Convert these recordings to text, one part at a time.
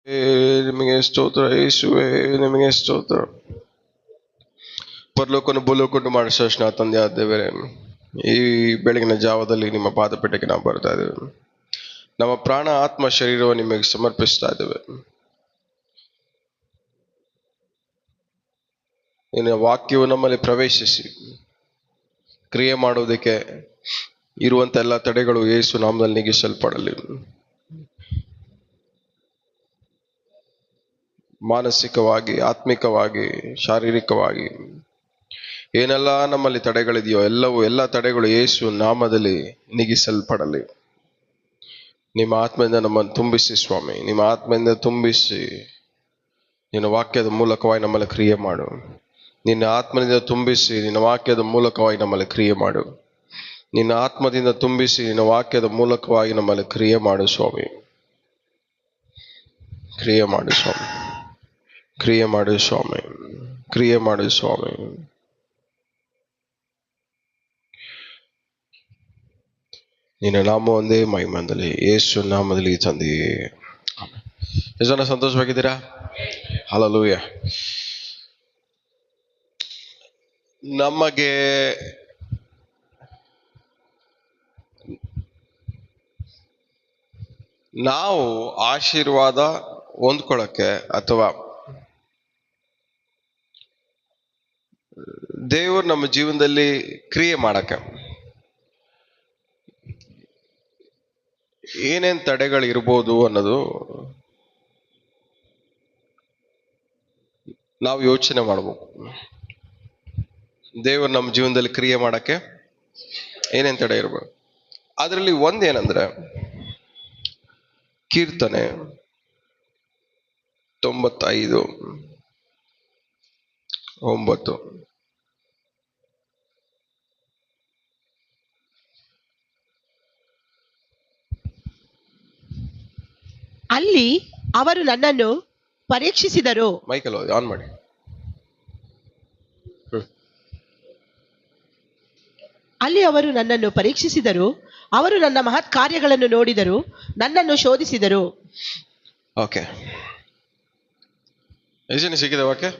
ನಿಮಗೆ ಸ್ತೋತ್ರ ಯೇಸುವೆ, ನಿಮಗೆ ಸ್ತೋತ್ರ. ಪರಲೋಕವನ್ನು ಭೂಲೋಕವನ್ನು ಮಾಡಿಸೋಣ ತಂದೆ ಆದ್ದೇವರೇ, ಈ ಬೆಳಗಿನ ಜಾವದಲ್ಲಿ ನಿಮ್ಮ ಪಾದಪೀಠಕ್ಕೆ ನಾವು ಬರ್ತಾ ಇದ್ದೇವೆ. ನಮ್ಮ ಪ್ರಾಣ ಆತ್ಮ ಶರೀರವನ್ನು ನಿಮಗೆ ಸಮರ್ಪಿಸ್ತಾ ಇದ್ದೇವೆ. ನಿನ್ನ ವಾಕ್ಯವು ನಮ್ಮಲ್ಲಿ ಪ್ರವೇಶಿಸಿ ಕ್ರಿಯೆ ಮಾಡುವುದಕ್ಕೆ ಇರುವಂತ ಎಲ್ಲ ತಡೆಗಳು ಯೇಸು ನಾಮದಲ್ಲಿ ನೀಗಿಸಲ್ಪಡಲಿ. ಮಾನಸಿಕವಾಗಿ, ಆತ್ಮಿಕವಾಗಿ, ಶಾರೀರಿಕವಾಗಿ ಏನೆಲ್ಲ ನಮ್ಮಲ್ಲಿ ತಡೆಗಳಿದೆಯೋ ಎಲ್ಲ ತಡೆಗಳು ಯೇಸು ನಾಮದಲ್ಲಿ ನೀಗಿಸಲ್ಪಡಲಿ. ನಿಮ್ಮ ಆತ್ಮದಿಂದ ನಮ್ಮನ್ನು ತುಂಬಿಸಿ ಸ್ವಾಮಿ, ನಿಮ್ಮ ಆತ್ಮದಿಂದ ತುಂಬಿಸಿ ನಿನ್ನ ವಾಕ್ಯದ ಮೂಲಕವಾಗಿ ನಮ್ಮಲ್ಲಿ ಕ್ರಿಯೆ ಮಾಡು. ನಿನ್ನ ಆತ್ಮದಿಂದ ತುಂಬಿಸಿ ನಿನ್ನ ವಾಕ್ಯದ ಮೂಲಕವಾಗಿ ನಮ್ಮಲ್ಲಿ ಕ್ರಿಯೆ ಮಾಡು. ನಿನ್ನ ಆತ್ಮದಿಂದ ತುಂಬಿಸಿ ನಿನ್ನ ವಾಕ್ಯದ ಮೂಲಕವಾಗಿ ನಮ್ಮಲ್ಲಿ ಕ್ರಿಯೆ ಮಾಡು ಸ್ವಾಮಿ. ಕ್ರಿಯೆ ಮಾಡು ಸ್ವಾಮಿ, ಕ್ರಿಯೆ ಮಾಡು ಸ್ವಾಮಿ, ಕ್ರಿಯೆ ಮಾಡು ಸ್ವಾಮಿ. ನಿನ್ನ ನಾಮ ಒಂದೇ ಮಹಿಮೆಯಲ್ಲಿ ಯೇಸು ನಾಮದಲ್ಲಿ ತಂದೆಯೇ. ಎಷ್ಟು ಜನ ಸಂತೋಷವಾಗಿದ್ದೀರಾ? ಹಲ್ಲೆಲೂಯಾ. ನಮಗೆ ನಾವು ಆಶೀರ್ವಾದ ಹೊಂದ್ಕೊಳ್ಳೋಕ್ಕೆ ಅಥವಾ ದೇವರು ನಮ್ಮ ಜೀವನದಲ್ಲಿ ಕ್ರಿಯೆ ಮಾಡಕ್ಕೆ ಏನೇನ್ ತಡೆಗಳು ಇರ್ಬೋದು ಅನ್ನೋದು ನಾವು ಯೋಚನೆ ಮಾಡ್ಬೇಕು. ದೇವರು ನಮ್ಮ ಜೀವನದಲ್ಲಿ ಕ್ರಿಯೆ ಮಾಡಕ್ಕೆ ಏನೇನ್ ತಡೆ ಇರ್ಬೋದು. ಅದರಲ್ಲಿ ಒಂದೇನಂದ್ರೆ ಕೀರ್ತನೆ 95:9. ಅಲ್ಲಿ ಅವರು ನನ್ನನ್ನು ಪರೀಕ್ಷಿಸಿದರು. ಮೈಕಲ್ ಆನ್ ಮಾಡಿ. ಅಲ್ಲಿ ಅವರು ನನ್ನನ್ನು ಪರೀಕ್ಷಿಸಿದರು, ಅವರು ನನ್ನ ಮಹತ್ ಕಾರ್ಯಗಳನ್ನು ನೋಡಿದರು, ನನ್ನನ್ನು ಶೋಧಿಸಿದರು. ಓಕೆ, ಎಷ್ಟು ಸಿಕ್ಕಿದೆ ವಾಕ್ಯ?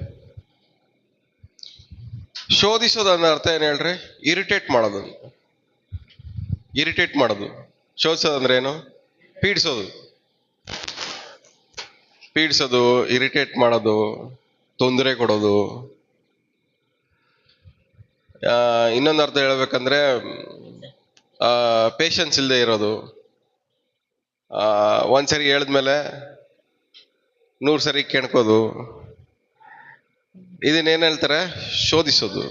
ಶೋಧಿಸೋದು ಅನ್ನೋ ಅರ್ಥ ಏನ್ ಹೇಳ್ರಿ? ಇರಿಟೇಟ್ ಮಾಡೋದು. ಇರಿಟೇಟ್ ಮಾಡೋದು. ಶೋಧಿಸೋದು ಅಂದ್ರೆ ಏನು? ಪೀಡಿಸೋದು, ಇರಿಟೇಟ್ ಮಾಡೋದು, ತೊಂದರೆ ಕೊಡೋದು. ಇನ್ನೊಂದು ಅರ್ಥ ಹೇಳ್ಬೇಕಂದ್ರೆ ಪೇಷನ್ಸ್ ಇಲ್ಲದೆ ಇರೋದು. ಒಂದ್ಸರಿ ಹೇಳಿದ್ಮೇಲೆ 100 ಸರಿ ಕೆಣ್ಕೋದು. ಇದನ್ನೇನ್ ಹೇಳ್ತಾರೆ? ಶೋಧಿಸೋದು.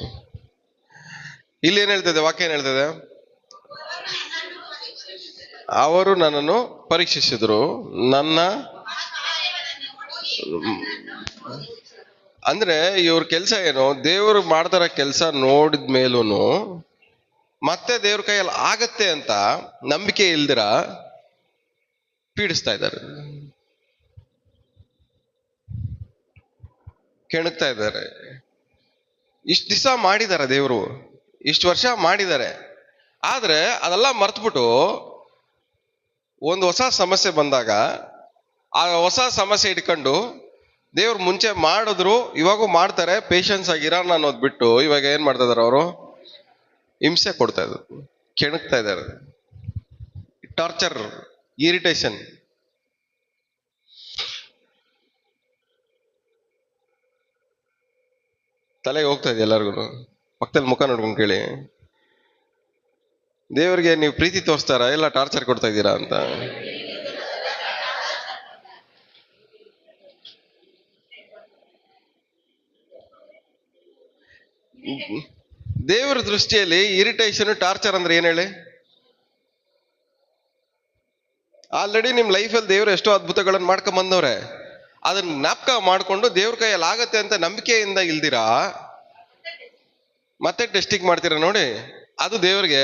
ಇಲ್ಲಿ ಏನ್ ಹೇಳ್ತದೆ ವಾಕ್ಯ? ಏನ್ ಹೇಳ್ತದೆ? ಅವರು ನನ್ನನ್ನು ಪರೀಕ್ಷಿಸಿದ್ರು, ನನ್ನ ಅಂದ್ರೆ ಇವ್ರ ಕೆಲ್ಸ ಏನು? ದೇವರು ಮಾಡ್ತಾರ ಕೆಲ್ಸ ನೋಡಿದ ಮೇಲೂನು ಮತ್ತೆ ದೇವ್ರ ಕೈಯಲ್ಲಿ ಆಗತ್ತೆ ಅಂತ ನಂಬಿಕೆ ಇಲ್ದಿರ ಪೀಡಿಸ್ತಾ ಇದ್ದಾರೆ, ಕೆಣಕ್ತಾ ಇದ್ದಾರೆ. ಇಷ್ಟು ದಿವಸ ಮಾಡಿದಾರೆ ದೇವರು, ಇಷ್ಟು ವರ್ಷ ಮಾಡಿದ್ದಾರೆ. ಆದ್ರೆ ಅದೆಲ್ಲ ಮರ್ತ್ಬಿಟ್ಟು ಒಂದು ಹೊಸ ಸಮಸ್ಯೆ ಬಂದಾಗ ಆ ಹೊಸ ಸಮಸ್ಯೆ ಇಟ್ಕೊಂಡು ದೇವ್ರು ಮುಂಚೆ ಮಾಡಿದ್ರು ಇವಾಗೂ ಮಾಡ್ತಾರೆ, ಪೇಷನ್ಸ್ ಆಗಿರೋಣ ಅನ್ನೋದು ಬಿಟ್ಟು ಇವಾಗ ಏನ್ ಮಾಡ್ತಾ ಇದಾರೆ? ಅವರು ಹಿಂಸೆ ಕೊಡ್ತಾ ಇದ್ದಾರೆ, ಕೆಣಕ್ತಾ ಇದ್ದಾರೆ. Torture, irritation. ತಲೆಗೆ ಹೋಗ್ತಾ ಇದೆ ಎಲ್ಲರಿಗೂ. ಪಕ್ಕದಲ್ಲಿ ಮುಖ ನೋಡ್ಕೊಂಡು ಕೇಳಿ, ದೇವರಿಗೆ ನೀವು ಪ್ರೀತಿ ತೋರಿಸ್ತಾರ ಇಲ್ಲ ಟಾರ್ಚರ್ ಕೊಡ್ತಾ ಇದ್ದೀರಾ ಅಂತ. ದೇವರ ದೃಷ್ಟಿಯಲ್ಲಿ ಇರಿಟೇಷನ್, ಟಾರ್ಚರ್ ಅಂದ್ರೆ ಏನ್ ಹೇಳಿ? ಆಲ್ರೆಡಿ ನಿಮ್ ಲೈಫಲ್ಲಿ ದೇವ್ರು ಎಷ್ಟೋ ಅದ್ಭುತಗಳನ್ನು ಮಾಡ್ಕೊಂಡ್ ಬಂದವ್ರೆ. ಅದನ್ನ ಜ್ಞಾಪಕ ಮಾಡ್ಕೊಂಡು ದೇವ್ರ ಕೈಯಲ್ಲಿ ಆಗತ್ತೆ ಅಂತ ನಂಬಿಕೆಯಿಂದ ಇಲ್ದಿರಾ ಮತ್ತೆ ಟೆಸ್ಟಿಂಗ್ ಮಾಡ್ತೀರಾ ನೋಡಿ, ಅದು ದೇವ್ರಿಗೆ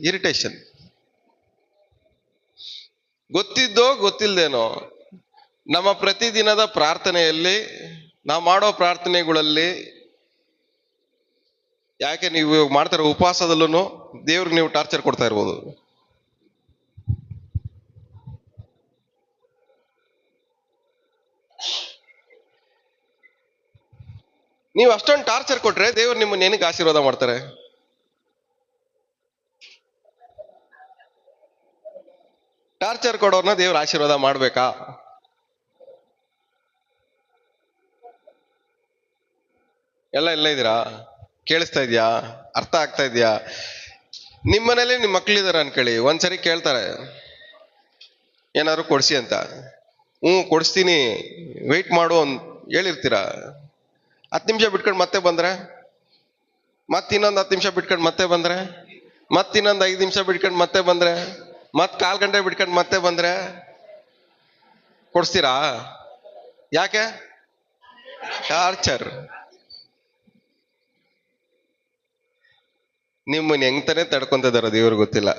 ಇರಿಟೇಷನ್. ಗೊತ್ತಿದ್ದೋ ಗೊತ್ತಿಲ್ದೇನೋ ನಮ್ಮ ಪ್ರತಿದಿನದ ಪ್ರಾರ್ಥನೆಯಲ್ಲಿ, ನಾವು ಮಾಡೋ ಪ್ರಾರ್ಥನೆಗಳಲ್ಲಿ, ಯಾಕೆ ನೀವು ಮಾಡ್ತಾರೋ ಉಪವಾಸದಲ್ಲೂ ದೇವ್ರಿಗೆ ನೀವು ಟಾರ್ಚರ್ ಕೊಡ್ತಾ ಇರ್ಬೋದು. ನೀವು ಅಷ್ಟೊಂದು ಟಾರ್ಚರ್ ಕೊಟ್ರೆ ದೇವ್ರು ನಿಮ್ಮನ್ನ ಏನಕ್ಕೆ ಆಶೀರ್ವಾದ ಮಾಡ್ತಾರೆ? ಟಾರ್ಚರ್ ಕೊಡೋರ್ನ ದೇವ್ರ ಆಶೀರ್ವಾದ ಮಾಡ್ಬೇಕಾ? ಎಲ್ಲ ಇದ್ದೀರಾ? ಕೇಳಿಸ್ತಾ ಇದ್ಯಾ? ಅರ್ಥ ಆಗ್ತಾ ಇದ್ಯಾ? ನಿಮ್ಮನೇಲಿ ನಿಮ್ಮ ಮಕ್ಳಿದಾರ ಅನ್ಕೊಳ್ಳಿ, ಒಂದ್ಸರಿ ಕೇಳ್ತಾರೆ ಏನಾದ್ರು ಕೊಡ್ಸಿ ಅಂತ. ಕೊಡಿಸ್ತೀನಿ ವೆಯ್ಟ್ ಮಾಡು ಅಂತ ಹೇಳಿರ್ತೀರಾ. 10 ನಿಮಿಷ ಬಿಟ್ಕೊಂಡು ಮತ್ತೆ ಬಂದ್ರೆ, ಇನ್ನೊಂದು 10 ನಿಮಿಷ ಬಿಟ್ಕೊಂಡು ಮತ್ತೆ ಬಂದ್ರೆ, ಇನ್ನೊಂದು 5 ನಿಮಿಷ ಬಿಟ್ಕೊಂಡು ಮತ್ತೆ ಬಂದ್ರೆ, 1/4 ಗಂಟೆ ಬಿಟ್ಕೊಂಡು ಮತ್ತೆ ಬಂದ್ರೆ ಕೊಡ್ಸ್ತೀರಾ? ಯಾಕೆ? ಟಾರ್ಚರ್. ನಿಮ್ಮನ್ನ ಹೆಂಗ್ ತಾನೇ ತಡ್ಕೊಂತಿದಾರ ದೇವ್ರು ಗೊತ್ತಿಲ್ಲ.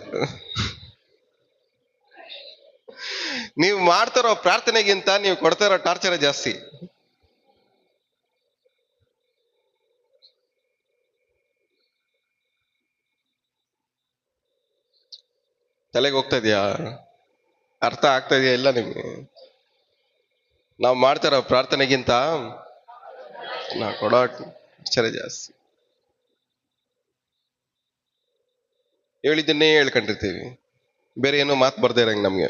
ನೀವು ಮಾಡ್ತಾರೋ ಪ್ರಾರ್ಥನೆಗಿಂತ ನೀವು ಕೊಡ್ತಾ ಇರೋ ಟಾರ್ಚರ್ ಜಾಸ್ತಿ. ತಲೆಗೆ ಹೋಗ್ತಾ ಇದೆಯಾ? ಅರ್ಥ ಆಗ್ತಾ ಇದೆಯಾ ಇಲ್ಲ ನಿಮ್ಗೆ? ನಾವು ಮಾಡ್ತಾರೋ ಪ್ರಾರ್ಥನೆಗಿಂತ ನಾವು ಕೊಡೋ ಟಾರ್ಚರ್ ಜಾಸ್ತಿ. ಹೇಳಿದ್ದನ್ನೇ ಹೇಳ್ಕೊಂಡಿರ್ತೀವಿ, ಬೇರೆ ಏನೋ ಮಾತು ಬರ್ದೇ ಇರಂಗ್ ನಮ್ಗೆ.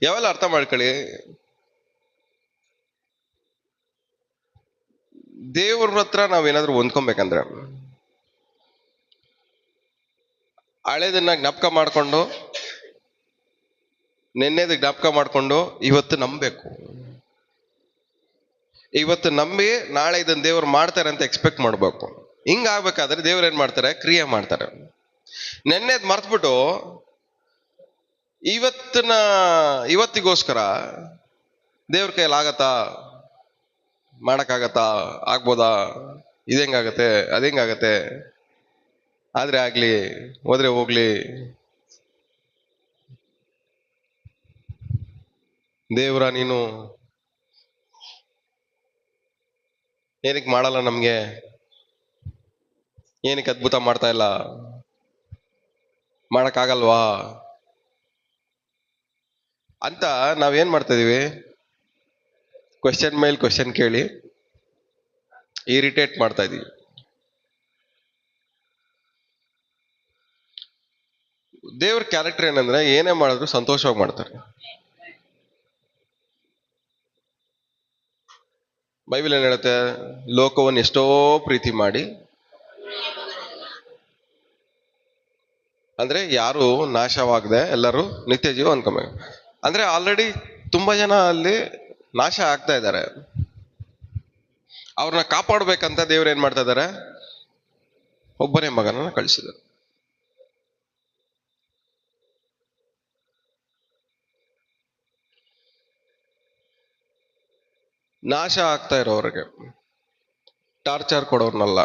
ಯಾವೆಲ್ಲ ಅರ್ಥ ಮಾಡ್ಕೊಳ್ಳಿ, ದೇವ್ರ ಹತ್ರ ನಾವೇನಾದ್ರೂ ಹೊಂದ್ಕೊಬೇಕಂದ್ರೆ ಹಳೇದನ್ನ ಜ್ಞಾಪಕ ಮಾಡ್ಕೊಂಡು, ನೆನ್ನೆದ ಜ್ಞಾಪಕ ಮಾಡ್ಕೊಂಡು ಇವತ್ತು ನಂಬಬೇಕು. ಇವತ್ತು ನಂಬಿ ನಾಳೆ ಇದನ್ನ ದೇವ್ರು ಮಾಡ್ತಾರೆ ಅಂತ ಎಕ್ಸ್ಪೆಕ್ಟ್ ಮಾಡ್ಬೇಕು. ಹಿಂಗಾಗ್ಬೇಕಾದ್ರೆ ದೇವ್ರು ಏನ್ ಮಾಡ್ತಾರೆ? ಕ್ರಿಯೆ ಮಾಡ್ತಾರೆ. ನೆನ್ನೆದ್ ಮರ್ತ್ಬಿಟ್ಟು ಇವತ್ತಿಗೋಸ್ಕರ ದೇವ್ರ ಕೈಯಲ್ಲಿ ಆಗತ್ತಾ, ಮಾಡಕ್ಕಾಗತ್ತಾ, ಆಗ್ಬೋದಾ, ಇದೇಂಗಾಗತ್ತೆ, ಅದೇಂಗಾಗತ್ತೆ, ಆದ್ರೆ ಆಗ್ಲಿ, ಹೋದ್ರೆ ಹೋಗ್ಲಿ, ದೇವ್ರ ನೀನು ಏನಕ್ಕೆ ಮಾಡಲ್ಲ, ನಮ್ಗೆ ಏನಕ್ಕೆ ಅದ್ಭುತ ಮಾಡ್ತಾ ಇಲ್ಲ, ಮಾಡಕ್ಕಾಗಲ್ವಾ ಅಂತ ನಾವೇನ್ ಮಾಡ್ತಾ ಇದೀವಿ? ಕ್ವೆಶ್ಚನ್ ಮೇಲೆ ಕ್ವೆಶ್ಚನ್ ಕೇಳಿ ಇರಿಟೇಟ್ ಮಾಡ್ತಾ ಇದೀವಿ. ದೇವ್ರ ಕ್ಯಾರೆಕ್ಟರ್ ಏನಂದ್ರೆ ಏನೇ ಮಾಡಿದ್ರು ಸಂತೋಷವಾಗಿ ಮಾಡ್ತಾರೆ. ಬೈಬಲ್ ಏನ್ ಹೇಳುತ್ತೆ? ಲೋಕವನ್ನು ಎಷ್ಟೋ ಪ್ರೀತಿ ಮಾಡಿ, ಅಂದ್ರೆ ಯಾರು ನಾಶವಾಗದೆ ಎಲ್ಲರೂ ನಿತ್ಯ ಜೀವ ಅನ್ಕೊಬೇಕು. ಅಂದ್ರೆ ಆಲ್ರೆಡಿ ತುಂಬಾ ಜನ ಅಲ್ಲಿ ನಾಶ ಆಗ್ತಾ ಇದ್ದಾರೆ. ಅವ್ರನ್ನ ಕಾಪಾಡ್ಬೇಕಂತ ದೇವ್ರು ಏನ್ ಮಾಡ್ತಾ ಇದಾರೆ? ಒಬ್ಬನೇ ಮಗನನ್ನ ಕಳಿಸಿದ್ರು. ನಾಶ ಆಗ್ತಾ ಇರೋವ್ರಿಗೆ ಟಾರ್ಚರ್ ಕೊಡೋರ್ನಲ್ಲ.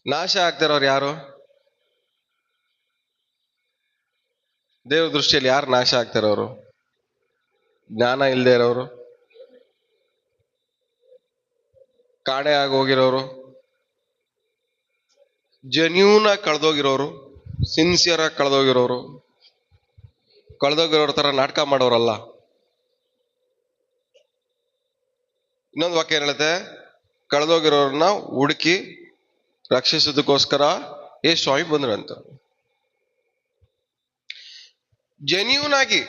ನಾಶ ಆಗ್ತಾ ಇರೋರು ಯಾರು? ದೇವ್ರ ದೃಷ್ಟಿಯಲ್ಲಿ ಯಾರು ನಾಶ ಆಗ್ತಿರೋರು? ಜ್ಞಾನ ಇಲ್ಲದೆ ಇರೋರು, ಕಾಣೆ ಆಗಿ ಹೋಗಿರೋರು, ಜೆನ್ಯೂನ್ ಆಗಿ ಕಳೆದೋಗಿರೋರು, ಸಿನ್ಸಿಯರ್ ಆಗಿ ಕಳೆದೋಗಿರೋರು, ಕಳೆದೋಗಿರೋರ ತರ ನಾಟಕ ಮಾಡೋರಲ್ಲ. ಇನ್ನೊಂದು ವಾಕ್ಯ ಏನ್ ಹೇಳುತ್ತೆ? ಕಳೆದೋಗಿರೋರನ್ನ ಹುಡುಕಿ ರಕ್ಷಿಸೋದಕ್ಕೋಸ್ಕರ ಸ್ವಾಮಿ ಬಂದ್ರು ಅಂತ. ಜೆನ್ಯೂನ್ ಆಗಿ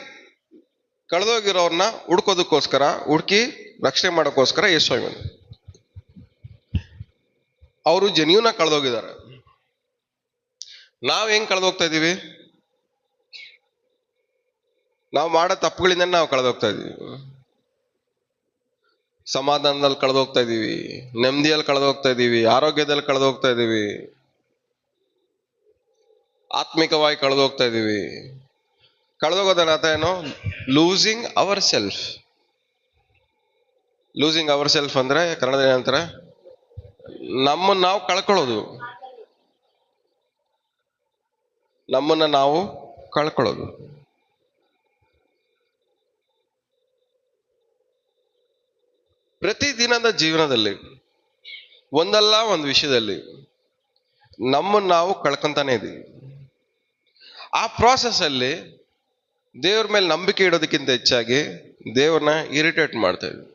ಕಳೆದೋಗಿರೋರ್ನ ಹುಡ್ಕೋದಕ್ಕೋಸ್ಕರ, ಹುಡುಕಿ ರಕ್ಷಣೆ ಮಾಡೋಕ್ಕೋಸ್ಕರ ಸ್ವಾಮಿ ಬಂದ್ರು. ಅವರು ಜೆನ್ಯೂನ್ ಆಗಿ ಕಳೆದೋಗಿದ್ದಾರೆ. ನಾವ್ ಹೆಂಗ್ ಕಳೆದೋಗ್ತಾ ಇದೀವಿ? ನಾವು ಮಾಡೋ ತಪ್ಪುಗಳಿಂದ ನಾವು ಕಳೆದೋಗ್ತಾ ಇದೀವಿ. ಸಮಾಧಾನದಲ್ಲಿ ಕಳೆದೋಗ್ತಾ ಇದೀವಿ, ನೆಮ್ಮದಿಯಲ್ಲಿ ಕಳೆದೋಗ್ತಾ ಇದೀವಿ, ಆರೋಗ್ಯದಲ್ಲಿ ಕಳೆದೋಗ್ತಾ ಇದೀವಿ, ಆತ್ಮಿಕವಾಗಿ ಕಳೆದೋಗ್ತಾ ಇದೀವಿ. ಕಳೆದೋಗೋದನ್ನ ಅರ್ಥ ಏನು? Losing our self. Losing our self ಅಂದ್ರೆ ಕನ್ನಡದಲ್ಲಿ ಏನಂತಾರೆ? ನಮ್ಮನ್ನ ನಾವು ಕಳ್ಕೊಳ್ಳೋದು. ನಮ್ಮನ್ನ ನಾವು ಕಳ್ಕೊಳ್ಳೋದು. ಪ್ರತಿದಿನದ ಜೀವನದಲ್ಲಿ ಒಂದಲ್ಲ ಒಂದು ವಿಷಯದಲ್ಲಿ ನಮ್ಮನ್ನು ನಾವು ಕಳ್ಕೊಂತಾನೆ ಇದೀವಿ. ಆ ಪ್ರಾಸೆಸ್ ಅಲ್ಲಿ ದೇವ್ರ ಮೇಲೆ ನಂಬಿಕೆ ಇಡೋದಕ್ಕಿಂತ ಹೆಚ್ಚಾಗಿ ದೇವ್ರನ್ನ ಇರಿಟೇಟ್ ಮಾಡ್ತಾ ಇದ್ವಿ.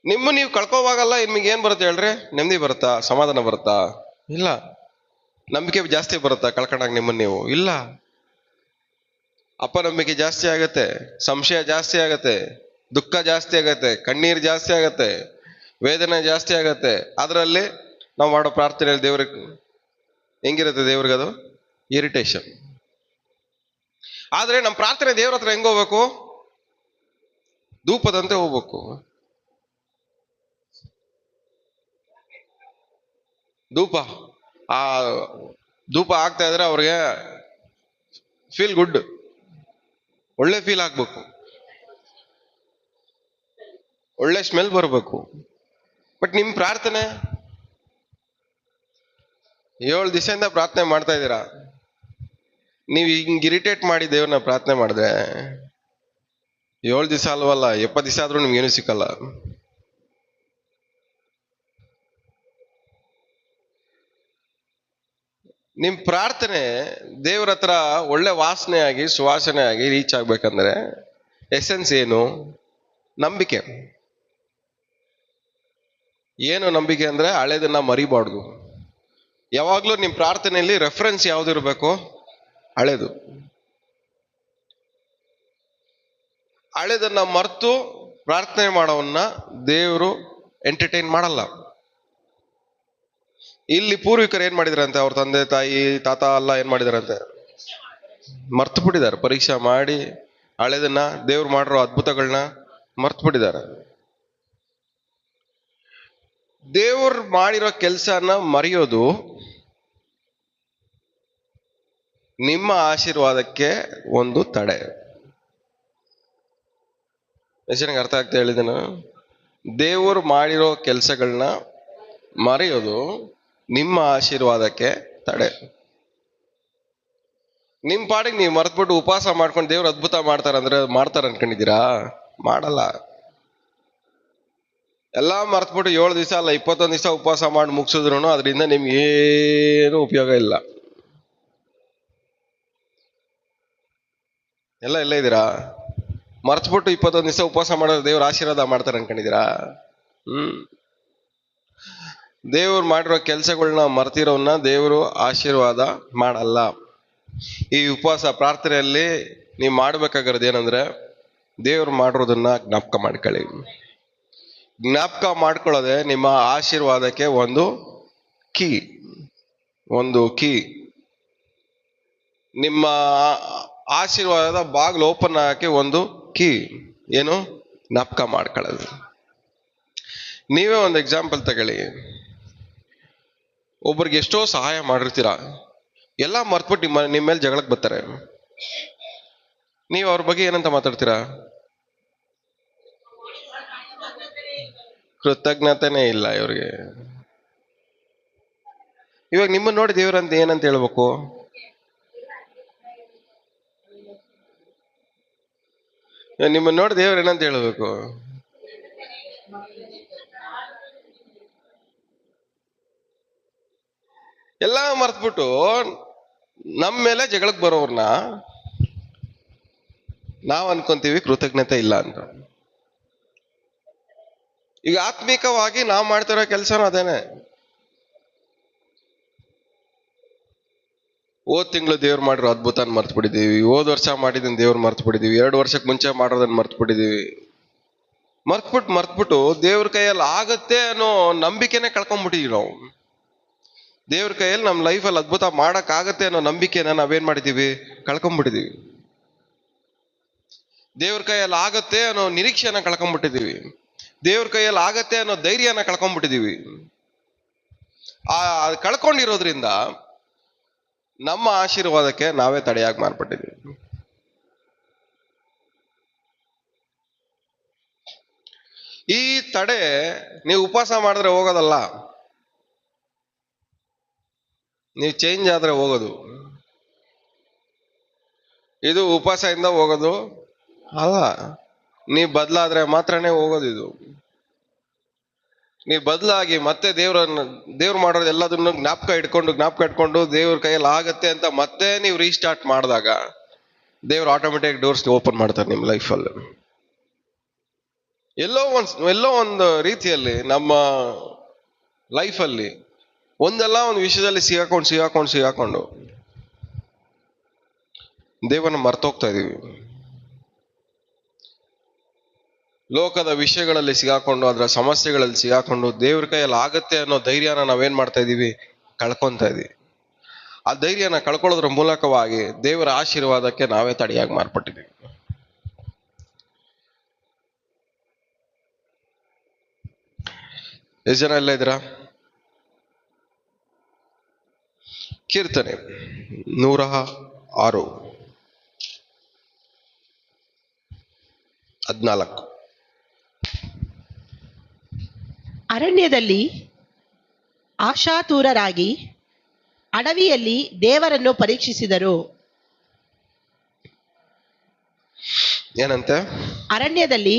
ನಿಮ್ಮ ನೀವು ಕಳ್ಕೋವಾಗಲ್ಲ ನಿಮಗೆ ಏನ್ ಬರುತ್ತೆ ಹೇಳ್ರಿ? ನೆಮ್ಮದಿ ಬರುತ್ತಾ? ಸಮಾಧಾನ ಬರುತ್ತಾ? ಇಲ್ಲ. ನಂಬಿಕೆ ಜಾಸ್ತಿ ಬರುತ್ತಾ ಕಳ್ಕೊಂಡಾಗ ನಿಮ್ಮನ್ನ ನೀವು? ಇಲ್ಲ. ಅಪನಂಬಿಕೆ ಜಾಸ್ತಿ ಆಗತ್ತೆ, ಸಂಶಯ ಜಾಸ್ತಿ ಆಗತ್ತೆ, ದುಃಖ ಜಾಸ್ತಿ ಆಗತ್ತೆ, ಕಣ್ಣೀರು ಜಾಸ್ತಿ ಆಗತ್ತೆ, ವೇದನೆ ಜಾಸ್ತಿ ಆಗತ್ತೆ. ಅದರಲ್ಲಿ ನಾವು ಮಾಡೋ ಪ್ರಾರ್ಥನೆಯಲ್ಲಿ ದೇವ್ರಿಗೆ ಹೆಂಗಿರುತ್ತೆ? ದೇವ್ರಿಗೆ ಅದು ಇರಿಟೇಷನ್. ಆದ್ರೆ ನಮ್ಮ ಪ್ರಾರ್ಥನೆ ದೇವ್ರ ಹತ್ರ ಹೆಂಗ್ ಹೋಗ್ಬೇಕು? ಧೂಪದಂತೆ ಹೋಗ್ಬೇಕು. ಧೂಪ ಆ ಧೂಪ ಆಗ್ತಾ ಇದ್ರೆ ಅವ್ರಿಗೆ ಫೀಲ್ ಗುಡ್, ಒಳ್ಳೆ ಫೀಲ್ ಆಗ್ಬೇಕು, ಒಳ್ಳೆ ಸ್ಮೆಲ್ ಬರ್ಬೇಕು. ಬಟ್ ನಿಮ್ ಪ್ರಾರ್ಥನೆ 7 ದಿವಸದಿಂದ ಪ್ರಾರ್ಥನೆ ಮಾಡ್ತಾ ಇದ್ದೀರಾ, ನೀವು ಹಿಂಗ್ ಇರಿಟೇಟ್ ಮಾಡಿ ದೇವ್ರನ್ನ ಪ್ರಾರ್ಥನೆ ಮಾಡಿದ್ರೆ 7 ದಿವಸ ಅಲ್ವಲ್ಲ, 70 ದಿವಸ ಆದ್ರೂ ನಿಮ್ಗೇನು ಸಿಕ್ಕಲ್ಲ. ನಿಮ್ ಪ್ರಾರ್ಥನೆ ದೇವ್ರ ಹತ್ರ ಒಳ್ಳೆ ವಾಸನೆ ಆಗಿ ಸುವಾಸನೆ ಆಗಿ ರೀಚ್ ಆಗ್ಬೇಕಂದ್ರೆ ಎಸೆನ್ಸ್ ಏನು? ನಂಬಿಕೆ. ಏನು ನಂಬಿಕೆ ಅಂದ್ರೆ ಹಳೇದನ್ನ ಮರಿಬಾರ್ದು. ಯಾವಾಗ್ಲೂ ನಿಮ್ ಪ್ರಾರ್ಥನೆಯಲ್ಲಿ ರೆಫರೆನ್ಸ್ ಯಾವ್ದು ಇರಬೇಕು? ಹಳೇದು. ಹಳೇದನ್ನ ಮರ್ತು ಪ್ರಾರ್ಥನೆ ಮಾಡೋವನ್ನ ದೇವರು ಎಂಟರ್ಟೈನ್ ಮಾಡಲ್ಲ. ಇಲ್ಲಿ ಪೂರ್ವಿಕರು ಏನ್ ಮಾಡಿದ್ರಂತೆ? ಅವ್ರ ತಂದೆ ತಾಯಿ ತಾತ ಎಲ್ಲ ಏನ್ ಮಾಡಿದಾರಂತೆ? ಮರ್ತು ಬಿಟ್ಟಿದ್ದಾರೆ. ಪರೀಕ್ಷೆ ಮಾಡಿ ಹಳೇದನ್ನ, ದೇವ್ರು ಮಾಡಿರೋ ಅದ್ಭುತಗಳನ್ನ ಮರ್ತು ಬಿಟ್ಟಿದ್ದಾರೆ. ದೇವ್ರು ಮಾಡಿರೋ ಕೆಲ್ಸನ ಮರೆಯೋದು ನಿಮ್ಮ ಆಶೀರ್ವಾದಕ್ಕೆ ಒಂದು ತಡೆ. ಎಷ್ಟು ಅರ್ಥ ಆಗ್ತಾ ಹೇಳಿದನ? ದೇವ್ರು ಮಾಡಿರೋ ಕೆಲ್ಸಗಳನ್ನ ಮರೆಯೋದು ನಿಮ್ಮ ಆಶೀರ್ವಾದಕ್ಕೆ ತಡೆ. ನಿಮ್ ಪಾಡಿಗೆ ನೀವು ಮರ್ತ್ಬಿಟ್ಟು ಉಪವಾಸ ಮಾಡ್ಕೊಂಡು ದೇವ್ರು ಅದ್ಭುತ ಮಾಡ್ತಾರಂದ್ರೆ ಮಾಡ್ತಾರ ಅನ್ಕೊಂಡಿದ್ದೀರಾ? ಮಾಡಲ್ಲ. ಎಲ್ಲಾ ಮರ್ತ್ಬಿಟ್ಟು 7 ದಿವಸ ಅಲ್ಲ 21 ದಿವಸ ಉಪವಾಸ ಮಾಡಿ ಮುಗಿಸಿದ್ರು ಅದರಿಂದ ನಿಮ್ಗೆ ಏನು ಉಪಯೋಗ ಇಲ್ಲ. ಎಲ್ಲ ಇದ್ದೀರಾ? ಮರ್ತ್ಬಿಟ್ಟು 21 ದಿವಸ ಉಪವಾಸ ಮಾಡೋದು ದೇವ್ರ ಆಶೀರ್ವಾದ ಮಾಡ್ತಾರ ಅನ್ಕೊಂಡಿದ್ದೀರಾ? ದೇವ್ರು ಮಾಡಿರೋ ಕೆಲ್ಸಗಳನ್ನ ಮರ್ತಿರೋನ್ನ ದೇವರು ಆಶೀರ್ವಾದ ಮಾಡಲ್ಲ. ಈ ಉಪವಾಸ ಪ್ರಾರ್ಥನೆಯಲ್ಲಿ ನೀವು ಮಾಡ್ಬೇಕಾಗಿರೋದು ಏನಂದ್ರೆ ದೇವ್ರು ಮಾಡಿರೋದನ್ನ ಜ್ಞಾಪಕ ಮಾಡ್ಕೊಳ್ಳಿ. ಜ್ಞಾಪಕ ಮಾಡ್ಕೊಳ್ಳೋದೆ ನಿಮ್ಮ ಆಶೀರ್ವಾದಕ್ಕೆ ಒಂದು ಕೀ. ನಿಮ್ಮ ಆಶೀರ್ವಾದದ ಬಾಗಿಲು ಓಪನ್ ಆಗಕ್ಕೆ ಒಂದು ಕೀ ಏನು? ಜ್ಞಾಪಕ ಮಾಡ್ಕೊಳ್ಳೋದು. ನೀವೇ ಒಂದು ಎಕ್ಸಾಂಪಲ್ ತಗೊಳ್ಳಿ. ಒಬ್ಬರಿಗೆ ಎಷ್ಟೋ ಸಹಾಯ ಮಾಡಿರ್ತೀರ, ಎಲ್ಲ ಮರ್ತ್ಬಿಟ್ಟು ನಿಮ್ಮ ಮೇಲೆ ಜಗಳಕ್ಕೆ ಬರ್ತಾರೆ. ನೀವು ಅವ್ರ ಬಗ್ಗೆ ಏನಂತ ಮಾತಾಡ್ತೀರಾ? ಕೃತಜ್ಞತೆನೇ ಇಲ್ಲ ಇವ್ರಿಗೆ. ಇವಾಗ ನಿಮ್ಮನ್ನ ನೋಡಿ ದೇವ್ರಂತ ಏನಂತ ಹೇಳ್ಬೇಕು? ನಿಮ್ಮನ್ನ ನೋಡಿ ದೇವ್ರ ಏನಂತ ಹೇಳ್ಬೇಕು? ಎಲ್ಲ ಮರ್ತ್ಬಿಟ್ಟು ನಮ್ಮ ಮೇಲೆ ಜಗಳಕ್ಕೆ ಬರೋರ್ನ ನಾವ್ ಅನ್ಕೊಂತೀವಿ ಕೃತಜ್ಞತೆ ಇಲ್ಲ ಅಂತ. ಈಗ ಆತ್ಮಿಕವಾಗಿ ನಾವ್ ಮಾಡ್ತಿರೋ ಕೆಲಸನೂ ಅದೇನೆ. ಹೋದ್ ತಿಂಗಳು ದೇವ್ರು ಮಾಡಿರೋ ಅದ್ಭುತನ ಮರ್ತು ಬಿಟ್ಟಿದೀವಿ. ಹೋದ್ ವರ್ಷ ಮಾಡಿದನ್ ದೇವ್ರು ಮರ್ತು ಬಿಟ್ಟಿದೀವಿ. 2 ವರ್ಷಕ್ಕೆ ಮುಂಚೆ ಮಾಡೋದನ್ನ ಮರ್ತು ಬಿಟ್ಟಿದೀವಿ. ಮರ್ತ್ಬಿಟ್ಟು ದೇವ್ರ ಕೈಯಲ್ಲಿ ಆಗತ್ತೆ ಅನ್ನೋ ನಂಬಿಕೆನೆ ಕಳ್ಕೊಂಡ್ಬಿಟ್ಟಿದೀವಿ ನಾವು. ದೇವ್ರ ಕೈಯಲ್ಲಿ ನಮ್ಮ ಲೈಫಲ್ಲಿ ಅದ್ಭುತ ಮಾಡಕ್ ಆಗತ್ತೆ ಅನ್ನೋ ನಂಬಿಕೆನ ನಾವೇನ್ ಮಾಡಿದೀವಿ? ಕಳ್ಕೊಂಡ್ಬಿಟ್ಟಿದೀವಿ. ದೇವ್ರ ಕೈಯಲ್ಲಿ ಆಗತ್ತೆ ಅನ್ನೋ ನಿರೀಕ್ಷೆನ ಕಳ್ಕೊಂಡ್ಬಿಟ್ಟಿದೀವಿ. ದೇವ್ರ ಕೈಯಲ್ಲಿ ಆಗತ್ತೆ ಅನ್ನೋ ಧೈರ್ಯನ ಕಳ್ಕೊಂಡ್ಬಿಟ್ಟಿದೀವಿ. ಕಳ್ಕೊಂಡಿರೋದ್ರಿಂದ ನಮ್ಮ ಆಶೀರ್ವಾದಕ್ಕೆ ನಾವೇ ತಡೆಯಾಗಿ ಮಾರ್ಪಟ್ಟಿದ್ದೀವಿ. ಈ ತಡೆ ನೀವು ಉಪವಾಸ ಮಾಡಿದ್ರೆ ಹೋಗೋದಲ್ಲ, ನೀವು ಚೇಂಜ್ ಆದ್ರೆ ಹೋಗೋದು. ಇದು ಉಪವಾಸದಿಂದ ಹೋಗೋದು ಅಲ್ಲ, ನೀವು ಬದಲಾದ್ರೆ ಮಾತ್ರನೇ ಹೋಗೋದು. ಇದು ನೀವು ಬದಲಾಗಿ ಮತ್ತೆ ದೇವ್ರು ಮಾಡೋದು ಎಲ್ಲದನ್ನು ಜ್ಞಾಪಕ ಇಟ್ಕೊಂಡು ದೇವ್ರ ಕೈಯಲ್ಲಿ ಆಗತ್ತೆ ಅಂತ ಮತ್ತೆ ನೀವು ರೀಸ್ಟಾರ್ಟ್ ಮಾಡಿದಾಗ ದೇವ್ರು ಆಟೋಮೆಟಿಕ್ ಡೋರ್ಸ್ ಓಪನ್ ಮಾಡ್ತಾರೆ ನಿಮ್ಮ ಲೈಫಲ್ಲಿ. ಎಲ್ಲೋ ಒಂದು ರೀತಿಯಲ್ಲಿ ನಮ್ಮ ಲೈಫಲ್ಲಿ ಒಂದಲ್ಲ ಒಂದು ವಿಷಯದಲ್ಲಿ ಸಿಗಾಕೊಂಡು ದೇವರನ್ನ ಮರ್ತೋಗ್ತಾ ಇದೀವಿ. ಲೋಕದ ವಿಷಯಗಳಲ್ಲಿ ಸಿಗಾಕೊಂಡು, ಅದರ ಸಮಸ್ಯೆಗಳಲ್ಲಿ ಸಿಗಾಕೊಂಡು, ದೇವ್ರ ಕೈಯಲ್ಲಿ ಆಗತ್ತೆ ಅನ್ನೋ ಧೈರ್ಯನ ನಾವೇನ್ ಮಾಡ್ತಾ ಇದೀವಿ, ಕಳ್ಕೊಂತ ಇದೀವಿ. ಆ ಧೈರ್ಯನ ಕಳ್ಕೊಳ್ಳೋದ್ರ ಮೂಲಕವಾಗಿ ದೇವರ ಆಶೀರ್ವಾದಕ್ಕೆ ನಾವೇ ತಡೆಯಾಗಿ ಮಾರ್ಪಟ್ಟಿದ್ದೀವಿ. ಎಷ್ಟು ಜನ ಎಲ್ಲ ಇದ್ದೀರಾ? ಕೀರ್ತನೆ 106:14. ಅರಣ್ಯದಲ್ಲಿ ಆಶಾತುರರಾಗಿ ಅಡವಿಯಲ್ಲಿ ದೇವರನ್ನು ಪರೀಕ್ಷಿಸಿದರು. ಏನಂತೆ? ಅರಣ್ಯದಲ್ಲಿ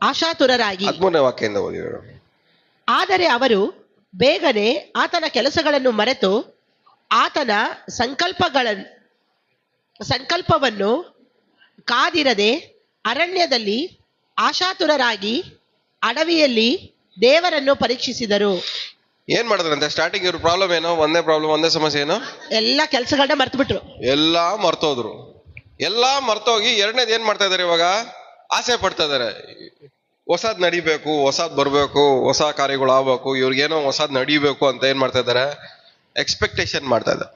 ಆಶಾತುರರಾಗಿ. 13ನೇ ವಾಕ್ಯದಿಂದ ಓದಿದರು. ಆದರೆ ಅವರು ಬೇಗನೆ ಆತನ ಕೆಲಸಗಳನ್ನು ಮರೆತು ಆತನ ಸಂಕಲ್ಪವನ್ನು ಕಾದಿರದೆ ಅರಣ್ಯದಲ್ಲಿ ಆಶಾತುರರಾಗಿ ಅಡವಿಯಲ್ಲಿ ದೇವರನ್ನು ಪರೀಕ್ಷಿಸಿದರು. ಏನ್ ಮಾಡಿದ್ರಂತೆ? ಸ್ಟಾರ್ಟಿಂಗ್ ಇವ್ರ ಪ್ರಾಬ್ಲಮ್ ಏನೋ, ಒಂದೇ ಸಮಸ್ಯೆ ಏನೋ, ಎಲ್ಲ ಕೆಲಸಗಳನ್ನ ಮರ್ತು ಬಿಟ್ರು. ಎಲ್ಲಾ ಮರ್ತೋದ್ರು. ಎಲ್ಲಾ ಮರ್ತೋಗಿ ಎರಡನೇದು ಏನ್ ಮಾಡ್ತಾ ಇದಾರೆ ಇವಾಗ? ಆಸೆ ಪಡ್ತಾ ಇದಾರೆ. ಹೊಸದ್ ನಡಿಬೇಕು, ಹೊಸದ್ ಬರ್ಬೇಕು, ಹೊಸ ಕಾರ್ಯಗಳು ಆಗ್ಬೇಕು, ಇವ್ರಿಗೇನೋ ಹೊಸದ್ ನಡಿಬೇಕು ಅಂತ ಏನ್ ಮಾಡ್ತಾ ಇದಾರೆ? ಎಕ್ಸ್ಪೆಕ್ಟೇಷನ್ ಮಾಡ್ತಾ ಇದ್ದಾರೆ.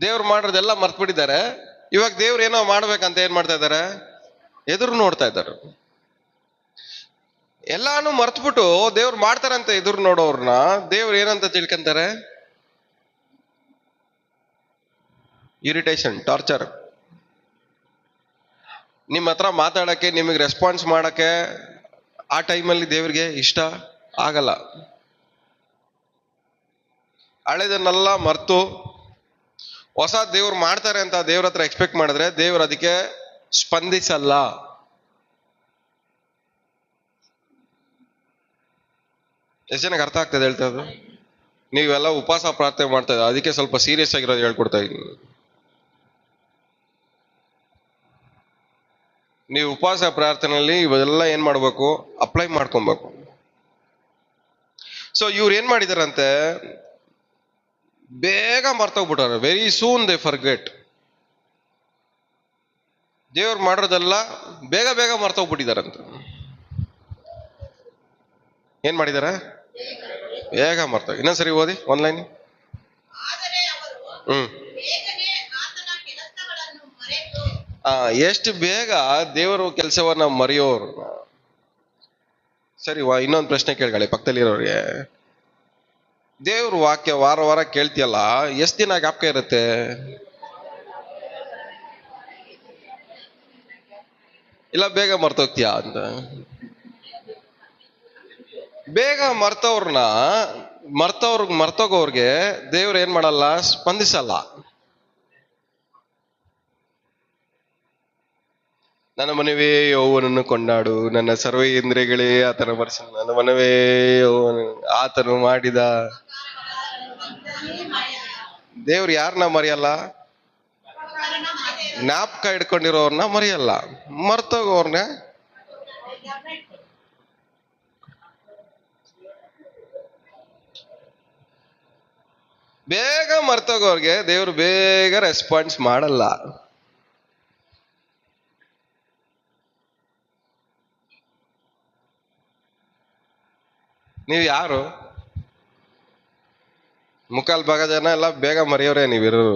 ದೇವ್ರು ಮಾಡೋದೆಲ್ಲ ಮರ್ತ್ ಬಿಟ್ಟಿದ್ದಾರೆ. ಇವಾಗ ದೇವ್ರು ಏನೋ ಮಾಡ್ಬೇಕಂತ ಏನ್ ಮಾಡ್ತಾ ಇದ್ದಾರೆ? ಎದುರು ನೋಡ್ತಾ ಇದ್ದಾರೆ. ಎಲ್ಲಾನು ಮರ್ತ್ಬಿಟ್ಟು ದೇವ್ರು ಮಾಡ್ತಾರಂತ ಎದುರು ನೋಡೋರ್ನ ದೇವ್ರು ಏನಂತ ತಿಳ್ಕೊಂತಾರೆ? Irritation, torture. ನಿಮ್ಮ ಹತ್ರ ಮಾತಾಡಕ್ಕೆ, ನಿಮಗೆ ರೆಸ್ಪಾನ್ಸ್ ಮಾಡಕ್ಕೆ ಆ ಟೈಮಲ್ಲಿ ದೇವ್ರಿಗೆ ಇಷ್ಟ ಆಗಲ್ಲ. ಹಳೆದನ್ನೆಲ್ಲ ಮರ್ತು ಹೊಸ ದೇವ್ರು ಮಾಡ್ತಾರೆ ಅಂತ ದೇವ್ರ ಹತ್ರ ಎಕ್ಸ್ಪೆಕ್ಟ್ ಮಾಡಿದ್ರೆ ದೇವ್ರು ಅದಕ್ಕೆ ಸ್ಪಂದಿಸಲ್ಲ. ಎಷ್ಟು ಜನಕ್ಕೆ ಅರ್ಥ ಆಗ್ತದೆ ಹೇಳ್ತಾ ಇರೋದು? ನೀವೆಲ್ಲ ಉಪವಾಸ ಪ್ರಾರ್ಥನೆ ಮಾಡ್ತಾ ಇದ್ದೀರಾ, ಅದಕ್ಕೆ ಸ್ವಲ್ಪ ಸೀರಿಯಸ್ ಆಗಿರೋದು ಹೇಳ್ಕೊಡ್ತಾ ಇದ್ದೀನಿ. ನೀವು ಉಪವಾಸ ಪ್ರಾರ್ಥನೆಯಲ್ಲಿ ಇವೆಲ್ಲ ಏನ್ ಮಾಡ್ಬೇಕು? ಅಪ್ಲೈ ಮಾಡ್ಕೊಬೇಕು. ಸೊ ಇವ್ರು ಏನ್ ಮಾಡಿದಾರಂತೆ? ಬೇಗ ಮರ್ತೋಗ್ಬಿಟ್ಟಾರೆ. Very soon they forget. ದೇವ್ರು ಮಾಡೋದೆಲ್ಲ ಬೇಗ ಮರ್ತೋಗ್ಬಿಟ್ಟಿದಾರಂತೆ. ಏನ್ ಮಾಡಿದಾರೆ? ಬೇಗ ಮರ್ತೋಗಿ. ಇನ್ನೊಂದ್ಸರಿ ಓದಿ ಒಂದ್ ಲೈನ್. ಎಷ್ಟು ಬೇಗ ದೇವರು ಕೆಲಸವನ್ನ ಮರೆಯೋರು. ಸರಿ, ಇನ್ನೊಂದು ಪ್ರಶ್ನೆ ಕೇಳ್ಕೊಳ್ಳಿ ಪಕ್ಕದಲ್ಲಿರೋರಿಗೆ. ದೇವ್ರ ವಾಕ್ಯ ವಾರ ಕೇಳ್ತಿಯಲ್ಲ, ಎಷ್ಟು ದಿನ ಜ್ಞಾಪಕ ಇರುತ್ತೆ? ಇಲ್ಲ ಬೇಗ ಮರ್ತೋಗ್ತೀಯಾ ಅಂತ? ಬೇಗ ಮರ್ತೋಗೋರ್ಗೆ ದೇವ್ರು ಏನ್ ಮಾಡಲ್ಲ? ಸ್ಪಂದಿಸಲ್ಲ. ನನ್ನ ಮನವೇ ಯೆಹೋವನನ್ನು ಕೊಂಡಾಡು, ನನ್ನ ಸರ್ವ ಇಂದ್ರಿಯಗಳೇ ಆತನ ವರ್ಷ. ನನ್ನ ಮನವೇ ಆತನು ಮಾಡಿದ. ದೇವ್ರು ಯಾರನ್ನ ಮರೆಯಲ್ಲ? ಜ್ಞಾಪಕ ಇಟ್ಕೊಂಡಿರೋರ್ನ ಮರೆಯಲ್ಲ, ಮರ್ತೋಗೋರ್ನ. ಬೇಗ ಮರ್ತೋಗೋರ್ಗೆ ದೇವ್ರು ಬೇಗ ರೆಸ್ಪಾನ್ಸ್ ಮಾಡಲ್ಲ. ನೀವು ಯಾರು? ಮುಕ್ಕಾಲ್ ಭಾಗ ಜನ ಎಲ್ಲ ಬೇಗ ಮರೆಯೋರೇ ನೀವಿರು.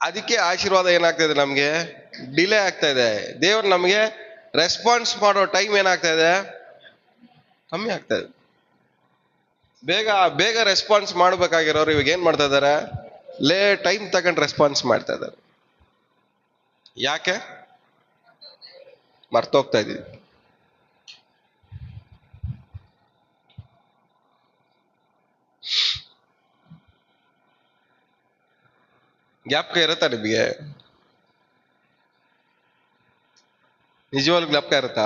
ಅದಕ್ಕೆ ಆಶೀರ್ವಾದ ಏನಾಗ್ತಾ ಇದೆ? ನಮ್ಗೆ ಡಿಲೇ ಆಗ್ತಾ ಇದೆ. ದೇವ್ರು ನಮ್ಗೆ ರೆಸ್ಪಾನ್ಸ್ ಮಾಡೋ ಟೈಮ್ ಏನಾಗ್ತಾ ಇದೆ? ಕಮ್ಮಿ ಆಗ್ತಾ ಇದೆ. ಬೇಗ ರೆಸ್ಪಾನ್ಸ್ ಮಾಡ್ಬೇಕಾಗಿರೋರು ಇವಾಗ ಏನ್ ಮಾಡ್ತಾ ಇದಾರೆ? ಟೈಮ್ ತಗೊಂಡು ರೆಸ್ಪಾನ್ಸ್ ಮಾಡ್ತಾ ಇದ್ದಾರೆ. ಯಾಕೆ? ಮರ್ತೋಗ್ತಾ ಇದೀವಿ. ಜ್ಞಾಪಕ ಇರುತ್ತಾ ನಿಮಗೆ? ನಿಜವಾಗ್ಲೂ ಜ್ಞಾಪಕ ಇರುತ್ತಾ?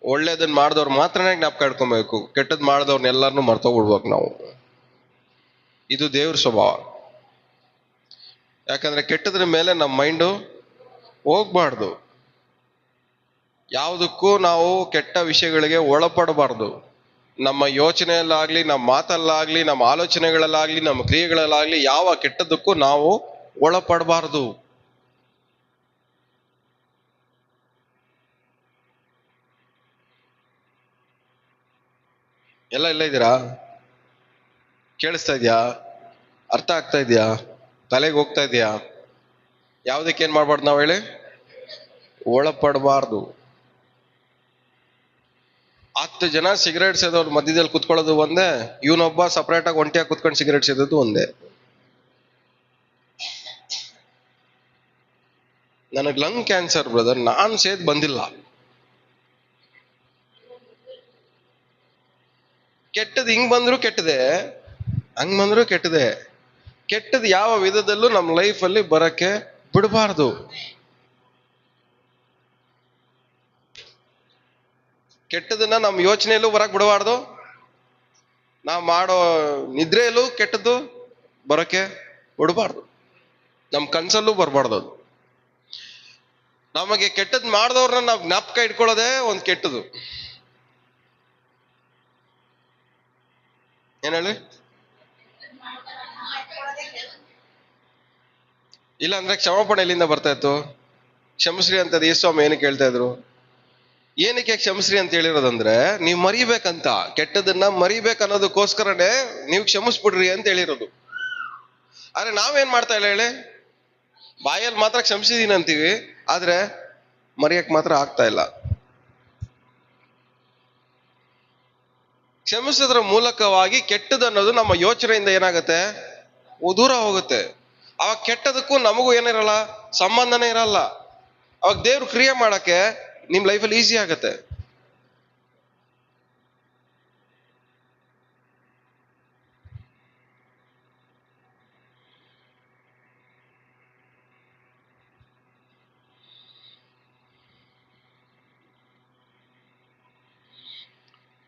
ಒಳ್ಳೇದನ್ನ ಮಾಡಿದವ್ರು ಮಾತ್ರನೇ ಜ್ಞಾಪಕ ಇಟ್ಕೊಬೇಕು, ಕೆಟ್ಟದ್ ಮಾಡಿದವ್ರನ್ನೆಲ್ಲರನ್ನೂ ಮರ್ತೋಗ್ಬಿಡ್ಬೇಕು ನಾವು. ಇದು ದೇವ್ರ ಸ್ವಭಾವ. ಯಾಕಂದ್ರೆ ಕೆಟ್ಟದ್ರ ಮೇಲೆ ನಮ್ಮ ಮೈಂಡು ಹೋಗ್ಬಾರ್ದು. ಯಾವುದಕ್ಕೂ ನಾವು ಕೆಟ್ಟ ವಿಷಯಗಳಿಗೆ ಒಳಪಡಬಾರ್ದು. ನಮ್ಮ ಯೋಚನೆಯಲ್ಲಾಗ್ಲಿ, ನಮ್ಮ ಮಾತಲ್ಲಾಗ್ಲಿ, ನಮ್ಮ ಆಲೋಚನೆಗಳಲ್ಲಾಗ್ಲಿ, ನಮ್ಮ ಕ್ರಿಯೆಗಳಲ್ಲಾಗ್ಲಿ ಯಾವ ಕೆಟ್ಟದಕ್ಕೂ ನಾವು ಒಳಪಡಬಾರ್ದು. ಎಲ್ಲ ಇದ್ದೀರಾ? ಕೇಳಿಸ್ತಾ ಇದ್ಯಾ? ಅರ್ಥ ಆಗ್ತಾ ಇದ್ಯಾ? ತಲೆಗೆ ಹೋಗ್ತಾ ಇದ್ಯಾ? ಯಾವುದಕ್ಕೆ ಏನ್ ಮಾಡ್ಬಾರ್ದು ನಾವು ಹೇಳಿ? ಒಳಪಡಬಾರ್ದು. 10 ಜನ ಸಿಗರೇಟ್ ಸೇದೋರ್ ಮಧ್ಯದಲ್ಲಿ ಕುತ್ಕೊಳ್ಳೋದು ಒಂದೇ, ಇವನೊಬ್ಬ ಸಪರೇಟ್ ಆಗಿ ಒಂಟಿಯಾಗಿ ಕುತ್ಕೊಂಡು ಸಿಗರೇಟ್ ಸೇದೋದು ಒಂದೇ. ನನಗ್ ಲಂಗ್ ಕ್ಯಾನ್ಸರ್ ಬ್ರದರ್, ನಾನ್ ಸೇದ್ ಬಂದಿಲ್ಲ. ಕೆಟ್ಟದ್ ಹಿಂಗ್ ಬಂದ್ರು ಕೆಟ್ಟದೆ, ಹಂಗ್ ಬಂದ್ರು ಕೆಟ್ಟದೆ. ಕೆಟ್ಟದ್ ಯಾವ ವಿಧದಲ್ಲೂ ನಮ್ಮ ಲೈಫಲ್ಲಿ ಬರಕ್ಕೆ ಬಿಡಬಾರ್ದು. ಕೆಟ್ಟದನ್ನ ನಮ್ಮ ಯೋಚನೆಯಲ್ಲೂ ಬರಕ್ ಬಿಡಬಾರ್ದು. ನಾವು ಮಾಡೋ ನಿದ್ರೆಯಲ್ಲೂ ಕೆಟ್ಟದ್ದು ಬರಕ್ಕೆ ಬಿಡಬಾರ್ದು. ನಮ್ಮ ಕನ್ಸಲ್ಲೂ ಬರಬಾರ್ದು ಅದು. ನಮಗೆ ಕೆಟ್ಟದ್ ಮಾಡಿದವ್ರನ್ನ ನಾವು ಜ್ಞಾಪಕ ಇಟ್ಕೊಳ್ಳೋದೇ ಒಂದು ಕೆಟ್ಟದು. ಏನ್ ಹೇಳಿ? ಇಲ್ಲ ಅಂದ್ರೆ ಕ್ಷಮಾಪಣೆ ಎಲ್ಲಿಂದ ಬರ್ತಾ ಇತ್ತು? ಕ್ಷಮಿಸ್ರಿ ಅಂತ ಯೇಸ್ವಾಮಿ ಏನಕ್ಕೆ ಹೇಳ್ತಾ ಇದ್ರು? ಏನಕ್ಕೆ ಕ್ಷಮಿಸ್ರಿ ಅಂತ ಹೇಳಿರೋದಂದ್ರೆ, ನೀವು ಮರಿಬೇಕಂತ, ಕೆಟ್ಟದನ್ನ ಮರಿಬೇಕನ್ನೋದಕ್ಕೋಸ್ಕರನೇ ನೀವು ಕ್ಷಮಿಸ್ಬಿಡ್ರಿ ಅಂತ ಹೇಳಿರೋದು. ಆದ್ರೆ ನಾವೇನ್ ಮಾಡ್ತಾ ಇಲ್ಲ ಹೇಳಿ? ಬಾಯಲ್ಲಿ ಮಾತ್ರ ಕ್ಷಮಿಸಿದೀನಿ ಅಂತೀವಿ, ಆದ್ರೆ ಮರೆಯಕ್ ಮಾತ್ರ ಆಗ್ತಾ ಇಲ್ಲ. ಕ್ಷಮಿಸೋದ್ರ ಮೂಲಕವಾಗಿ ಕೆಟ್ಟದನ್ನೋದು ನಮ್ಮ ಯೋಚನೆಯಿಂದ ಏನಾಗುತ್ತೆ? ದೂರ ಹೋಗುತ್ತೆ. ಅವಾಗ ಕೆಟ್ಟದಕ್ಕೂ ನಮಗೂ ಏನಿರಲ್ಲ, ಸಂಬಂಧನೇ ಇರಲ್ಲ. ಅವಾಗ ದೇವ್ರು ಕ್ರಿಯೆ ಮಾಡಕ್ಕೆ ನಿಮ್ ಲೈಫಲ್ಲಿ ಈಸಿ ಆಗತ್ತೆ.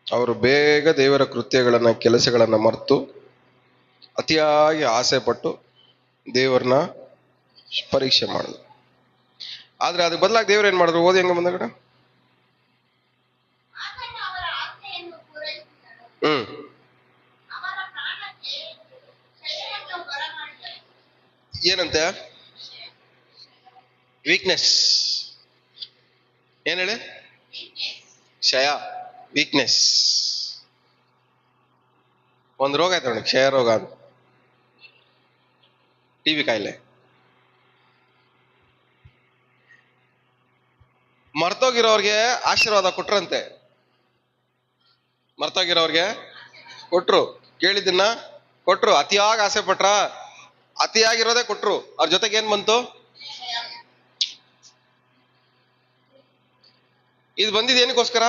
ಅವರು ಬೇಗ ದೇವರ ಕೃತ್ಯಗಳನ್ನ, ಕೆಲಸಗಳನ್ನ ಮರೆತು ಅತಿಯಾಗಿ ಆಸೆ ಪಟ್ಟು ದೇವರನ್ನ ಪರೀಕ್ಷೆ ಮಾಡಿದ್ರು. ಆದ್ರೆ ಅದಕ್ಕೆ ಬದಲಾಗಿ ದೇವ್ರು ಏನ್ ಮಾಡಿದ್ರು? ಓದಿ ಹೆಂಗ ಬಂದ ಕಡೆ. ಏನಂತೆ? ವೀಕ್ನೆಸ್. ಏನ್ ಹೇಳಿ? ಕ್ಷಯ, ವೀಕ್ನೆಸ್. ಒಂದು ರೋಗ ಆಯ್ತು ನೋಡಿ, ಕ್ಷಯ ರೋಗ ಅಂತ, ಟಿವಿ ಕಾಯಿಲೆ. ಮರ್ತೋಗಿರೋರ್ಗೆ ಆಶೀರ್ವಾದ ಕೊಟ್ರಂತೆ. ಮರ್ತೋಗಿರೋರ್ಗೆ ಕೊಟ್ರು, ಕೇಳಿದ್ದನ್ನ ಕೊಟ್ರು. ಅತಿಯಾಗಿ ಆಸೆ ಪಟ್ರ, ಅತಿಯಾಗಿರೋದೇ ಕೊಟ್ರು. ಅವ್ರ ಜೊತೆಗೆ ಏನ್ ಬಂತು? ಇದು ಬಂದಿದ್ ಏನಕ್ಕೋಸ್ಕರ?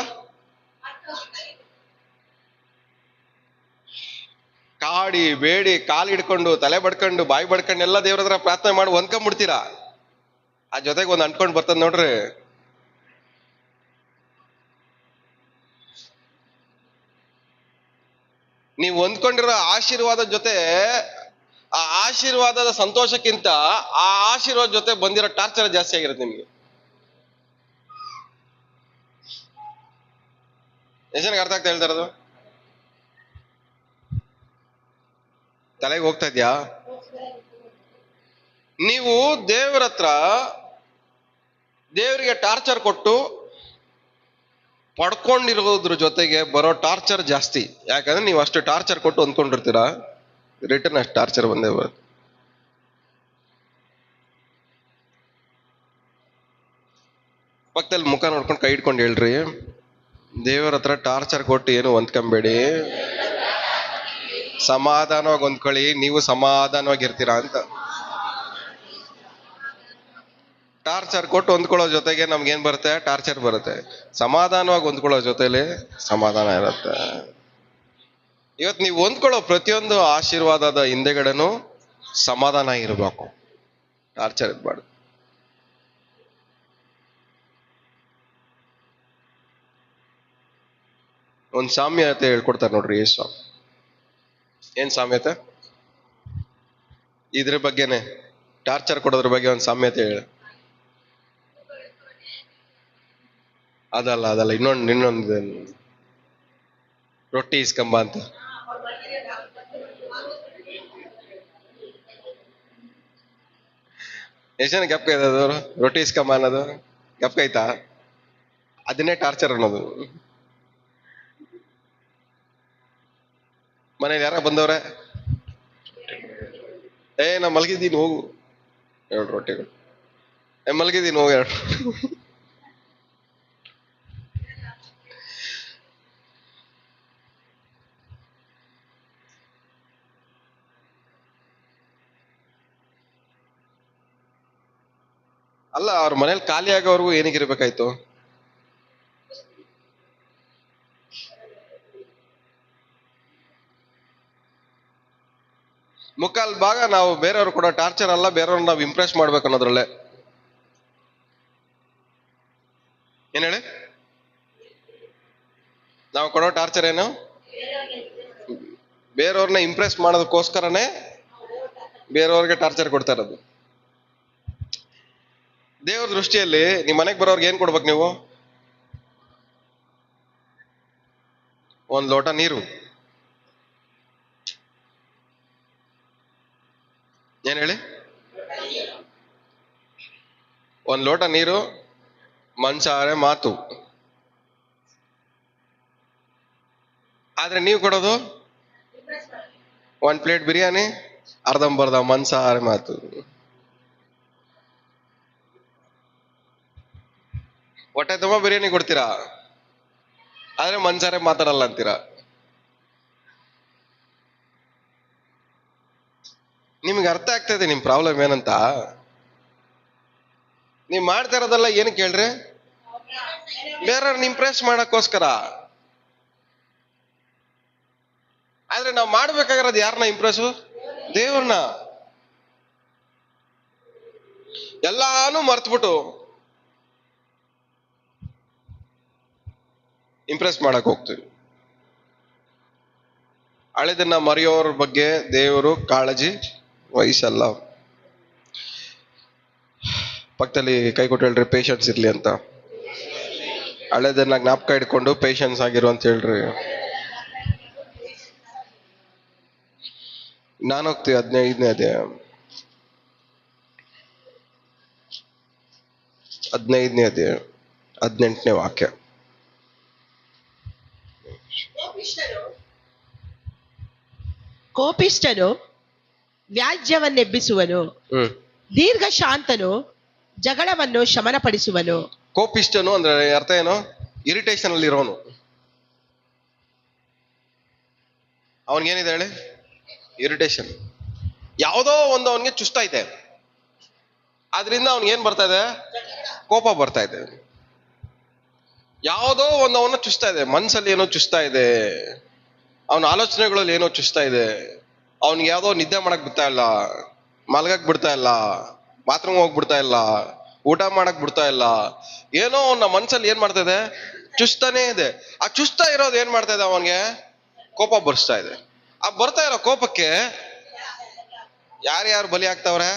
ಕಾಡಿ ಬೇಡಿ ಕಾಲು ಹಿಡ್ಕೊಂಡು, ತಲೆ ಬಡ್ಕೊಂಡು, ಬಾಯಿ ಬಡ್ಕೊಂಡು ಎಲ್ಲ ದೇವ್ರ ಹತ್ರ ಪ್ರಾರ್ಥನೆ ಮಾಡಿ ಹೊಂದ್ಕೊಂಡ್ಬಿಡ್ತೀರಾ. ಆ ಜೊತೆಗೆ ಒಂದ್ ಅಂಟ್ಕೊಂಡ್ ಬರ್ತದ ನೋಡ್ರಿ. ನೀವು ಹೊಂದ್ಕೊಂಡಿರೋ ಆಶೀರ್ವಾದದ ಜೊತೆ, ಆ ಆಶೀರ್ವಾದದ ಸಂತೋಷಕ್ಕಿಂತ ಆ ಆಶೀರ್ವಾದ ಜೊತೆ ಬಂದಿರೋ ಟಾರ್ಚರ್ ಜಾಸ್ತಿ ಆಗಿರುತ್ತೆ ನಿಮ್ಗೆ. ಎಷ್ಟು ಜನಕ್ಕೆ ಅರ್ಥ ಆಗ್ತಾ ಹೇಳ್ತಾ ಇರೋದು? ತಲೆಗೆ ಹೋಗ್ತಾ ಇದ್ಯಾ? ನೀವು ದೇವರ ಹತ್ರ ದೇವರಿಗೆ ಟಾರ್ಚರ್ ಕೊಟ್ಟು ಪಡ್ಕೊಂಡಿರೋದ್ರ ಜೊತೆಗೆ ಬರೋ ಟಾರ್ಚರ್ ಜಾಸ್ತಿ. ಯಾಕಂದ್ರೆ ನೀವು ಅಷ್ಟು ಟಾರ್ಚರ್ ಕೊಟ್ಟು ಹೊಂದ್ಕೊಂಡಿರ್ತೀರಾ, ರಿಟರ್ನ್ ಅಷ್ಟು ಟಾರ್ಚರ್ ಬಂದೇ ಬರುತ್ತೆ. ಪಕ್ಕದಲ್ಲಿ ಮುಖ ನೋಡ್ಕೊಂಡು ಕೈ ಇಟ್ಕೊಂಡು ಹೇಳ್ರಿ, ದೇವರ ಹತ್ರ ಟಾರ್ಚರ್ ಕೊಟ್ಟು ಏನು ಹೊಂದ್ಕೊಂಬೇಡಿ, ಸಮಾಧಾನವಾಗಿ ಹೊಂದ್ಕೊಳ್ಳಿ, ನೀವು ಸಮಾಧಾನವಾಗಿರ್ತೀರಾ ಅಂತ. ಟಾರ್ಚರ್ ಕೊಟ್ಟು ಹೊಂದ್ಕೊಳ್ಳೋ ಜೊತೆಗೆ ನಮ್ಗೇನ್ ಬರುತ್ತೆ? ಟಾರ್ಚರ್ ಬರುತ್ತೆ. ಸಮಾಧಾನವಾಗಿ ಹೊಂದ್ಕೊಳ್ಳೋ ಜೊತೆಲಿ ಸಮಾಧಾನ ಇರುತ್ತೆ. ಇವತ್ತು ನೀವು ಹೊಂದ್ಕೊಳ್ಳೋ ಪ್ರತಿಯೊಂದು ಆಶೀರ್ವಾದದ ಹಿಂದೆಗಡೆನೂ ಸಮಾಧಾನ ಇರಬೇಕು, ಟಾರ್ಚರ್ ಇರಬಾರ್ದು. ಒಂದ್ ಸಾಮ್ಯತೆ ಹೇಳ್ಕೊಡ್ತಾರೆ ನೋಡ್ರಿ ಯೇಸು. ಏನ್ ಸಾಮ್ಯತೆ? ಇದ್ರ ಬಗ್ಗೆನೆ, ಟಾರ್ಚರ್ ಕೊಡೋದ್ರ ಬಗ್ಗೆ ಒಂದ್ ಸಾಮ್ಯತೆ ಹೇಳ. ಅದಲ್ಲ ಇನ್ನೊಂದು ರೊಟ್ಟಿ ಇಸ್ಕಂಬ ಅಂತ. ಎಷ್ಟು ಜನ ಜ್ಞಾಪಕ ಇದೆ ಅದು? ರೊಟ್ಟಿ ಇಸ್ಕಂಬ ಅನ್ನೋದು ಜ್ಞಾಪಕ ಆಯ್ತಾ? ಅದನ್ನೇ ಟಾರ್ಚರ್ ಅನ್ನೋದು. ಮನೇಲಿ ಯಾರ ಬಂದವ್ರೆ, ನಾ ಮಲಗಿದ್ದೀನಿ ಹೋಗು 2 ರೊಟ್ಟಿಗಳು, ಮಲಗಿದ್ದೀನಿ ಹೋಗು 2. ಅಲ್ಲ, ಅವ್ರ ಮನೇಲಿ ಖಾಲಿ ಆಗೋವರೆಗೂ ಏನಕ್ಕೆ ಇರ್ಬೇಕಾಯ್ತು? ಮುಕ್ಕಾಲ್ ಭಾಗ ನಾವು ಬೇರೆಯವ್ರು ಕೊಡೋ ಟಾರ್ಚರ್ ಅಲ್ಲ, ಬೇರೆಯವ್ರನ್ನ ನಾವು ಇಂಪ್ರೆಸ್ ಮಾಡ್ಬೇಕು ಅನ್ನೋದ್ರಲ್ಲೇ. ಏನ್ ಹೇಳಿ? ನಾವು ಕೊಡೋ ಟಾರ್ಚರ್ ಏನು? ಬೇರೆಯವ್ರನ್ನ ಇಂಪ್ರೆಸ್ ಮಾಡೋದಕ್ಕೋಸ್ಕರನೇ ಬೇರೆಯವ್ರಿಗೆ ಟಾರ್ಚರ್ ಕೊಡ್ತಾ ಇರೋದು. ದೇವ್ರ ದೃಷ್ಟಿಯಲ್ಲಿ ನಿಮ್ ಮನೆಗೆ ಬರೋರ್ಗೆ ಏನ್ ಕೊಡ್ಬೇಕು ನೀವು? ಒಂದ್ ಲೋಟ ನೀರು. ಏನ್ ಹೇಳಿ? ಒಂದ್ ಲೋಟ ನೀರು, ಮನ್ಸಾರೆ ಮಾತು. ಆದ್ರೆ ನೀವು ಕೊಡೋದು 1 ಪ್ಲೇಟ್ ಬಿರಿಯಾನಿ, ಅರ್ಧಂಬರ್ಧ ಮನ್ಸಾರೆ ಮಾತು. ಹೊಟ್ಟೆ ತುಂಬಾ ಬಿರಿಯಾನಿ ಕೊಡ್ತೀರಾ, ಆದ್ರೆ ಮನ್ಸಾರೆ ಮಾತಾಡಲ್ಲ ಅಂತೀರಾ. ನಿಮ್ಗೆ ಅರ್ಥ ಆಗ್ತದೆ ನಿಮ್ ಪ್ರಾಬ್ಲಮ್ ಏನಂತ? ನೀವ್ ಮಾಡ್ತಾ ಇರೋದಲ್ಲ ಏನಕ್ಕೆ ಹೇಳ್ರಿ? ಬೇರೆಯವ್ರನ್ನ ಇಂಪ್ರೆಸ್ ಮಾಡಕ್ಕೋಸ್ಕರ. ಆದ್ರೆ ನಾವ್ ಮಾಡ್ಬೇಕಾಗಿರೋದು ಯಾರನ್ನ ಇಂಪ್ರೆಸ್? ದೇವ್ರನ್ನ. ಎಲ್ಲಾನು ಮರ್ತ್ಬಿಟ್ಟು ಇಂಪ್ರೆಸ್ ಮಾಡಕ್ ಹೋಗ್ತೀವಿ. ಹಳೆದನ್ನ ಮರೆಯೋರ ಬಗ್ಗೆ ದೇವರು ಕಾಳಜಿ ವಹಿಸಲ್ಲ. ಪಕ್ಕದಲ್ಲಿ ಕೈ ಕೊಟ್ಟು ಹೇಳ್ರಿ, ಪೇಷನ್ಸ್ ಇರ್ಲಿ ಅಂತ. ಹಳೆದನ್ನ ಜ್ಞಾಪಕ ಇಟ್ಕೊಂಡು ಪೇಷನ್ಸ್ ಆಗಿರು ಅಂತ ಹೇಳ್ರಿ. ನಾನು ಹೋಗ್ತೀವಿ 15ನೇ ಅಧ್ಯಾಯ, 18ನೇ ವಾಕ್ಯ. ಕೋಪಿಷ್ಠನು ವ್ಯಾಜ್ಯವನ್ನೆಬ್ಬಿಸುವನು, ದೀರ್ಘ ಶಾಂತನು ಜಗಳವನ್ನು ಶಮನಪಡಿಸುವನು. ಕೋಪಿಷ್ಠನು ಅಂದ್ರೆ ಅರ್ಥ ಏನು? ಇರಿಟೇಷನ್ ಅಲ್ಲಿ ಇರೋನು. ಅವನಿಗೇನಿದೆ ಹೇಳಿ? ಇರಿಟೇಷನ್. ಯಾವುದೋ ಒಂದು ಅವನಿಗೆ ಚುಸ್ತಾ ಇದೆ, ಆದ್ರಿಂದ ಅವನಿಗೇನ್ ಬರ್ತಾ ಇದೆ? ಕೋಪ ಬರ್ತಾ ಇದೆ. ಯಾವುದೋ ಒಂದು ಅವನ್ನ ಚುಸ್ತಾ ಇದೆ, ಮನ್ಸಲ್ಲಿ ಏನೋ ಚುಸ್ತಾ ಇದೆ, ಅವನ ಆಲೋಚನೆಗಳಲ್ಲಿ ಏನೋ ಚುಸ್ತಾ ಇದೆ. ಅವನಿಗೆ ಯಾವುದೋ ನಿದ್ದೆ ಮಾಡಕ್ ಬಿಡ್ತಾ ಇಲ್ಲ, ಮಲ್ಗಕ್ ಬಿಡ್ತಾ ಇಲ್ಲ, ಬಾತ್ರೂಮ್ ಹೋಗ್ಬಿಡ್ತಾ ಇಲ್ಲ, ಊಟ ಮಾಡಕ್ ಬಿಡ್ತಾ ಇಲ್ಲ. ಏನೋ ಅವನ ಮನ್ಸಲ್ಲಿ ಏನ್ ಮಾಡ್ತಾ ಇದೆ? ಚುಸ್ತಾನೇ ಇದೆ. ಆ ಚುಸ್ತಾ ಇರೋದು ಏನ್ ಮಾಡ್ತಾ ಇದೆ? ಅವನಿಗೆ ಕೋಪ ಬರ್ಸ್ತಾ ಇದೆ. ಆ ಬರ್ತಾ ಇರೋ ಕೋಪಕ್ಕೆ ಯಾರ್ಯಾರು ಬಲಿ ಆಗ್ತಾವ್ರೆ?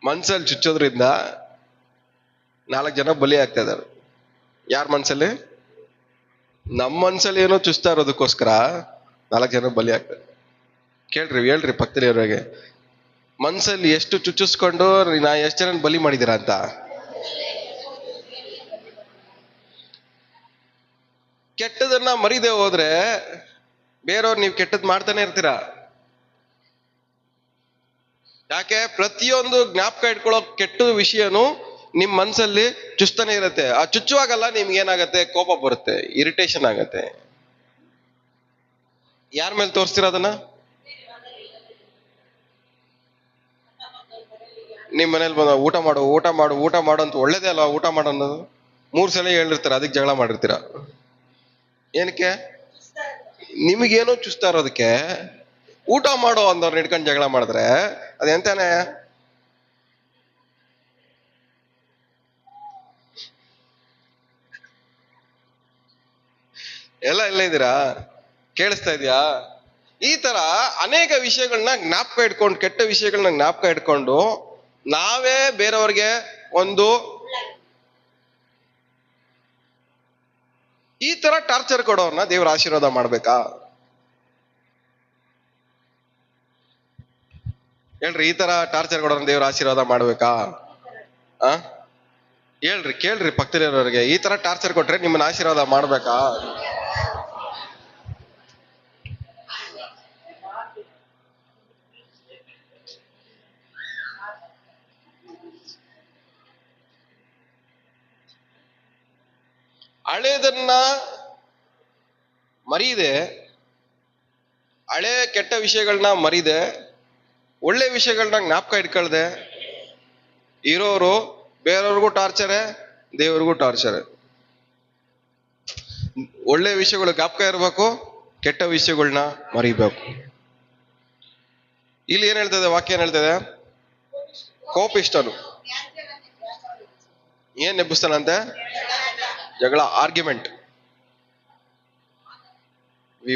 ಮನ್ಸಲ್ಲಿ ಚುಚ್ಚೋದ್ರಿಂದ 4 ಜನ ಬಲಿ ಆಗ್ತಾ ಇದಾರೆ. ಯಾರ ಮನ್ಸಲ್ಲಿ? ನಮ್ಮ ಮನ್ಸಲ್ಲಿ ಏನೋ ಚುಸ್ತಾ ಇರೋದಕ್ಕೋಸ್ಕರ 4 ಜನ ಬಲಿ ಆಗ್ತಾರೆ. ಹೇಳ್ರಿ ಪಕ್ಕದಲ್ಲಿ ಇರೋರಿಗೆ, ಮನ್ಸಲ್ಲಿ ಎಷ್ಟು ಚುಚ್ಚಿಸ್ಕೊಂಡು ನಾ ಎಷ್ಟು ಜನ ಬಲಿ ಮಾಡಿದೀರ ಅಂತ. ಕೆಟ್ಟದನ್ನ ಮರಿದೆ ಹೋದ್ರೆ ಬೇರೆಯವ್ರು ನೀವು ಕೆಟ್ಟದ್ ಮಾಡ್ತಾನೆ ಇರ್ತೀರಾ. ಯಾಕೆ? ಪ್ರತಿಯೊಂದು ಜ್ಞಾಪಕ ಇಟ್ಕೊಳ್ಳೋ ಕೆಟ್ಟ ವಿಷಯನು ನಿಮ್ ಮನ್ಸಲ್ಲಿ ಚುಸ್ತಾನೆ ಇರುತ್ತೆ. ಆ ಚುಚ್ಚುವಾಗಲ್ಲ ನಿಮ್ಗೆ ಏನಾಗತ್ತೆ? ಕೋಪ ಬರುತ್ತೆ, ಇರಿಟೇಷನ್ ಆಗತ್ತೆ. ಯಾರ ಮೇಲೆ ತೋರಿಸ್ತೀರ ಅದನ್ನ? ನಿಮ್ ಮನೇಲಿ ಬಂದ ಊಟ ಮಾಡು ಅಂತ ಒಳ್ಳೇದೇ ಅಲ್ವಾ ಊಟ ಮಾಡು ಅನ್ನೋದು? 3 ಸಲ ಹೇಳಿರ್ತಾರೆ, ಅದಕ್ಕೆ ಜಗಳ ಮಾಡಿರ್ತೀರ. ಏನಕ್ಕೆ? ನಿಮಗೇನೋ ಚುಸ್ತಾ ಇರೋದಕ್ಕೆ ಊಟ ಮಾಡೋ ಅಂದವ್ರನ್ನ ಹಿಡ್ಕೊಂಡು ಜಗಳ ಮಾಡಿದ್ರೆ ಅದೆಂತಾನೆ? ಎಲ್ಲ ಇದ್ದೀರಾ? ಕೇಳಿಸ್ತಾ ಇದೆಯಾ? ಈ ತರ ಅನೇಕ ವಿಷಯಗಳನ್ನ ಜ್ಞಾಪಕ ಇಟ್ಕೊಂಡು, ಕೆಟ್ಟ ವಿಷಯಗಳನ್ನ ಜ್ಞಾಪಕ ಇಟ್ಕೊಂಡು ನಾವೇ ಬೇರೆಯವ್ರಿಗೆ ಒಂದು ಈ ತರ ಟಾರ್ಚರ್ ಕೊಡೋರ್ನ ದೇವ್ರ ಆಶೀರ್ವಾದ ಮಾಡ್ಬೇಕಾ? ಹೇಳ್ರಿ, ಈ ತರ ಟಾರ್ಚರ್ ಕೊಡೋರ್ನ ದೇವ್ರ ಆಶೀರ್ವಾದ ಮಾಡ್ಬೇಕಾ? ಆ ಹೇಳ್ರಿ, ಕೇಳ್ರಿ ಪಕ್ಕದಲ್ಲಿರೋರಿಗೆ, ಈ ತರ ಟಾರ್ಚರ್ ಕೊಟ್ರೆ ನಿಮ್ಮನ್ನ ಆಶೀರ್ವಾದ ಮಾಡ್ಬೇಕಾ? ಹಳೇದನ್ನ ಮರೀದೆ, ಹಳೆ ಕೆಟ್ಟ ವಿಷಯಗಳನ್ನ ಮರೀದೆ, ಒಳ್ಳೆ ವಿಷಯಗಳನ್ನ ಜ್ಞಾಪಕ ಇಟ್ಕೊಳ್ದೆ ಇರೋರು ಬೇರೆಯವ್ರಿಗೂ ಟಾರ್ಚರೇ, ದೇವ್ರಿಗೂ ಟಾರ್ಚರೇ. ಒಳ್ಳೆ ವಿಷಯಗಳು ಜ್ಞಾಪಕ ಇರಬೇಕು, ಕೆಟ್ಟ ವಿಷಯಗಳನ್ನ ಮರಿಬೇಕು. ಇಲ್ಲಿ ಏನ್ ಹೇಳ್ತದೆ ವಾಕ್ಯ? ಏನ್ ಹೇಳ್ತದೆ? ಕೋಪಿಷ್ಟನು ಏನ್ ನೆಬ್ಬಿಸ್ತಾನಂತೆ? ಜಗಳ, ಆರ್ಗ್ಯುಮೆಂಟ್,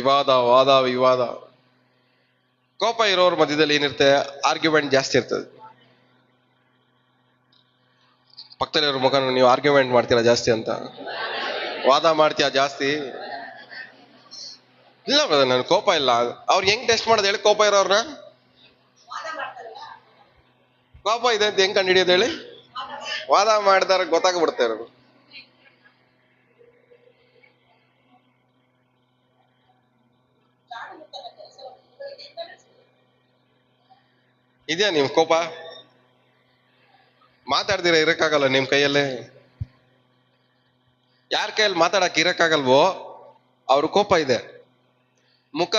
ವಾದ ವಿವಾದ. ಕೋಪ ಇರೋರ ಮಧ್ಯದಲ್ಲಿ ಏನಿರುತ್ತೆ? ಆರ್ಗ್ಯುಮೆಂಟ್ ಜಾಸ್ತಿ ಇರ್ತದೆ. ಪಕ್ಕದಲ್ಲಿರೋ ಮುಖ ನೀವು ಆರ್ಗ್ಯುಮೆಂಟ್ ಮಾಡ್ತೀರಾ ಜಾಸ್ತಿ ಅಂತ, ವಾದ ಮಾಡ್ತೀಯಾ ಜಾಸ್ತಿ? ಇಲ್ಲ ಬ್ರದರ್, ನನ್ ಕೋಪ ಇಲ್ಲ. ಅವ್ರು ಹೆಂಗ್ ಟೆಸ್ಟ್ ಮಾಡೋದು ಹೇಳಿ? ಕೋಪ ಇರೋರ್ನ ಕೋಪ ಇದೆ ಅಂತ ಹೆಂಗ್ ಕಂಡು ಹಿಡಿಯೋದು ಹೇಳಿ? ವಾದ ಮಾಡಿದಾರ ಗೊತ್ತಾಗ್ಬಿಡುತ್ತೆ ಅವ್ರು. ಇದೆಯಾ ನಿಮ್ ಕೋಪ? ಮಾತಾಡ್ದಿರ ಇರಕ್ಕಾಗಲ್ಲ ನಿಮ್ ಕೈಯಲ್ಲೇ. ಯಾರ ಕೈಯಲ್ಲಿ ಮಾತಾಡಕ್ ಇರಕ್ಕಾಗಲ್ವೋ ಅವ್ರ ಕೋಪ ಇದೆ. ಮುಖ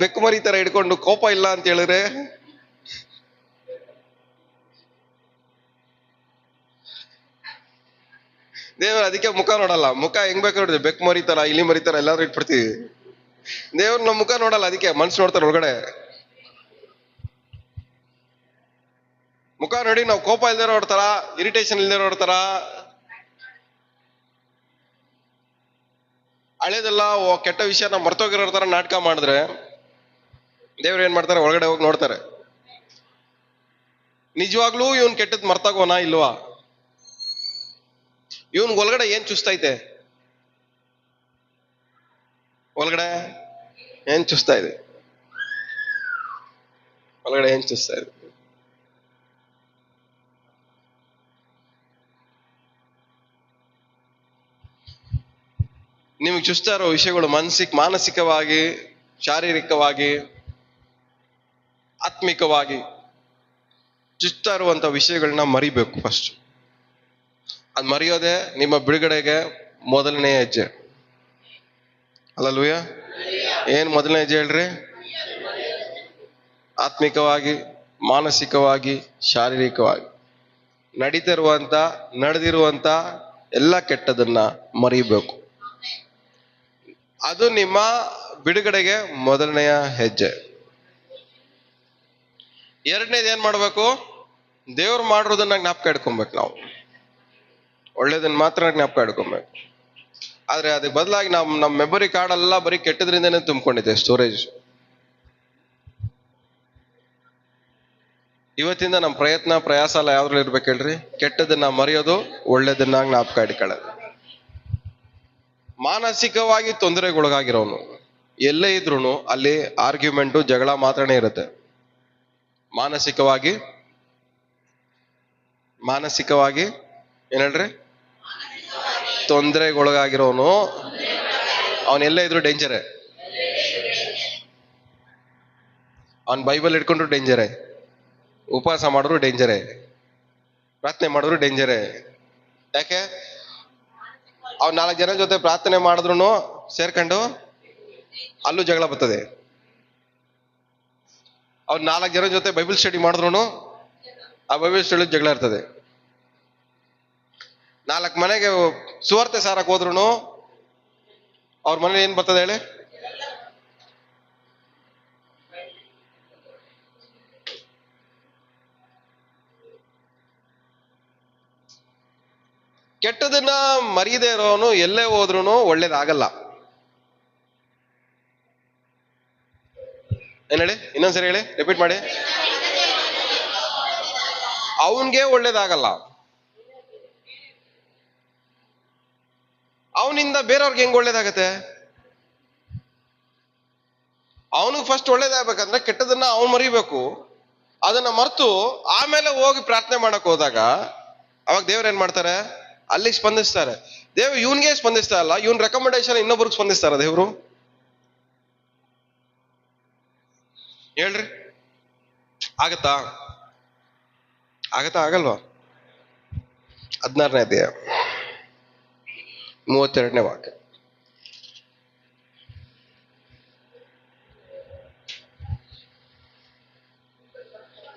ಬೆಕ್ಕು ಮರಿ ತರ ಹಿಡ್ಕೊಂಡು ಕೋಪ ಇಲ್ಲ ಅಂತ ಹೇಳಿದ್ರೆ ದೇವ್ರ ಅದಕ್ಕೆ ಮುಖ ನೋಡಲ್ಲ. ಮುಖ ಹೆಂಗ್ ಬೇಕು ನೋಡಿದ್ರೆ ಬೆಕ್ಕು ಮರಿ ತರ, ಇಲಿ ಮರಿ ತರ ಎಲ್ಲಾದ್ರೂ ಇಟ್ಬಿಡ್ತೀವಿ. ದೇವ್ರ ನಮ್ಮ ಮುಖ ನೋಡಲ್ಲ, ಅದಕ್ಕೆ ಮನ್ಸು ನೋಡ್ತಾರೆ ಒಳಗಡೆ. ಮುಖ ನೋಡಿ ನಾವು ಕೋಪ ಇಲ್ದೇ ನೋಡ್ತಾರ, ಇರಿಟೇಷನ್ ಇಲ್ದೇ ನೋಡ್ತಾರ. ಹಳೇದೆಲ್ಲ ಕೆಟ್ಟ ವಿಷಯನ ಮರ್ತೋಗಿರೋ ತರ ನಾಟಕ ಮಾಡಿದ್ರೆ ದೇವ್ರು ಏನ್ ಮಾಡ್ತಾರೆ? ಒಳಗಡೆ ಹೋಗಿ ನೋಡ್ತಾರೆ, ನಿಜವಾಗ್ಲೂ ಇವನ್ ಕೆಟ್ಟದ್ ಮರ್ತಾಗೋನಾ ಇಲ್ವಾ? ಇವನ್ ಒಳಗಡೆ ಏನ್ ಚುಸ್ತೈತೆ? ಒಳಗಡೆ ಏನ್ ಚುಸ್ತಾ ಇದೆ? ಒಳಗಡೆ ಏನ್ ಚುಸ್ತಾ ಇದೆ? ನಿಮ್ಗೆ ಚುಸ್ತಾ ಇರೋ ವಿಷಯಗಳು ಮಾನಸಿಕವಾಗಿ, ಶಾರೀರಿಕವಾಗಿ, ಆತ್ಮಿಕವಾಗಿ ಚುಸ್ತಾ ಇರುವಂತ ವಿಷಯಗಳನ್ನ ಮರಿಬೇಕು ಫಸ್ಟ್. ಅದ್ ಮರೆಯೋದೆ ನಿಮ್ಮ ಬಿಡುಗಡೆಗೆ ಮೊದಲನೇ ಹೆಜ್ಜೆ. ಅಲ್ಲಲ್ವಯ್ಯ? ಏನ್ ಮೊದಲನೇ ಹೆಜ್ಜೆ ಹೇಳ್ರಿ? ಆತ್ಮಿಕವಾಗಿ, ಮಾನಸಿಕವಾಗಿ, ಶಾರೀರಿಕವಾಗಿ ನಡೆದಿರುವಂತ ಎಲ್ಲ ಕೆಟ್ಟದನ್ನ ಮರಿಬೇಕು. ಅದು ನಿಮ್ಮ ಬಿಡುಗಡೆಗೆ ಮೊದಲನೆಯ ಹೆಜ್ಜೆ. ಎರಡನೇದು ಏನ್ ಮಾಡ್ಬೇಕು? ದೇವ್ರು ಮಾಡಿರೋದನ್ನ ಜ್ಞಾಪಕ ಇಟ್ಕೊಬೇಕು. ನಾವು ಒಳ್ಳೇದನ್ನ ಮಾತ್ರ ಜ್ಞಾಪಕ ಇಟ್ಕೊಬೇಕು. ಆದ್ರೆ ಅದಕ್ಕೆ ಬದಲಾಗಿ ನಮ್ಮ ಮೆಮೊರಿ ಕಾರ್ಡ್ ಎಲ್ಲ ಬರೀ ಕೆಟ್ಟದ್ರಿಂದನೇ ತುಂಬಿಕೊಂಡಿದೆ, ಸ್ಟೋರೇಜ್. ಇವತ್ತಿಂದ ನಮ್ಮ ಪ್ರಯಾಸ ಎಲ್ಲ ಯಾವ್ದ್ರಲ್ಲಿ ಇರ್ಬೇಕು ಹೇಳ್ರಿ? ಕೆಟ್ಟದನ್ನ ಮರೆಯೋದು, ಒಳ್ಳೇದನ್ನ ಜ್ಞಾಪಕ ಇಟ್ಕೊಳ್ಳೋದು. ಮಾನಸಿಕವಾಗಿ ತೊಂದರೆಗೊಳಗಾಗಿರೋನು ಎಲ್ಲೇ ಇದ್ರು ಅಲ್ಲಿ ಆರ್ಗ್ಯುಮೆಂಟು, ಜಗಳ ಮಾತ್ರನೇ ಇರುತ್ತೆ. ಮಾನಸಿಕವಾಗಿ ಏನ್ ಹೇಳ್ರಿ? ತೊಂದರೆಗೊಳಗಾಗಿರೋನು ಅವನೆಲ್ಲೇ ಇದ್ರು ಡೇಂಜರೇ. ಅವನ್ ಬೈಬಲ್ ಇಟ್ಕೊಂಡ್ರು ಡೇಂಜರೇ, ಉಪವಾಸ ಮಾಡಿದ್ರು ಡೇಂಜರೇ, ಪ್ರಾರ್ಥನೆ ಮಾಡಿದ್ರು ಡೇಂಜರೇ. ಯಾಕೆ? ಅವ್ನು 4 ಜನ ಜೊತೆ ಪ್ರಾರ್ಥನೆ ಮಾಡಿದ್ರು ಸೇರ್ಕೊಂಡು ಅಲ್ಲೂ ಜಗಳ ಬರ್ತದೆ. ಅವ್ನು 4 ಜನ ಜೊತೆ ಬೈಬಲ್ ಸ್ಟಡಿ ಮಾಡಿದ್ರು ಆ ಬೈಬಲ್ ಸ್ಟಡಿ ಜಗಳ ಇರ್ತದೆ. 4 ಮನೆಗೆ ಸುವಾರ್ತೆ ಸಾರಕ್ ಹೋದ್ರು ಅವ್ರ ಮನೇಲಿ ಏನ್ ಬರ್ತದೆ ಹೇಳಿ? ಕೆಟ್ಟದನ್ನ ಮರೀದೇ ಇರೋನು ಎಲ್ಲೇ ಹೋದ್ರು ಒಳ್ಳೇದಾಗಲ್ಲ. ಏನ್ ಹೇಳಿ? ಇನ್ನೊಂದ್ಸರಿ ಹೇಳಿ, ರಿಪೀಟ್ ಮಾಡಿ. ಅವನ್ಗೆ ಒಳ್ಳೇದಾಗಲ್ಲ. ಅವನಿಂದ ಬೇರೆಯವ್ರಿಗೆ ಹೆಂಗ್ ಒಳ್ಳೇದಾಗತ್ತೆ? ಅವನಿಗೆ ಫಸ್ಟ್ ಒಳ್ಳೇದಾಗಬೇಕಂದ್ರೆ ಕೆಟ್ಟದನ್ನ ಅವನು ಮರಿಬೇಕು. ಅದನ್ನ ಮರ್ತು ಆಮೇಲೆ ಹೋಗಿ ಪ್ರಾರ್ಥನೆ ಮಾಡಕ್ ಹೋದಾಗ ಅವಾಗ ದೇವ್ರು ಏನ್ ಮಾಡ್ತಾರೆ? ಅಲ್ಲಿ ಸ್ಪಂದಿಸ್ತಾರೆ. ದೇವ್ರು ಇವನ್ಗೆ ಸ್ಪಂದಿಸ್ತಾ ಇಲ್ಲ, ಇವನ್ ರೆಕಮೆಂಡೇಶನ್ ಇನ್ನೊಬ್ರಿಗೆ ಸ್ಪಂದಿಸ್ತಾರ ದೇವ್ರು? ಹೇಳ್ರಿ, ಆಗತ್ತಾ? ಆಗಲ್ವಾ? 16ನೇ ಅಧ್ಯಾಯ 32ನೇ ವಾಕ್ಯ.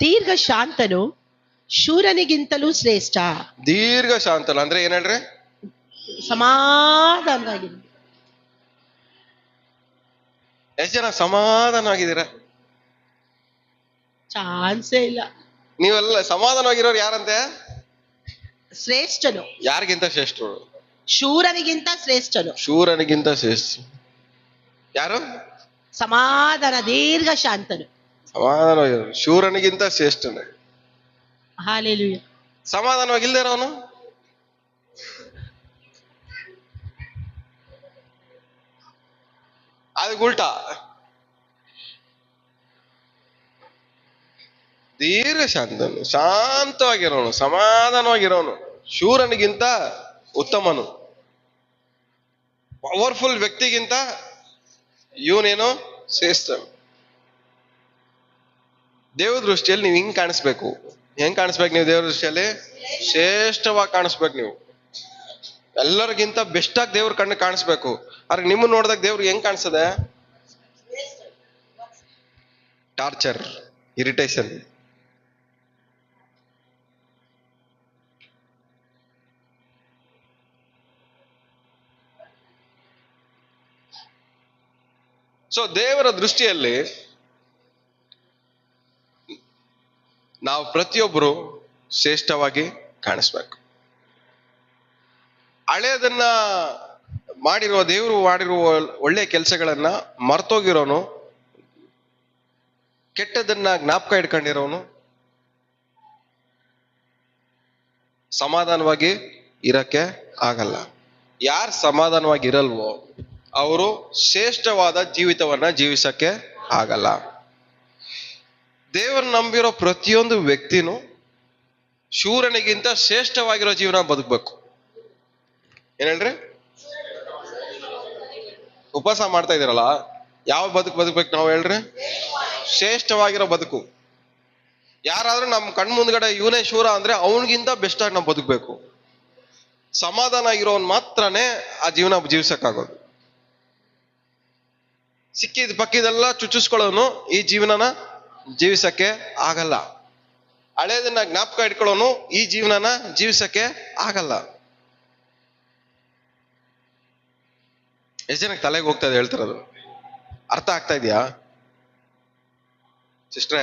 ದೀರ್ಘ ಶಾಂತನು ಶೂರನಿಗಿಂತಲೂ ಶ್ರೇಷ್ಠ. ದೀರ್ಘ ಶಾಂತನು ಅಂದ್ರೆ ಏನ್ ಹೇಳ್ರಿ? ಸಮಾಧಾನವಾಗಿ. ಎಷ್ಟು ಜನ ಸಮಾಧಾನವಾಗಿದ್ದೀರ? ಚಾನ್ಸೇ ಇಲ್ಲ. ನೀವೆಲ್ಲ ಸಮಾಧಾನವಾಗಿರೋರು ಯಾರಂತೆ? ಶ್ರೇಷ್ಠನು. ಯಾರಿಗಿಂತ ಶ್ರೇಷ್ಠರು? ಶೂರನಿಗಿಂತ ಶ್ರೇಷ್ಠನು. ಶೂರನಿಗಿಂತ ಶ್ರೇಷ್ಠ ಯಾರು? ಸಮಾಧಾನ ದೀರ್ಘ ಶಾಂತನು. ಸಮಾಧಾನವಾಗಿರೋರು ಶೂರನಿಗಿಂತ ಶ್ರೇಷ್ಠನೇ. ಹಲ್ಲೆಲೂಯಾ. ಸಮಾಧಾನವಾಗಿಲ್ದೇ ಇರೋನು ಅದಕ್ಕೆ ಉಲ್ಟಾ. ದೀರ್ಘ ಶಾಂತನು, ಶಾಂತವಾಗಿರೋನು, ಸಮಾಧಾನವಾಗಿರೋನು ಶೂರನಿಗಿಂತ ಉತ್ತಮನು. ಪವರ್ಫುಲ್ ವ್ಯಕ್ತಿಗಿಂತ ಇವನೇನು ಶ್ರೇಷ್ಠ. ದೇವ್ರ ದೃಷ್ಟಿಯಲ್ಲಿ ನೀವು ಹಿಂಗ್ ಕಾಣಿಸ್ಬೇಕು. ಹೆಂಗ್ ಕಾಣಿಸ್ಬೇಕು ನೀವು ದೇವ್ರ ದೃಷ್ಟಿಯಲ್ಲಿ? ಶ್ರೇಷ್ಠವಾಗಿ ಕಾಣಿಸ್ಬೇಕು. ನೀವು ಎಲ್ಲರಿಗಿಂತ ಬೆಸ್ಟ್ ಆಗಿ ದೇವ್ರ ಕಣ್ಣು ಕಾಣಿಸ್ಬೇಕು. ಆದ್ರೆ ನಿಮ್ಮನ್ನ ನೋಡಿದಾಗ ದೇವ್ರಿಗೆ ಹೆಂಗ್ ಕಾಣಿಸ್ತದೆ? Torture, irritation. ಸೊ ದೇವರ ದೃಷ್ಟಿಯಲ್ಲಿ ನಾವು ಪ್ರತಿಯೊಬ್ಬರು ಶ್ರೇಷ್ಠವಾಗಿ ಕಾಣಿಸ್ಬೇಕು. ಹಳೆಯದನ್ನ ಮಾಡಿರುವ ದೇವರು ಮಾಡಿರುವ ಒಳ್ಳೆಯ ಕೆಲಸಗಳನ್ನ ಮರ್ತೋಗಿರೋನು, ಕೆಟ್ಟದನ್ನ ಜ್ಞಾಪಕ ಇಟ್ಕೊಂಡಿರೋನು ಸಮಾಧಾನವಾಗಿ ಇರಕ್ಕೆ ಆಗಲ್ಲ. ಯಾರು ಸಮಾಧಾನವಾಗಿ ಇರಲ್ವೋ ಅವರು ಶ್ರೇಷ್ಠವಾದ ಜೀವಿತವನ್ನ ಜೀವಿಸಕ್ಕೆ ಆಗಲ್ಲ. ದೇವರು ನಂಬಿರೋ ಪ್ರತಿಯೊಂದು ವ್ಯಕ್ತಿನೂ ಶೂರನಿಗಿಂತ ಶ್ರೇಷ್ಠವಾಗಿರೋ ಜೀವನ ಬದುಕಬೇಕು. ಏನ್ ಹೇಳ್ರಿ? ಉಪವಾಸ ಮಾಡ್ತಾ ಇದೀರಲ್ಲ, ಯಾವ ಬದುಕಬೇಕು ನಾವು ಹೇಳ್ರಿ? ಶ್ರೇಷ್ಠವಾಗಿರೋ ಬದುಕು. ಯಾರಾದ್ರೂ ನಮ್ ಕಣ್ ಮುಂದ್ಗಡೆ ಇವನೇ ಶೂರ ಅಂದ್ರೆ ಅವನಿಗಿಂತ ಬೆಸ್ಟ್ ಆಗಿ ನಾವು ಬದುಕಬೇಕು. ಸಮಾಧಾನ ಇರೋನ್ ಮಾತ್ರನೇ ಆ ಜೀವನ ಜೀವಿಸಕ್ಕಾಗೋದು. ಸಿಕ್ಕಿದ ಪಕ್ಕಿದೆಲ್ಲ ಚುಚ್ಚಿಸ್ಕೊಳ್ಳೋನು ಈ ಜೀವನನ ಜೀವಿಸಕ್ಕೆ ಆಗಲ್ಲ. ಹಳೇದನ್ನ ಜ್ಞಾಪಕ ಇಟ್ಕೊಳ್ಳೋನು ಈ ಜೀವನನ ಜೀವಿಸಕ್ಕೆ ಆಗಲ್ಲ. ಎಷ್ಟು ಜನಕ್ಕೆ ತಲೆಗೆ ಹೋಗ್ತಾ ಇದೆ ಹೇಳ್ತಿರೋದು? ಅರ್ಥ ಆಗ್ತಾ ಇದೆಯಾ? ಸಿಸ್ಟ್ರೇ,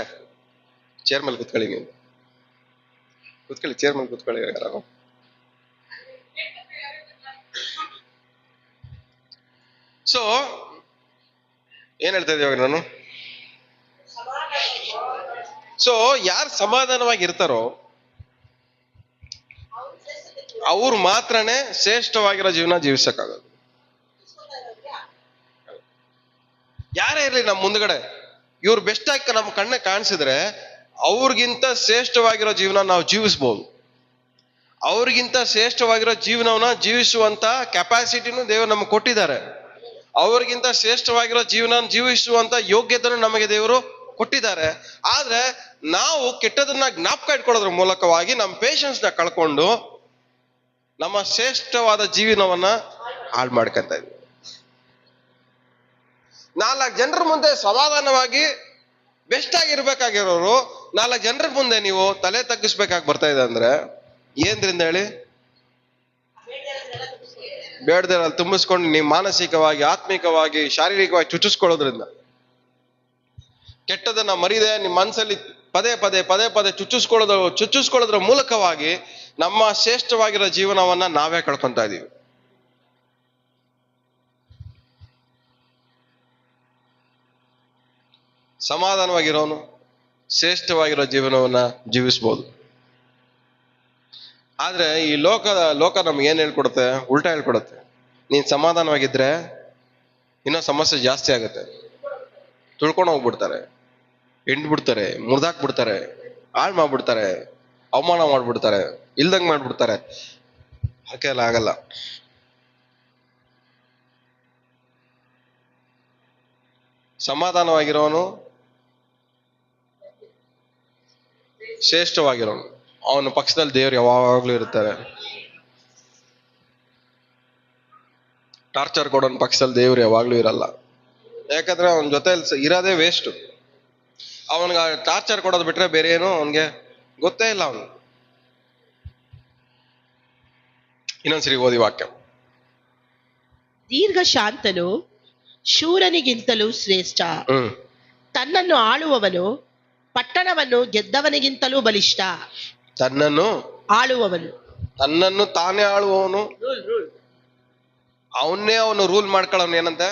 ಚೇರ್ ಮೇಲೆ ಕೂತ್ಕೊಳ್ಳಿ. ನೀವು ಕೂತ್ಕೊಳ್ಳಿ, ಚೇರ್ ಮೇಲೆ ಕೂತ್ಕೊಳ್ಳಿ. ಯಾರು ಸೊ ಏನ್ ಹೇಳ್ತಾ ಇದ್ದೀವಿ ಇವಾಗ ನಾನು? ಸೊ ಯಾರು ಸಮಾಧಾನವಾಗಿ ಇರ್ತಾರೋ ಅವ್ರು ಮಾತ್ರನೇ ಶ್ರೇಷ್ಠವಾಗಿರೋ ಜೀವನ ಜೀವಿಸಕ್ಕಾಗೋದು. ಯಾರೇ ಇರ್ಲಿ ನಮ್ಮ ಮುಂದ್ಗಡೆ ಇವ್ರು ಬೆಸ್ಟ್ ಆಗಿ ನಮ್ಮ ಕಣ್ಣ ಕಾಣಿಸಿದ್ರೆ ಅವ್ರಿಗಿಂತ ಶ್ರೇಷ್ಠವಾಗಿರೋ ಜೀವನ ನಾವು ಜೀವಿಸ್ಬೋದು. ಅವ್ರಿಗಿಂತ ಶ್ರೇಷ್ಠವಾಗಿರೋ ಜೀವನವನ್ನ ಜೀವಿಸುವಂತ ಕೆಪಾಸಿಟಿನೂ ದೇವರು ನಮಗೆ ಕೊಟ್ಟಿದ್ದಾರೆ. ಅವ್ರಿಗಿಂತ ಶ್ರೇಷ್ಠವಾಗಿರೋ ಜೀವನ ಜೀವಿಸುವಂತ ಯೋಗ್ಯತೆನೂ ನಮಗೆ ದೇವರು ಕೊಟ್ಟಿದ್ದಾರೆ. ಆದ್ರೆ ನಾವು ಕೆಟ್ಟದನ್ನ ಜ್ಞಾಪಕ ಇಟ್ಕೊಳ್ಳೋದ್ರ ಮೂಲಕವಾಗಿ ನಮ್ಮ ಪೇಷನ್ಸ್ ನ ಕಳ್ಕೊಂಡು ನಮ್ಮ ಶ್ರೇಷ್ಠವಾದ ಜೀವನವನ್ನ ಹಾಳು ಮಾಡ್ಕೊಂತ ಇದ್ವಿ. 4 ಜನರ ಮುಂದೆ ಸಮಾಧಾನವಾಗಿ ಬೆಸ್ಟ್ ಆಗಿರ್ಬೇಕಾಗಿರೋರು 4 ಜನರ ಮುಂದೆ ನೀವು ತಲೆ ತಗ್ಗಿಸ್ಬೇಕಾಗಿ ಬರ್ತಾ ಇದೆ ಅಂದ್ರೆ ಏನ್ರಿಂದ ಹೇಳಿ? ಬೇಡದಲ್ಲಿ ತುಂಬಿಸ್ಕೊಂಡು ನೀವು ಮಾನಸಿಕವಾಗಿ, ಆತ್ಮಿಕವಾಗಿ, ಶಾರೀರಿಕವಾಗಿ ಚುಚ್ಚಿಸ್ಕೊಳ್ಳೋದ್ರಿಂದ, ಕೆಟ್ಟದನ್ನ ಮರಿದೆ ನಿಮ್ಮ ಮನಸ್ಸಲ್ಲಿ ಪದೇ ಪದೇ ಪದೇ ಪದೇ ಚುಚ್ಚಿಸ್ಕೊಳ್ಳೋದ್ರ ಮೂಲಕವಾಗಿ ನಮ್ಮ ಶ್ರೇಷ್ಠವಾಗಿರೋ ಜೀವನವನ್ನ ನಾವೇ ಕಳ್ಕೊಂತಾ ಇದೀವಿ. ಸಮಾಧಾನವಾಗಿರೋನು ಶ್ರೇಷ್ಠವಾಗಿರೋ ಜೀವನವನ್ನ ಜೀವಿಸ್ಬೋದು. ಆದ್ರೆ ಈ ಲೋಕ ನಮ್ಗೆ ಏನ್ ಹೇಳ್ಕೊಡುತ್ತೆ? ಉಲ್ಟಾ ಹೇಳ್ಕೊಡುತ್ತೆ. ನೀನ್ ಸಮಾಧಾನವಾಗಿದ್ರೆ ಇನ್ನೂ ಸಮಸ್ಯೆ ಜಾಸ್ತಿ ಆಗುತ್ತೆ. ತುಳ್ಕೊಂಡು ಹೋಗ್ಬಿಡ್ತಾರೆ, ಬಿಡ್ತಾರೆ, ಮುರಿದಾಕ್ಬಿಡ್ತಾರೆ, ಹಾಳು ಮಾಡ್ಬಿಡ್ತಾರೆ, ಅವಮಾನ ಮಾಡ್ಬಿಡ್ತಾರೆ, ಇಲ್ದಂಗ್ ಮಾಡ್ಬಿಡ್ತಾರೆ. ಹಾಗೆಲ್ಲ ಆಗಲ್ಲ. ಸಮಾಧಾನವಾಗಿರೋನು ಶ್ರೇಷ್ಠವಾಗಿರೋನು, ಅವನ ಪಕ್ಷದಲ್ಲಿ ದೇವರು ಯಾವಾಗ್ಲೂ ಇರ್ತಾರೆ. ಟಾರ್ಚರ್ ಕೊಡೋನ್ ಪಕ್ಷದಲ್ಲಿ ದೇವ್ರು ಯಾವಾಗ್ಲೂ ಇರಲ್ಲ. ಯಾಕಂದ್ರೆ ಅವನ ಜೊತೆ ಇರೋದೇ ವೇಸ್ಟ್. ಅವನ್ಗ ಟಾರ್ಚರ್ ಕೊಡೋದು ಬಿಟ್ರೆ ಬೇರೆ ಏನು ಅವನ್ಗೆ ಗೊತ್ತೇ ಇಲ್ಲ. ಅವನು ಇನ್ನೊಂದ್ಸರಿ ಓದಿ ವಾಕ್ಯ. ದೀರ್ಘ ಶಾಂತನು ಶೂರನಿಗಿಂತಲೂ ಶ್ರೇಷ್ಠ. ತನ್ನನ್ನು ಆಳುವವನು ಪಟ್ಟಣವನ್ನು ಗೆದ್ದವನಿಗಿಂತಲೂ ಬಲಿಷ್ಠ. ತನ್ನನ್ನು ಆಳುವವನು, ತನ್ನನ್ನು ತಾನೇ ಆಳುವವನು, ಅವನು ರೂಲ್ ಮಾಡ್ಕೊಳ್ಳೋನು. ಏನಂತೆ?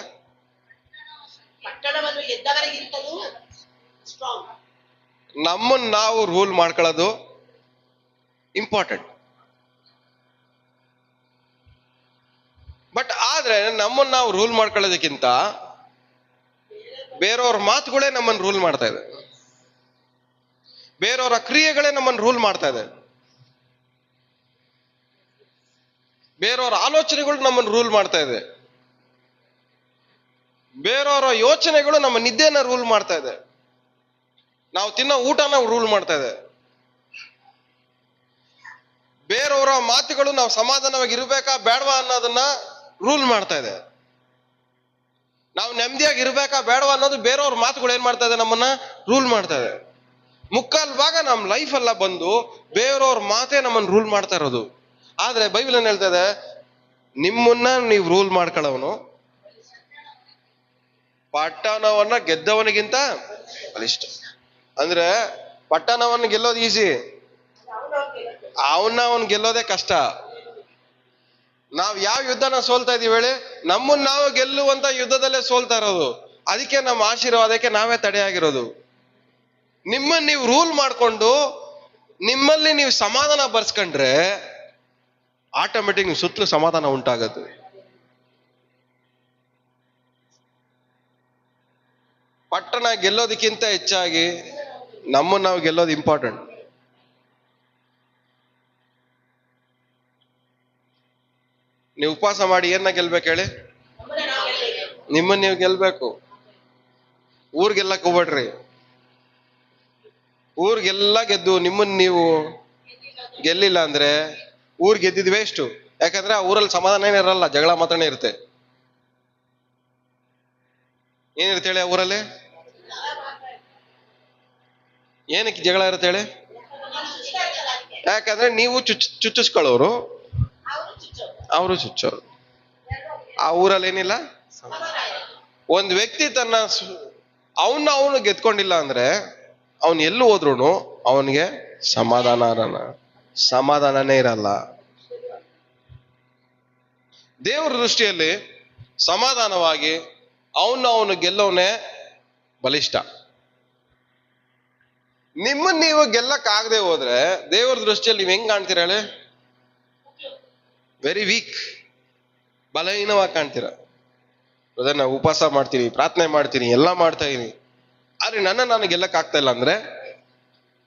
ಪಟ್ಟಣವನ್ನು ಗೆದ್ದವನಿಗಿಂತಲೂ ಸ್ಟ್ರಾಂಗ್. ನಮ್ಮನ್ನು ನಾವು ರೂಲ್ ಮಾಡ್ಕೊಳ್ಳೋದು ಇಂಪಾರ್ಟೆಂಟ್. ಬಟ್ ಆದ್ರೆ ನಮ್ಮನ್ನು ನಾವು ರೂಲ್ ಮಾಡ್ಕೊಳ್ಳೋದಕ್ಕಿಂತ ಬೇರೆಯವ್ರ ಮಾತುಗಳೇ ನಮ್ಮನ್ನು ರೂಲ್ ಮಾಡ್ತಾ ಇದೆ. ಬೇರೆಯವರ ಕ್ರಿಯೆಗಳೇ ನಮ್ಮನ್ನು ರೂಲ್ ಮಾಡ್ತಾ ಇದೆ. ಬೇರೆಯವರ ಆಲೋಚನೆಗಳು ನಮ್ಮನ್ನು ರೂಲ್ ಮಾಡ್ತಾ ಇದೆ. ಬೇರೆಯವರ ಯೋಚನೆಗಳು ನಮ್ಮ ನಿದ್ದೆನ ರೂಲ್ ಮಾಡ್ತಾ ಇದೆ. ನಾವು ತಿನ್ನೋ ಊಟನ ರೂಲ್ ಮಾಡ್ತಾ ಇದೆ. ಬೇರೆಯವರ ಮಾತುಗಳು ನಾವು ಸಮಾಧಾನವಾಗಿ ಇರ್ಬೇಕಾ ಬೇಡವಾ ಅನ್ನೋದನ್ನ ರೂಲ್ ಮಾಡ್ತಾ ಇದೆ. ನಾವು ನೆಮ್ಮದಿಯಾಗಿ ಇರ್ಬೇಕಾ ಬೇಡವಾ ಅನ್ನೋದು ಬೇರೆಯವ್ರ ಮಾತುಗಳು ಏನ್ ಮಾಡ್ತಾ ಇದೆ? ನಮ್ಮನ್ನ ರೂಲ್ ಮಾಡ್ತಾ ಇದೆ. ಮುಕ್ಕಾಲ್ ಭಾಗ ನಮ್ಮ ಲೈಫ್ ಎಲ್ಲ ಬಂದು ಬೇರೆಯವ್ರ ಮಾತೇ ನಮ್ಮನ್ನು ರೂಲ್ ಮಾಡ್ತಾ ಇರೋದು. ಆದ್ರೆ ಬೈಬಲ್ ಏನ್ ಹೇಳ್ತಾ ಇದೆ? ನಿಮ್ಮನ್ನ ನೀವು ರೂಲ್ ಮಾಡ್ಕೊಳ್ಳೋನು ಪಟ್ಟಣವನ್ನ ಗೆದ್ದವನಿಗಿಂತ ಬಲಿಷ್ಠ. ಅಂದ್ರೆ ಪಟ್ಟಣವನ್ನು ಗೆಲ್ಲೋದು ಈಸಿ, ಅವನ್ ಗೆಲ್ಲೋದೇ ಕಷ್ಟ. ನಾವ್ ಯಾವ ಯುದ್ಧನ ಸೋಲ್ತಾ ಇದೀವಿ ಹೇಳಿ? ನಮ್ಮನ್ನ ನಾವು ಗೆಲ್ಲುವಂತ ಯುದ್ಧದಲ್ಲೇ ಸೋಲ್ತಾ ಇರೋದು. ಅದಕ್ಕೆ ನಮ್ಮ ಆಶೀರ್ವಾದಕ್ಕೆ ನಾವೇ ತಡೆಯಾಗಿರೋದು. ನಿಮ್ಮನ್ನ ನೀವು ರೂಲ್ ಮಾಡ್ಕೊಂಡು ನಿಮ್ಮಲ್ಲಿ ನೀವು ಸಮಾಧಾನ ಬರ್ಸ್ಕೊಂಡ್ರೆ ಆಟೋಮೆಟಿಕ್ ನೀವು ಸುತ್ತಲೂ ಸಮಾಧಾನ ಉಂಟಾಗತ್ತೆ. ಪಟ್ಟಣ ಗೆಲ್ಲೋದಕ್ಕಿಂತ ಹೆಚ್ಚಾಗಿ ನಮ್ಮನ್ನ ನಾವು ಗೆಲ್ಲೋದು ಇಂಪಾರ್ಟೆಂಟ್. ನೀವು ಉಪವಾಸ ಮಾಡಿ ಏನ ಗೆಲ್ಬೇಕು ಹೇಳಿ? ನಿಮ್ಮನ್ನ ನೀವು ಗೆಲ್ಬೇಕು. ಊರ್ಗೆಲ್ಲಕ್ ಹೋಗ್ಬೇಡ್ರಿ. ಊರ್ಗೆಲ್ಲ ಗೆದ್ದು ನಿಮ್ಮನ್ನ ನೀವು ಗೆಲ್ಲಿಲ್ಲ ಅಂದ್ರೆ ಊರ್ ಗೆದ್ದಿದ್ ವೇಸ್ಟ್. ಯಾಕಂದ್ರೆ ಆ ಊರಲ್ಲಿ ಸಮಾಧಾನ ಇರಲ್ಲ, ಜಗಳ ಮಾತ್ರನೇ ಇರುತ್ತೆ. ಏನಿರುತ್ತೆ ಹೇಳಿ ಆ ಊರಲ್ಲಿ? ಏನಕ್ಕೆ ಜಗಳ ಇರುತ್ತೆ ಹೇಳಿ? ಯಾಕಂದ್ರೆ ನೀವು ಚುಚ್ಚಿಸ್ಕೊಳ್ಳೋರು, ಅವರು ಚುಚ್ಚೋರು. ಆ ಊರಲ್ಲಿ ಏನಿಲ್ಲ. ಒಂದ್ ವ್ಯಕ್ತಿ ತನ್ನ ಅವನು ಗೆದ್ಕೊಂಡಿಲ್ಲ ಅಂದ್ರೆ ಅವನ್ ಎಲ್ಲೂ ಹೋದ್ರು ಅವನಿಗೆ ಸಮಾಧಾನನೇ ಇರಲ್ಲ. ದೇವರ ದೃಷ್ಟಿಯಲ್ಲಿ ಸಮಾಧಾನವಾಗಿ ಅವನು ಗೆಲ್ಲೋನೆ ಬಲಿಷ್ಠ. ನಿಮ್ಮನ್ನ ನೀವು ಗೆಲ್ಲಕ್ ಆಗದೆ ಹೋದ್ರೆ ದೇವರ ದೃಷ್ಟಿಯಲ್ಲಿ ನೀವ್ ಹೆಂಗ್ ಕಾಣ್ತೀರ ಹೇಳಿ? ವೆರಿ ವೀಕ್, ಬಲಹೀನವಾಗಿ ಕಾಣ್ತೀರ. ನಾವು ಉಪವಾಸ ಮಾಡ್ತೀನಿ, ಪ್ರಾರ್ಥನೆ ಮಾಡ್ತೀನಿ, ಎಲ್ಲ ಮಾಡ್ತಾ ಇದೀನಿ, ಆದ್ರೆ ನಾನು ಗೆಲ್ಲಕ್ ಆಗ್ತಾ ಇಲ್ಲ ಅಂದ್ರೆ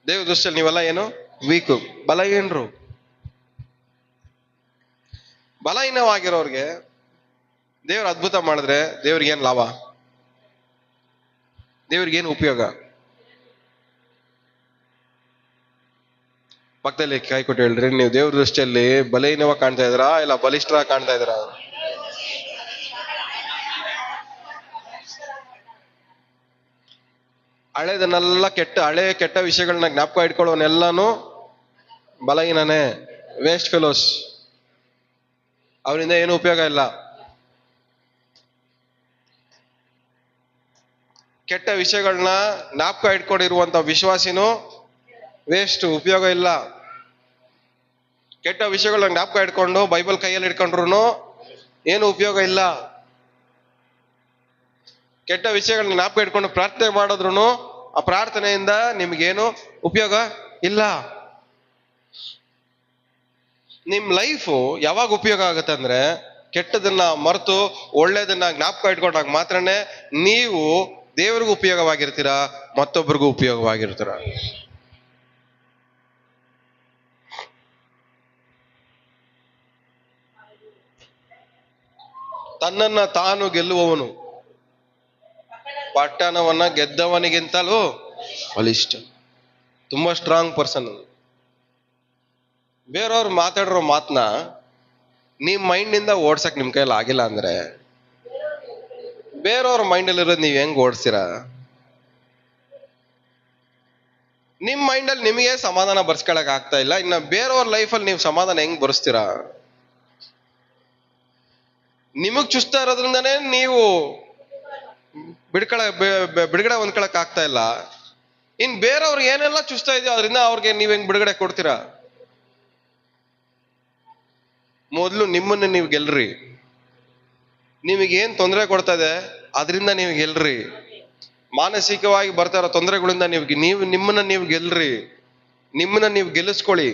ದೇವ್ರ ದೃಷ್ಟಿಯಲ್ಲಿ ನೀವೆಲ್ಲ ಏನು? ವೀಕು, ಬಲಹೀನರು. ಬಲಹೀನವಾಗಿರೋರ್ಗೆ ದೇವ್ರ ಅದ್ಭುತ ಮಾಡಿದ್ರೆ ದೇವ್ರಿಗೇನ್ ಲಾಭ? ದೇವ್ರಿಗೇನು ಉಪಯೋಗ? ಪಕ್ಕದಲ್ಲಿ ಕೈ ಕೊಟ್ಟು ಹೇಳ್ರಿ, ನೀವು ದೇವ್ರ ದೃಷ್ಟಿಯಲ್ಲಿ ಬಲಹೀನವಾಗಿ ಕಾಣ್ತಾ ಇದ್ದೀರಾ ಇಲ್ಲ ಬಲಿಷ್ಠರಾಗಿ ಕಾಣ್ತಾ ಇದ್ದೀರಾ? ಹಳೇದನ್ನೆಲ್ಲ ಹಳೆ ಕೆಟ್ಟ ವಿಷಯಗಳನ್ನ ಜ್ಞಾಪಕ ಇಟ್ಕೊಳ್ಳೋನೆಲ್ಲಾನು ಬಲಹೀನನೇ, ವೇಸ್ಟ್ ಫೆಲೋಸ್. ಅವನಿಂದ ಏನು ಉಪಯೋಗ ಇಲ್ಲ. ಕೆಟ್ಟ ವಿಷಯಗಳನ್ನ ಜ್ಞಾಪಕ ಇಟ್ಕೊಂಡಿರುವಂತ ವಿಶ್ವಾಸಿನೂ ವೇಸ್ಟ್, ಉಪಯೋಗ ಇಲ್ಲ. ಕೆಟ್ಟ ವಿಷಯಗಳನ್ನ ಜ್ಞಾಪಕ ಇಟ್ಕೊಂಡು ಬೈಬಲ್ ಕೈಯಲ್ಲಿ ಇಟ್ಕೊಂಡ್ರು ಏನು ಉಪಯೋಗ ಇಲ್ಲ. ಕೆಟ್ಟ ವಿಷಯಗಳನ್ನ ಜ್ಞಾಪಕ ಇಟ್ಕೊಂಡು ಪ್ರಾರ್ಥನೆ ಮಾಡಿದ್ರು ಆ ಪ್ರಾರ್ಥನೆಯಿಂದ ನಿಮ್ಗೇನು ಉಪಯೋಗ ಇಲ್ಲ. ನಿಮ್ ಲೈಫು ಯಾವಾಗ ಉಪಯೋಗ ಆಗುತ್ತೆ ಅಂದ್ರೆ ಕೆಟ್ಟದನ್ನ ಮರೆತು ಒಳ್ಳೇದನ್ನ ಜ್ಞಾಪಕ ಇಟ್ಕೊಂಡಾಗ ಮಾತ್ರನೇ ನೀವು ದೇವರಿಗೂ ಉಪಯೋಗವಾಗಿರ್ತೀರಾ, ಮತ್ತೊಬ್ಬರಿಗೂ ಉಪಯೋಗವಾಗಿರ್ತೀರ. ತನ್ನನ್ನ ತಾನು ಗೆಲ್ಲುವವನು ಪಟ್ಟಣವನ್ನ ಗೆದ್ದವನಿಗಿಂತಲೂ ಬಲಿಷ್ಠ. ತುಂಬಾ ಸ್ಟ್ರಾಂಗ್ ಪರ್ಸನ್. ಬೇರೆಯವ್ರು ಮಾತಾಡಿರೋ ಮಾತನ್ನ ನಿಮ್ ಮೈಂಡಿಂದ ಓಡ್ಸಕ್ ನಿಮ್ ಕೈಯಲ್ಲಿ ಆಗಿಲ್ಲ ಅಂದ್ರೆ ಬೇರೆಯವ್ರ ಮೈಂಡಲ್ಲಿ ಇರೋದು ನೀವ್ ಹೆಂಗ್ ಓಡಿಸ್ತೀರಾ? ನಿಮ್ ಮೈಂಡಲ್ಲಿ ನಿಮಗೆ ಸಮಾಧಾನ ಬರ್ಸ್ಕೊಳಕ್ ಆಗ್ತಾ ಇಲ್ಲ, ಇನ್ನ ಬೇರೆಯವ್ರ ಲೈಫಲ್ಲಿ ನೀವು ಸಮಾಧಾನ ಹೆಂಗ್ ಬರ್ಸ್ತೀರಾ? ನಿಮಗ್ ಚುಸ್ತಾ ಇರೋದ್ರಿಂದನೇ ನೀವು ಬಿಡುಗಡೆ ಹೊಂದ್ಕೊಳಕ್ ಆಗ್ತಾ ಇಲ್ಲ. ಇನ್ ಬೇರೆಯವ್ರು ಏನೆಲ್ಲ ಚುಸ್ತಾ ಇದೆಯೋ ಅದರಿಂದ ಅವ್ರಿಗೆ ನೀವ್ ಹೆಂಗ್ ಬಿಡುಗಡೆ ಕೊಡ್ತೀರಾ? ಮೊದಲು ನಿಮ್ಮನ್ನ ನೀವು ಗೆಲ್ರಿ. ನಿಮಗೇನ್ ತೊಂದರೆ ಕೊಡ್ತಾ ಇದೆ ಅದರಿಂದ ನೀವು ಗೆಲ್ರಿ. ಮಾನಸಿಕವಾಗಿ ಬರ್ತಾ ಇರೋ ತೊಂದರೆಗಳಿಂದ ನಿಮ್ಮನ್ನ ನೀವು ಗೆಲ್ರಿ. ನಿಮ್ಮನ್ನ ನೀವು ಗೆಲ್ಲಿಸ್ಕೊಳ್ಳಿ.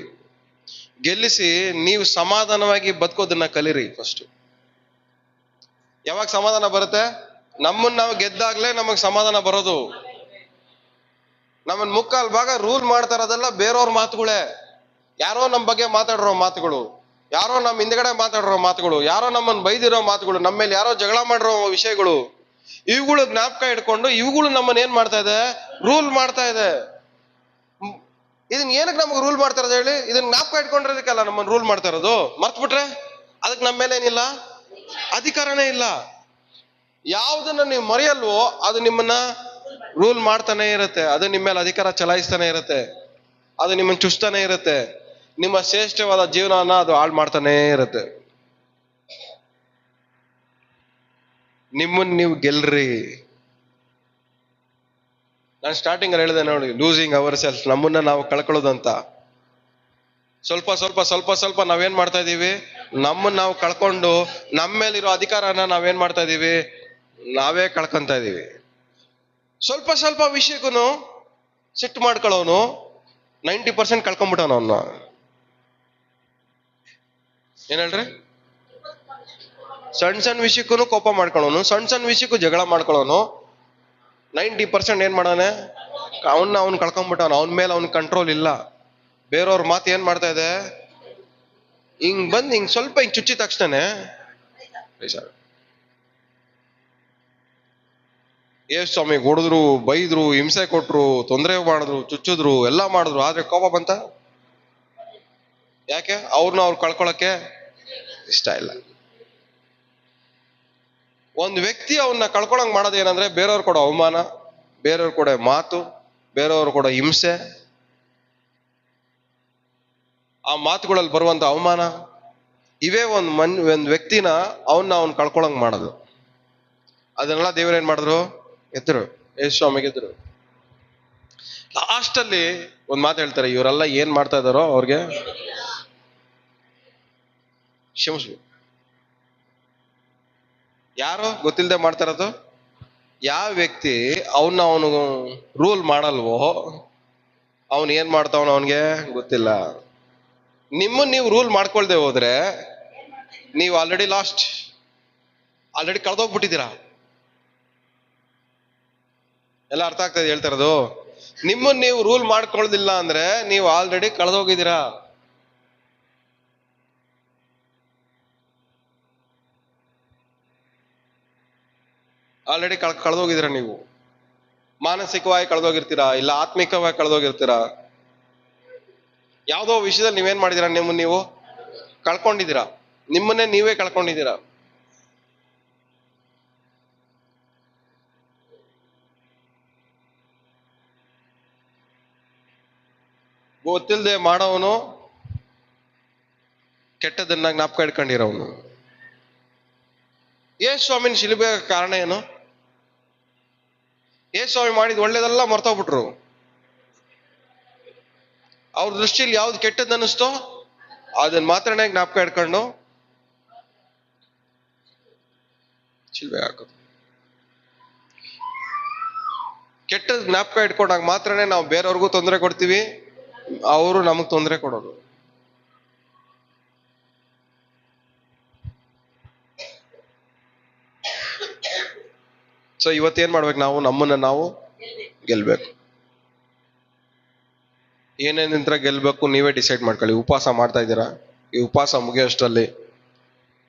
ಗೆಲ್ಲಿಸಿ ನೀವು ಸಮಾಧಾನವಾಗಿ ಬದುಕೋದನ್ನ ಕಲೀರಿ. ಫಸ್ಟ್ ಯಾವಾಗ ಸಮಾಧಾನ ಬರುತ್ತೆ? ನಮ್ಮನ್ನ ನಾವು ಗೆದ್ದಾಗ್ಲೇ ನಮಗ್ ಸಮಾಧಾನ ಬರೋದು. ನಮ್ಮನ್ ಮುಕ್ಕಾಲ್ ಭಾಗ ರೂಲ್ ಮಾಡ್ತಾ ಇರೋದೆಲ್ಲ ಬೇರೆಯವ್ರ ಮಾತುಗಳೇ. ಯಾರೋ ನಮ್ ಬಗ್ಗೆ ಮಾತಾಡಿರೋ ಮಾತುಗಳು, ಯಾರೋ ನಮ್ ಹಿಂದ್ಗಡೆ ಮಾತಾಡಿರೋ ಮಾತುಗಳು, ಯಾರೋ ನಮ್ಮನ್ನ ಬೈದಿರೋ ಮಾತುಗಳು, ನಮ್ಮ ಮೇಲೆ ಯಾರೋ ಜಗಳ ಮಾಡಿರೋ ವಿಷಯಗಳು, ಇವುಗಳು ಜ್ಞಾಪಕ ಇಟ್ಕೊಂಡು ಇವುಗಳು ನಮ್ಮನ್ನ ಏನ್ ಮಾಡ್ತಾ ಇದೆ? ರೂಲ್ ಮಾಡ್ತಾ ಇದೆ. ಇದನ್ನ ಏನಕ್ಕೆ ನಮ್ಗೆ ರೂಲ್ ಮಾಡ್ತಾ ಇರೋದು ಹೇಳಿ? ಇದನ್ನ ಜ್ಞಾಪಕ ಇಟ್ಕೊಂಡಿರೋದಕ್ಕಲ್ಲ ನಮ್ಮನ್ನ ರೂಲ್ ಮಾಡ್ತಾ ಇರೋದು. ಮರ್ತ್ಬಿಟ್ರೆ ಅದಕ್ಕೆ ನಮ್ಮ ಮೇಲೆ ಏನಿಲ್ಲ, ಅಧಿಕಾರನೇ ಇಲ್ಲ. ಯಾವುದನ್ನ ನೀವು ಮರೆಯಲ್ವೋ ಅದು ನಿಮ್ಮನ್ನ ರೂಲ್ ಮಾಡ್ತಾನೆ ಇರುತ್ತೆ. ಅದು ನಿಮ್ಮ ಮೇಲೆ ಅಧಿಕಾರ ಚಲಾಯಿಸ್ತಾನೆ ಇರುತ್ತೆ. ಅದು ನಿಮ್ಮನ್ನ ಚುಸ್ತಾನೆ ಇರುತ್ತೆ. ನಿಮ್ಮ ಶ್ರೇಷ್ಠವಾದ ಜೀವನನ ಅದು ಹಾಳು ಮಾಡ್ತಾನೆ ಇರುತ್ತೆ. ನಿಮ್ಮನ್ನ ನೀವು ಗೆಲ್ರಿ. ನಾನು ಸ್ಟಾರ್ಟಿಂಗ್ ಅಲ್ಲಿ ಹೇಳಿದೆ ನೋಡಿ, ಲೂಸಿಂಗ್ ಅವರ್ ಸೆಲ್ಫ್, ನಮ್ಮನ್ನ ನಾವು ಕಳ್ಕೊಳ್ಳೋದಂತ. ಸ್ವಲ್ಪ ಸ್ವಲ್ಪ ಸ್ವಲ್ಪ ಸ್ವಲ್ಪ ನಾವೇನ್ ಮಾಡ್ತಾ ಇದೀವಿ? ನಮ್ಮನ್ನ ನಾವು ಕಳ್ಕೊಂಡು ನಮ್ಮ ಮೇಲಿರೋ ಅಧಿಕಾರನ ನಾವೇನ್ ಮಾಡ್ತಾ ಇದೀವಿ? ನಾವೇ ಕಳ್ಕೊಂತ ಇದೀವಿ. ಸ್ವಲ್ಪ ಸ್ವಲ್ಪ ವಿಷಯಕ್ಕೂ ಸಿಟ್ಟು ಮಾಡ್ಕೊಳ್ಳೋನು 90% ಕಳ್ಕೊಂಡ್ಬಿಟ್ಟವನು. ಅವನ್ನ ಏನ್ ಹೇಳ್ರಿ? ಸಣ್ಣ ಸಣ್ಣ ವಿಷಯಕ್ಕೂ ಕೋಪ ಮಾಡ್ಕೊಳ್ಳೋನು, ಸಣ್ಣ ಸಣ್ಣ ವಿಷಯಕ್ಕೂ ಜಗಳ ಮಾಡ್ಕೊಳ್ಳೋನು 90% ಏನ್ ಮಾಡೋನೆ? ಅವ್ನು ಕಳ್ಕೊಂಡ್ಬಿಟ್ಟವನು. ಅವನ ಮೇಲೆ ಅವ್ನ ಕಂಟ್ರೋಲ್ ಇಲ್ಲ. ಬೇರೆಯವ್ರ ಮಾತು ಏನ್ ಮಾಡ್ತಾ ಇದೆ? ಹಿಂಗ್ ಬಂದ್ ಹಿಂಗ್ ಸ್ವಲ್ಪ ಹಿಂಗ್ ಚುಚ್ಚಿ ತಕ್ಷಣ ಸ್ವಾಮಿ ಹೊಡೆದ್ರು, ಬೈದ್ರು, ಹಿಂಸೆ ಕೊಟ್ರು, ತೊಂದರೆ ಮಾಡಿದ್ರು, ಚುಚ್ಚಿದ್ರು, ಎಲ್ಲ ಮಾಡಿದ್ರು, ಆದ್ರೆ ಕೋಪ ಬಂತ? ಯಾಕೆ? ಅವ್ರು ಕಳ್ಕೊಳಕ್ಕೆ ಇಷ್ಟ ಇಲ್ಲ. ಒಂದು ವ್ಯಕ್ತಿ ಅವನ್ನ ಕಳ್ಕೊಳಂಗ್ ಮಾಡೋದು ಏನಂದ್ರೆ ಬೇರೆಯವ್ರು ಕೊಡೋ ಅವಮಾನ, ಬೇರೆಯವ್ರು ಕೊಡೋ ಮಾತು, ಬೇರೆಯವ್ರು ಕೊಡೋ ಹಿಂಸೆ, ಆ ಮಾತುಗಳಲ್ಲಿ ಬರುವಂತ ಅವಮಾನ, ಇವೇ ಒಂದ್ ವ್ಯಕ್ತಿನ ಅವನ್ ಕಳ್ಕೊಳಂಗ್ ಮಾಡೋದು. ಅದನ್ನೆಲ್ಲ ದೇವರೇನ್ ಮಾಡಿದ್ರು? ಎದ್ರು. ಯೇಸು ಸ್ವಾಮಿಗೆ ಎದ್ರು. ಲಾಸ್ಟ್ ಅಲ್ಲಿ ಒಂದ್ ಮಾತು ಹೇಳ್ತಾರೆ, ಇವರೆಲ್ಲ ಏನ್ ಮಾಡ್ತಾ ಇದಾರೋ ಅವ್ರಿಗೆ ಕ್ಷಮಿಸ್ಬೇಕು. ಯಾರು ಗೊತ್ತಿಲ್ಲದೆ ಮಾಡ್ತಾ ಇರೋದು? ಯಾವ ವ್ಯಕ್ತಿ ಅವನು ರೂಲ್ ಮಾಡಲ್ವೋ ಅವನ್ ಏನ್ ಮಾಡ್ತಾವನ ಅವನ್ಗೆ ಗೊತ್ತಿಲ್ಲ. ನಿಮ್ಮನ್ನ ನೀವು ರೂಲ್ ಮಾಡ್ಕೊಳ್ದೆ ಹೋದ್ರೆ ನೀವು ಆಲ್ರೆಡಿ ಲಾಸ್ಟ್, ಆಲ್ರೆಡಿ ಕಳ್ದೋಗ್ಬಿಟ್ಟಿದ್ದೀರಾ. ಎಲ್ಲ ಅರ್ಥ ಆಗ್ತದೆ ಹೇಳ್ತಾ ಇರೋದು? ನಿಮ್ಮನ್ನ ನೀವು ರೂಲ್ ಮಾಡ್ಕೊಳ್ದಿಲ್ಲ ಅಂದ್ರೆ ನೀವು ಆಲ್ರೆಡಿ ಕಳೆದೋಗಿದ್ದೀರಾ. ಆಲ್ರೆಡಿ ಕಳೆದೋಗಿದ್ದೀರಾ. ನೀವು ಮಾನಸಿಕವಾಗಿ ಕಳೆದೋಗಿರ್ತೀರಾ, ಇಲ್ಲ ಆತ್ಮಿಕವಾಗಿ ಕಳೆದೋಗಿರ್ತೀರಾ. ಯಾವುದೋ ವಿಷಯದಲ್ಲಿ ನೀವೇನ್ ಮಾಡಿದೀರಾ? ನಿಮ್ಮನ್ನ ನೀವು ಕಳ್ಕೊಂಡಿದ್ದೀರಾ. ನಿಮ್ಮನ್ನೇ ನೀವೇ ಕಳ್ಕೊಂಡಿದ್ದೀರಾ. ಗೊತ್ತಿಲ್ಲದೆ ಮಾಡೋವನು ಕೆಟ್ಟದನ್ನ ಜ್ಞಾಪಕ ಇಟ್ಕೊಂಡಿರೋನು. ಯೇಸು ಸ್ವಾಮಿನ ಶಿಲುಬೆ ಕಾರಣ ಏನು? ಯೇಸು ಸ್ವಾಮಿ ಮಾಡಿದ ಒಳ್ಳೇದೆಲ್ಲ ಮರ್ತೋಗ್ಬಿಟ್ರು. ಅವ್ರ ದೃಷ್ಟಿಯಲ್ಲಿ ಯಾವ್ದು ಕೆಟ್ಟದ್ದು ಅನ್ನಿಸ್ತೋ ಅದನ್ನ ಮಾತ್ರನೇ ಜ್ಞಾಪಕ ಇಟ್ಕೊಂಡು ಶಿಲ್ಬೆ ಹಾಕೋದು. ಕೆಟ್ಟದ್ ಜ್ಞಾಪಕ ಇಟ್ಕೊಂಡಾಗ ಮಾತ್ರನೇ ನಾವು ಬೇರೆಯವ್ರಿಗೂ ತೊಂದರೆ ಕೊಡ್ತೀವಿ, ಅವರು ನಮಗ್ ತೊಂದರೆ ಕೊಡೋದು. ಸೊ ಇವತ್ತೇನ್ ಮಾಡ್ಬೇಕು? ನಾವು ನಮ್ಮನ್ನ ನಾವು ಗೆಲ್ಬೇಕು. ಏನೇನಿಂತ್ರ ಗೆಲ್ಬೇಕು ನೀವೇ ಡಿಸೈಡ್ ಮಾಡ್ಕೊಳ್ಳಿ. ಉಪವಾಸ ಮಾಡ್ತಾ ಇದ್ದೀರಾ? ಈ ಉಪವಾಸ ಮುಗಿಯೋಷ್ಟರಲ್ಲಿ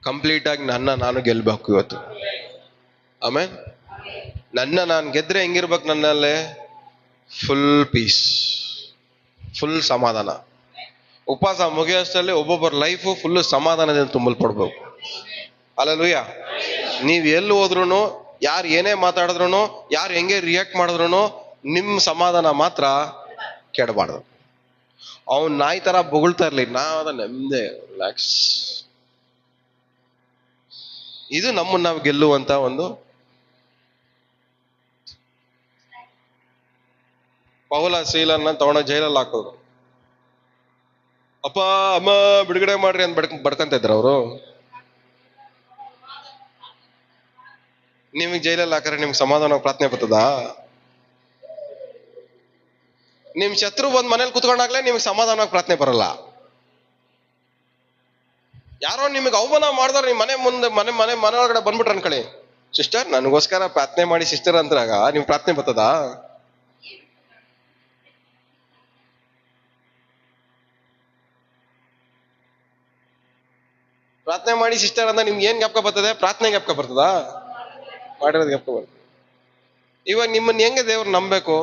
ಕಂಪ್ಲೀಟ್ ಆಗಿ ನಾನು ಗೆಲ್ಬೇಕು ಇವತ್ತು. ಆಮೇಲೆ ನಾನು ಗೆದ್ರೆ ಹೆಂಗಿರ್ಬೇಕು? ನನ್ನಲ್ಲೇ ಫುಲ್ ಪೀಸ್, ಫುಲ್ ಸಮಾಧಾನ. ಉಪವಾಸ ಮುಗಿಯೋಷ್ಟರಲ್ಲಿ ಒಬ್ಬೊಬ್ಬರ ಲೈಫು ಫುಲ್ ಸಮಾಧಾನದಿಂದ ತುಂಬಲ್ಪಡ್ಬೇಕು. ಅಲ್ಲೂಯ್ಯ. ನೀವ್ ಎಲ್ಲಿ ಹೋದ್ರು, ಯಾರು ಏನೇ ಮಾತಾಡಿದ್ರು, ಯಾರು ಹೆಂಗೆ ರಿಯಾಕ್ಟ್ ಮಾಡಿದ್ರು, ನಿಮ್ ಸಮಾಧಾನ ಮಾತ್ರ ಕೆಡಬಾರ್ದು. ಅವನ್ ನಾಯಿ ತರ ಬೊಗಳ್ತಾ ಇರ್ಲಿ, ನಾವದ ನೆಮ್ಮದಿ ರಿಲ್ಯಾಕ್ಸ್. ಇದು ನಮ್ಮನ್ನ ನಾವು ಗೆಲ್ಲುವಂತ ಒಂದು. ಪೌಲ ಶೀಲನ್ನ ತಗೊಂಡ ಜೈಲಲ್ಲಿ ಹಾಕೋದು. ಅಪ್ಪ ಅಮ್ಮ ಬಿಡುಗಡೆ ಮಾಡ್ರಿ ಅಂತ ಬಡ್ಕಂತ ಇದ್ರ ಅವರು. ನಿಮಗ್ ಜೈಲಲ್ಲಿ ಹಾಕ್ರೆ ನಿಮ್ಗೆ ಸಮಾಧಾನ ಪ್ರಾರ್ಥನೆ ಬರ್ತದ? ನಿಮ್ ಶತ್ರು ಬಂದ್ ಮನೇಲಿ ಕುತ್ಕೊಂಡಾಗ್ಲೇ ನಿಮ್ಗೆ ಸಮಾಧಾನ ಪ್ರಾರ್ಥನೆ ಬರಲ್ಲ. ಯಾರೋ ನಿಮಗೆ ಅವಮಾನ ಮಾಡಿದ್ರೆ ನಿಮ್ ಮನೆ ಮುಂದೆ ಮನೆ ಒಳಗಡೆ ಬಂದ್ಬಿಟ್ರ ಅನ್ಕೊಳ್ಳಿ, ಸಿಸ್ಟರ್ ನನಗೋಸ್ಕರ ಪ್ರಾರ್ಥನೆ ಮಾಡಿ ಸಿಸ್ಟರ್ ಅಂತಾಗ ನಿಮ್ ಪ್ರಾರ್ಥನೆ ಬರ್ತದ? ಪ್ರಾರ್ಥನೆ ಮಾಡಿ ಸಿಸ್ಟರ್ ಅಂತ ನಿಮ್ಗೆ ಏನ್ ಜ್ಞಾಪಕ ಬರ್ತದೆ? ಪ್ರಾರ್ಥನೆ ಜ್ಞಾಪಕ ಬರ್ತದ? ಮಾಡಿರೋದು ಜ್ಞಾಪಕ ಬರ್ತದೆ. ಇವಾಗ ನಿಮ್ಮನ್ನ ಹೆಂಗೆ ದೇವ್ರು ನಂಬಬೇಕು?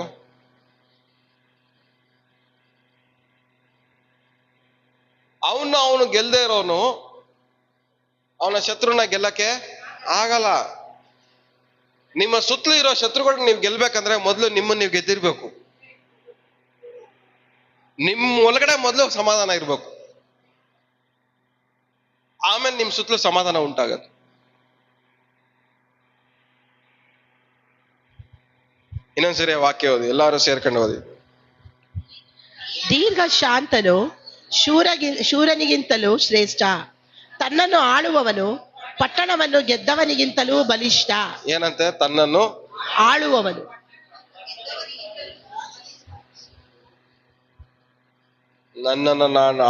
ಅವನು ಗೆಲ್ದೇ ಇರೋನು ಅವನ ಶತ್ರುನ ಗೆಲ್ಲಕ್ಕೆ ಆಗಲ್ಲ. ನಿಮ್ಮ ಸುತ್ತಲೂ ಇರೋ ಶತ್ರುಗಳನ್ನ ನೀವು ಗೆಲ್ಬೇಕಂದ್ರೆ ಮೊದಲು ನಿಮ್ಮನ್ನ ನೀವು ಗೆದ್ದಿರ್ಬೇಕು. ನಿಮ್ಮ ಒಳಗಡೆ ಮೊದಲು ಸಮಾಧಾನ ಇರ್ಬೇಕು, ಆಮೇಲೆ ನಿಮ್ ಸುತ್ತಲೂ ಸಮಾಧಾನ ಉಂಟಾಗತ್ತೆ. ಇನ್ನೊಂದ್ಸರಿ ವಾಕ್ಯ ಓದಿ, ಎಲ್ಲಾರು ಸೇರ್ಕೊಂಡು ಓದಿ. ದೀರ್ಘ ಶಾಂತನು ಶೂರನಿಗಿಂತಲೂ ಶ್ರೇಷ್ಠ, ತನ್ನನ್ನು ಆಳುವವನು ಪಟ್ಟಣವನ್ನು ಗೆದ್ದವನಿಗಿಂತಲೂ ಬಲಿಷ್ಠ. ಏನಂತೆ? ತನ್ನನ್ನು ಆಳುವವನು. ನನ್ನನ್ನು ನಾನು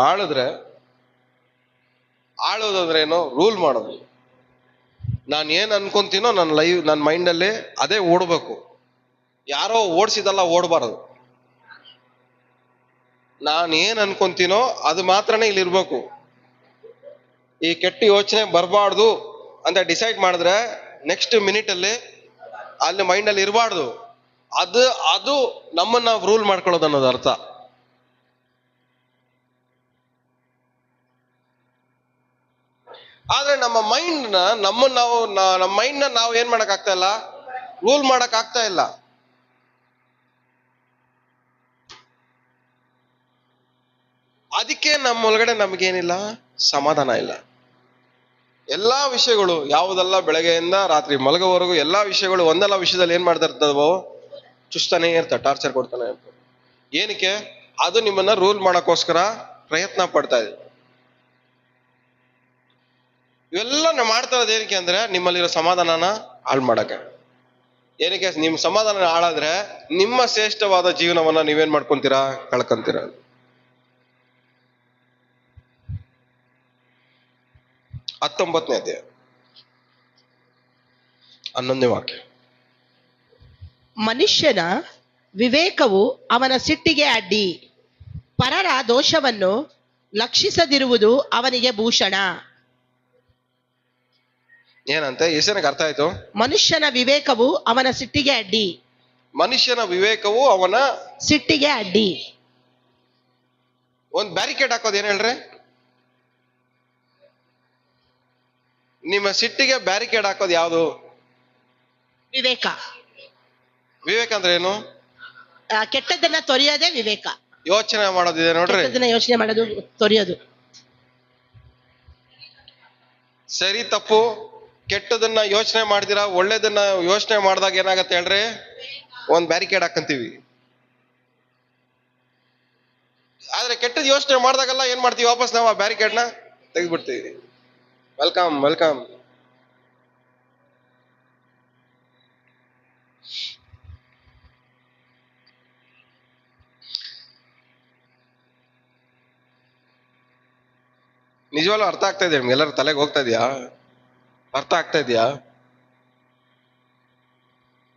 ಆಳೋದಂದ್ರೆ ಏನು? ರೂಲ್ ಮಾಡೋದು. ನಾನು ಏನ್ ಅನ್ಕೊಂತೀನೋ ನನ್ನ ಮೈಂಡಲ್ಲಿ ಅದೇ ಓಡ್ಬೇಕು. ಯಾರೋ ಓಡಿಸಿದಲ್ಲ ಓಡಬಾರದು. ನಾನು ಏನ್ ಅನ್ಕೊಂತೀನೋ ಅದು ಮಾತ್ರನೇ ಇಲ್ಲಿ ಇರ್ಬೇಕು. ಈ ಕೆಟ್ಟ ಯೋಚನೆ ಬರಬಾರ್ದು ಅಂತ ಡಿಸೈಡ್ ಮಾಡಿದ್ರೆ ನೆಕ್ಸ್ಟ್ ಮಿನಿಟ್ ಅಲ್ಲಿ ಮೈಂಡಲ್ಲಿ ಇರಬಾರ್ದು. ಅದು ನಮ್ಮನ್ನ ನಾವು ರೂಲ್ ಮಾಡ್ಕೊಳ್ಳೋದು ಅನ್ನೋದು ಅರ್ಥ. ಆದ್ರೆ ನಮ್ಮ ಮೈಂಡ್ ನಾವು ಏನ್ ಮಾಡಕ್ ಆಗ್ತಾ ಇಲ್ಲ? ರೂಲ್ ಮಾಡಕ್ ಆಗ್ತಾ ಇಲ್ಲ. ಅದಕ್ಕೆ ನಮ್ಮ ಒಳಗಡೆ ನಮಗೇನಿಲ್ಲ, ಸಮಾಧಾನ ಇಲ್ಲ. ಎಲ್ಲಾ ವಿಷಯಗಳು ಯಾವುದೆಲ್ಲ ಬೆಳಗ್ಗೆಯಿಂದ ರಾತ್ರಿ ಮಲಗೋವರೆಗೂ ಎಲ್ಲಾ ವಿಷಯಗಳು ಒಂದಲ್ಲ ವಿಷಯದಲ್ಲಿ ಏನ್ ಮಾಡ್ತಾ ಇರ್ತದವೋ, ಚುಸ್ತಾನೇ ಇರ್ತಾರೆ, ಟಾರ್ಚರ್ ಕೊಡ್ತಾನೆ ಇರ್ತಾರೆ. ಏನಕ್ಕೆ? ಅದು ನಿಮ್ಮನ್ನ ರೂಲ್ ಮಾಡಕ್ಕೋಸ್ಕರ ಪ್ರಯತ್ನ ಪಡ್ತಾ ಇದೆ. ಇವೆಲ್ಲ ನಾವು ಮಾಡ್ತಾ ಇರೋದು ಏನಕ್ಕೆ ಅಂದ್ರೆ ನಿಮ್ಮಲ್ಲಿರೋ ಸಮಾಧಾನನ ಹಾಳು ಮಾಡಕ್ಕೆ. ಏನಕ್ಕೆ? ನಿಮ್ ಸಮಾಧಾನ ಹಾಳಾದ್ರೆ ನಿಮ್ಮ ಶ್ರೇಷ್ಠವಾದ ಜೀವನವನ್ನ ನೀವೇನ್ ಮಾಡ್ಕೊಂತೀರಾ? ಕಳ್ಕೊಂತೀರಾ. 19ನೇ ಅಧ್ಯಾಯ 11ನೇ ವಾಕ್ಯ. ಮನುಷ್ಯನ ವಿವೇಕವು ಅವನ ಸಿಟ್ಟಿಗೆ ಅಡ್ಡಿ, ಪರರ ದೋಷವನ್ನು ಲಕ್ಷಿಸದಿರುವುದು ಅವನಿಗೆ ಭೂಷಣ. ಏನಂತೆ? ಹೆಸರಿಗೆ ಅರ್ಥ ಆಯ್ತು? ಮನುಷ್ಯನ ವಿವೇಕವು ಅವನ ಸಿಟ್ಟಿಗೆ ಅಡ್ಡಿ. ಮನುಷ್ಯನ ವಿವೇಕವು ಅವನ ಸಿಟ್ಟಿಗೆ ಅಡ್ಡಿ. ಒಂದ್ ಬ್ಯಾರಿಕೇಡ್ ಹಾಕೋದು ಏನ್ ಹೇಳ್ರಿ? ನಿಮ್ಮ ಸಿಟ್ಟಿಗೆ ಬ್ಯಾರಿಕೇಡ್ ಹಾಕೋದು ಯಾವುದು? ವಿವೇಕ. ವಿವೇಕ ಅಂದ್ರೆ ಏನು? ಕೆಟ್ಟದನ್ನ ತೊರೆಯೋದೇ ವಿವೇಕ. ಯೋಚನೆ ಮಾಡೋದಿದೆ ನೋಡ್ರಿ. ಯೋಚನೆ ಮಾಡೋದು, ತೊರೆಯೋದು. ಸರಿ ತಪ್ಪು ಕೆಟ್ಟದನ್ನ ಯೋಚನೆ ಮಾಡ್ತೀರಾ, ಒಳ್ಳೇದನ್ನ ಯೋಚನೆ ಮಾಡಿದಾಗ ಏನಾಗತ್ತೆ ಹೇಳ್ರಿ, ಒಂದ್ ಬ್ಯಾರಿಕೇಡ್ ಹಾಕಂತೀವಿ. ಆದ್ರೆ ಕೆಟ್ಟದ್ ಯೋಚನೆ ಮಾಡಿದಾಗೆಲ್ಲ ಏನ್ ಮಾಡ್ತೀವಿ, ವಾಪಸ್ ನಾವು ಆ ಬ್ಯಾರಿಕೇಡ್ನ ತೆಗೆದ್ಬಿಡ್ತೀವಿ. Welcome welcome. ನಿಜವಾಗ್ಲೂ ಅರ್ಥ ಆಗ್ತಾ ಇದೆಯಾ ನಿಮ್ಗೆ? ಎಲ್ಲರೂ ತಲೆಗೆ ಹೋಗ್ತಾ ಇದೆಯಾ? ಅರ್ಥ ಆಗ್ತಾ ಇದೆಯಾ?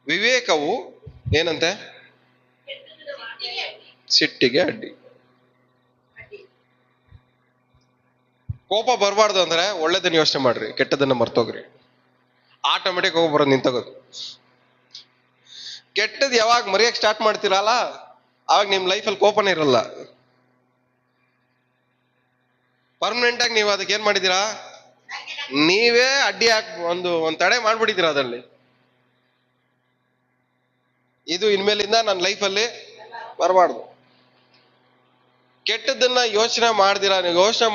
ವಿವೇಕವು ಏನಂತೆ? ಸಿಟ್ಟಿಗೆ ಅಡ್ಡಿ. ಕೋಪ ಬರಬಾರ್ದು ಅಂದ್ರೆ ಒಳ್ಳೇದನ್ನ ಯೋಚನೆ ಮಾಡ್ರಿ, ಕೆಟ್ಟದನ್ನ ಮರ್ತೋಗ್ರಿ. ಆಟೋಮೆಟಿಕ್ ಕೋಪ ಬರೋದು ನಿಂತೋಗೋದು. ಕೆಟ್ಟದ್ ಯಾವಾಗ ಮರೆಯಕ್ ಸ್ಟಾರ್ಟ್ ಮಾಡ್ತೀರಲ್ಲ, ಅವಾಗ ನಿಮ್ ಲೈಫಲ್ಲಿ ಕೋಪನೇ ಇರಲ್ಲ. ಪರ್ಮನೆಂಟ್ ಆಗಿ ನೀವು ಅದಕ್ಕೆ ಏನ್ ಮಾಡಿದೀರಾ, ನೀವೇ ಅಡ್ಡಿ ಒಂದು ತಡೆ ಮಾಡ್ಬಿಟ್ಟಿದ್ದೀರಾ ಅದರಲ್ಲಿ. ಇದು ಇನ್ಮೇಲಿಂದ ನನ್ನ ಲೈಫಲ್ಲಿ ಬರಬಾರ್ದು. ಕೆಟ್ಟದನ್ನ ಯೋಚನೆ ಮಾಡ್ದಿರಾ, ನೀವು ಯೋಚನೆ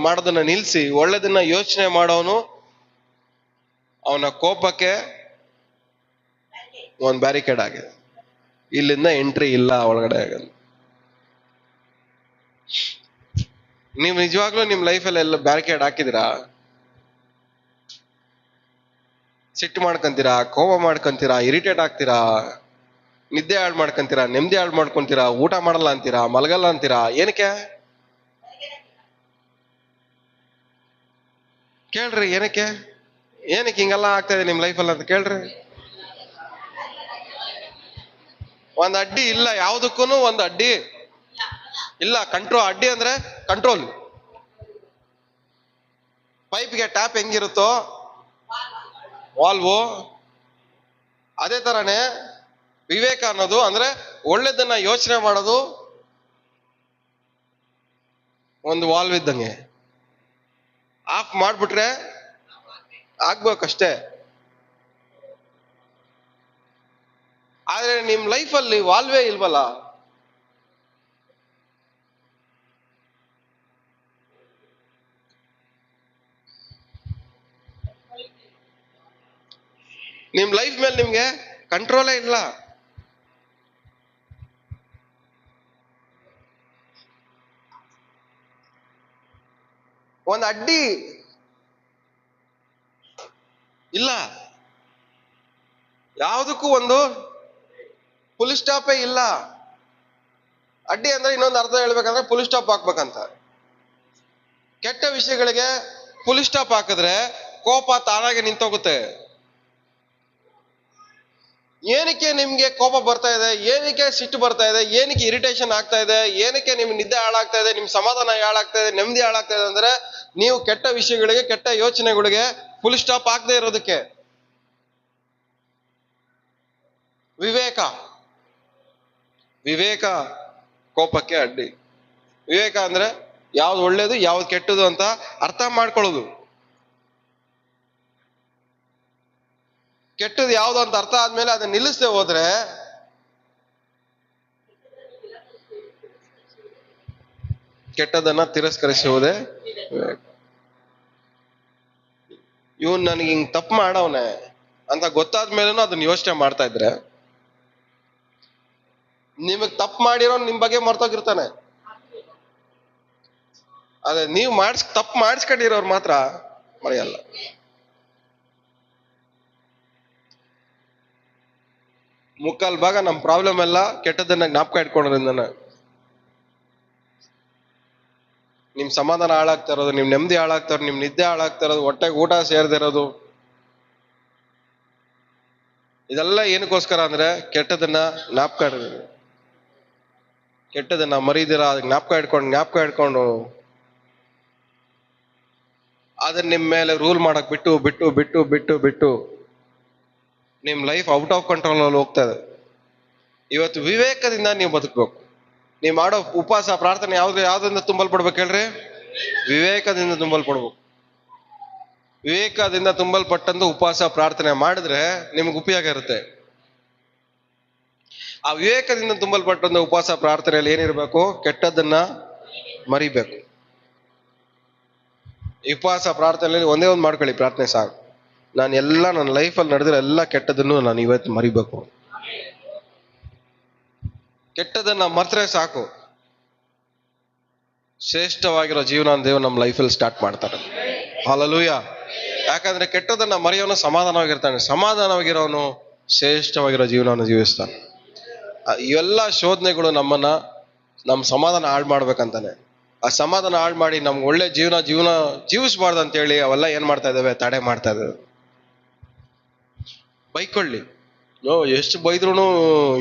ಮಾಡೋದನ್ನ ನಿಲ್ಸಿ ಒಳ್ಳೇದನ್ನ ಯೋಚನೆ ಮಾಡೋನು, ಅವನ ಕೋಪಕ್ಕೆ ಒಂದ್ ಬ್ಯಾರಿಕೇಡ್ ಆಗಿದೆ. ಇಲ್ಲಿಂದ ಎಂಟ್ರಿ ಇಲ್ಲ ಒಳಗಡೆ ಆಗಲ್ಲ. ನೀವು ನಿಜವಾಗ್ಲೂ ನಿಮ್ ಲೈಫಲ್ಲಿ ಎಲ್ಲ ಬ್ಯಾರಿಕೇಡ್ ಹಾಕಿದಿರಾ? ಸಿಟ್ಟು ಮಾಡ್ಕೊಂತೀರಾ, ಕೋಪ ಮಾಡ್ಕೊಂತೀರಾ, ಇರಿಟೇಟ್ ಆಗ್ತೀರಾ, ನಿದ್ದೆ ಹಾಳು ಮಾಡ್ಕೊಂತೀರಾ, ನೆಮ್ಮದಿ ಹಾಳು ಮಾಡ್ಕೊಂತೀರಾ, ಊಟ ಮಾಡಲ್ಲ ಅಂತೀರಾ, ಮಲಗಲ್ಲ ಅಂತೀರಾ. ಏನಕ್ಕೆ ಕೇಳ್ರಿ? ಏನಕ್ಕೆ ಹಿಂಗೆಲ್ಲ ಆಗ್ತಾ ಇದೆ ನಿಮ್ ಲೈಫಲ್ಲಿ ಅಂತ ಕೇಳ್ರಿ. ಒಂದ್ ಅಡ್ಡಿ ಇಲ್ಲ, ಯಾವ್ದಕ್ಕೂ ಒಂದು ಅಡ್ಡಿ ಇಲ್ಲ. ಅಡ್ಡಿ ಅಂದ್ರೆ ಕಂಟ್ರೋಲ್. ಪೈಪ್ಗೆ ಟ್ಯಾಪ್ ಹೆಂಗಿರುತ್ತೋ ವಾಲ್ವು, ಅದೇ ತರನೇ ವಿವೇಕ ಅನ್ನೋದು ಅಂದ್ರೆ ಒಳ್ಳೇದನ್ನ ಯೋಚನೆ ಮಾಡೋದು ಒಂದು ವಾಲ್ವ್ ಇದ್ದಂಗೆ. ಆಫ್ ಮಾಡ್ಬಿಟ್ರೆ ಆಗ್ಬೇಕಷ್ಟೇ. ಆದ್ರೆ ನಿಮ್ ಲೈಫಲ್ಲಿ ವಾಲ್ವೇ ಇಲ್ವಲ್ಲ. ನಿಮ್ ಲೈಫ್ ಮೇಲೆ ನಿಮ್ಗೆ ಕಂಟ್ರೋಲೇ ಇಲ್ಲ. ಒಂದು ಅಡ್ಡಿ ಇಲ್ಲ, ಯಾವುದಕ್ಕೂ ಒಂದು ಫುಲ್ ಸ್ಟಾಪೇ ಇಲ್ಲ. ಅಡ್ಡಿ ಅಂದ್ರೆ ಇನ್ನೊಂದು ಅರ್ಥ ಹೇಳ್ಬೇಕಂದ್ರೆ ಫುಲ್ ಸ್ಟಾಪ್ ಹಾಕ್ಬೇಕಂತ. ಕೆಟ್ಟ ವಿಷಯಗಳಿಗೆ ಫುಲ್ ಸ್ಟಾಪ್ ಹಾಕಿದ್ರೆ ಕೋಪ ತಾನಾಗೆ ನಿಂತೋಗುತ್ತೆ. ಏನಕ್ಕೆ ನಿಮ್ಗೆ ಕೋಪ ಬರ್ತಾ ಇದೆ, ಏನಕ್ಕೆ ಸಿಟ್ಟು ಬರ್ತಾ ಇದೆ, ಏನಕ್ಕೆ ಇರಿಟೇಷನ್ ಆಗ್ತಾ ಇದೆ, ಏನಕ್ಕೆ ನಿಮ್ ನಿದ್ದೆ ಹಾಳಾಗ್ತಾ ಇದೆ, ನಿಮ್ ಸಮಾಧಾನ ಹಾಳಾಗ್ತಾ ಇದೆ, ನೆಮ್ಮದಿ ಹಾಳಾಗ್ತಾ ಇದೆ ಅಂದ್ರೆ ನೀವು ಕೆಟ್ಟ ವಿಷಯಗಳಿಗೆ, ಕೆಟ್ಟ ಯೋಚನೆಗಳಿಗೆ ಫುಲ್ ಸ್ಟಾಪ್ ಆಗದೆ ಇರೋದಕ್ಕೆ. ವಿವೇಕ ಕೋಪಕ್ಕೆ ಅಡ್ಡಿ. ವಿವೇಕ ಅಂದ್ರೆ ಯಾವ್ದು ಒಳ್ಳೇದು ಯಾವ್ದು ಕೆಟ್ಟದು ಅಂತ ಅರ್ಥ ಮಾಡ್ಕೊಳ್ಳೋದು. ಕೆಟ್ಟದ್ದು ಯಾವ್ದು ಅಂತ ಅರ್ಥ ಆದ್ಮೇಲೆ ಅದನ್ನ ನಿಲ್ಲಿಸದೆ ಹೋದ್ರೆ ಕೆಟ್ಟದನ್ನ ತಿರಸ್ಕರಿಸುವುದೇ ವಿವೇಕ. ಇವನ್ ನನಗೆ ಹಿಂಗ್ ತಪ್ಪು ಮಾಡವನೆ ಅಂತ ಗೊತ್ತಾದ್ಮೇಲೂ ಅದನ್ನ ಯೋಚನೆ ಮಾಡ್ತಾ ಇದ್ರೆ, ನಿಮಗ್ ತಪ್ಪು ಮಾಡಿರೋ ನಿಮ್ ಬಗ್ಗೆ ಮರ್ತೋಗಿರ್ತಾನೆ. ಅದೇ ನೀವು ತಪ್ಪು ಮಾಡಿಸ್ಕೊಂಡಿರೋರು ಮಾತ್ರ ಮರೆಯಲ್ಲ. ಮುಕ್ಕಾಲ್ ಭಾಗ ನಮ್ ಪ್ರಾಬ್ಲಮ್ ಎಲ್ಲ ಕೆಟ್ಟದನ್ನ ಜ್ಞಾಪಕ ಇಟ್ಕೊಂಡ್ರಿಂದನ. ನಿಮ್ ಸಮಾಧಾನ ಹಾಳಾಗ್ತಾ ಇರೋದು, ನಿಮ್ ನೆಮ್ಮದಿ ಹಾಳಾಗ್ತಾ ಇರೋದು, ನಿಮ್ ನಿದ್ದೆ ಹಾಳಾಗ್ತಾ ಇರೋದು, ಹೊಟ್ಟೆಗೆ ಊಟ ಸೇರ್ದಿರೋದು, ಇದೆಲ್ಲ ಏನಕ್ಕೋಸ್ಕರ ಅಂದ್ರೆ ಕೆಟ್ಟದನ್ನ ಜ್ಞಾಪಕ ಕೆಟ್ಟದನ್ನ ಮರೀದಿರ ಜ್ಞಾಪಕ ಇಟ್ಕೊಂಡು ಅದನ್ನ ನಿಮ್ ಮೇಲೆ ರೂಲ್ ಮಾಡಕ್ ಬಿಟ್ಟು ನಿಮ್ ಲೈಫ್ ಔಟ್ ಆಫ್ ಕಂಟ್ರೋಲ್ ಅಲ್ಲಿ ಹೋಗ್ತಾ ಇದೆ. ಇವತ್ತು ವಿವೇಕದಿಂದ ನೀವು ಬದುಕಬೇಕು. ನೀವು ಮಾಡೋ ಉಪವಾಸ ಪ್ರಾರ್ಥನೆ ಯಾವ್ದ್ರಿಂದ ತುಂಬಲ್ಪಡ್ಬೇಕು ಹೇಳ್ರಿ? ವಿವೇಕದಿಂದ ತುಂಬಲ್ಪಡ್ಬೇಕು. ವಿವೇಕದಿಂದ ತುಂಬಲ್ಪಟ್ಟಂತ ಉಪವಾಸ ಪ್ರಾರ್ಥನೆ ಮಾಡಿದ್ರೆ ನಿಮ್ಗೆ ಉಪಯೋಗ ಇರುತ್ತೆ. ಆ ವಿವೇಕದಿಂದ ತುಂಬಲ್ಪಟ್ಟಂತ ಉಪವಾಸ ಪ್ರಾರ್ಥನೆಯಲ್ಲಿ ಏನಿರ್ಬೇಕು? ಕೆಟ್ಟದನ್ನ ಮರಿಬೇಕು. ಉಪವಾಸ ಪ್ರಾರ್ಥನೆಯಲ್ಲಿ ಒಂದೇ ಒಂದು ಮಾಡ್ಕೊಳ್ಳಿ, ಪ್ರಾರ್ಥನೆ ಸಾಕು. ನಾನು ಎಲ್ಲ ನನ್ನ ಲೈಫಲ್ಲಿ ನಡೆದಿರೋ ಎಲ್ಲ ಕೆಟ್ಟದನ್ನು ನಾನು ಇವತ್ತು ಮರಿಬೇಕು. ಕೆಟ್ಟದನ್ನ ಮರ್ತರೆ ಸಾಕು, ಶ್ರೇಷ್ಠವಾಗಿರೋ ಜೀವನ ದೇವರು ನಮ್ಮ ಲೈಫಲ್ಲಿ ಸ್ಟಾರ್ಟ್ ಮಾಡ್ತಾರೆ. ಹಲ್ಲೆಲೂಯ. ಯಾಕಂದ್ರೆ ಕೆಟ್ಟದನ್ನ ಮರೆಯೋನು ಸಮಾಧಾನವಾಗಿರ್ತಾನೆ, ಸಮಾಧಾನವಾಗಿರೋನು ಶ್ರೇಷ್ಠವಾಗಿರೋ ಜೀವನವನ್ನು ಜೀವಿಸ್ತಾನೆ. ಇವೆಲ್ಲ ಶೋಧನೆಗಳು ನಮ್ಮ ಸಮಾಧಾನ ಹಾಳು ಮಾಡ್ಬೇಕಂತಾನೆ. ಆ ಸಮಾಧಾನ ಹಾಳು ಮಾಡಿ ನಮ್ಗೆ ಒಳ್ಳೆ ಜೀವನ ಜೀವಿಸ್ಬಾರ್ದು ಅಂತೇಳಿ ಅವೆಲ್ಲ ಏನ್ ಮಾಡ್ತಾ ಇದಾವೆ, ತಡೆ ಮಾಡ್ತಾ ಇದಾವೆ. ಬೈಕೊಳ್ಳಿ, ಎಷ್ಟು ಬೈದ್ರು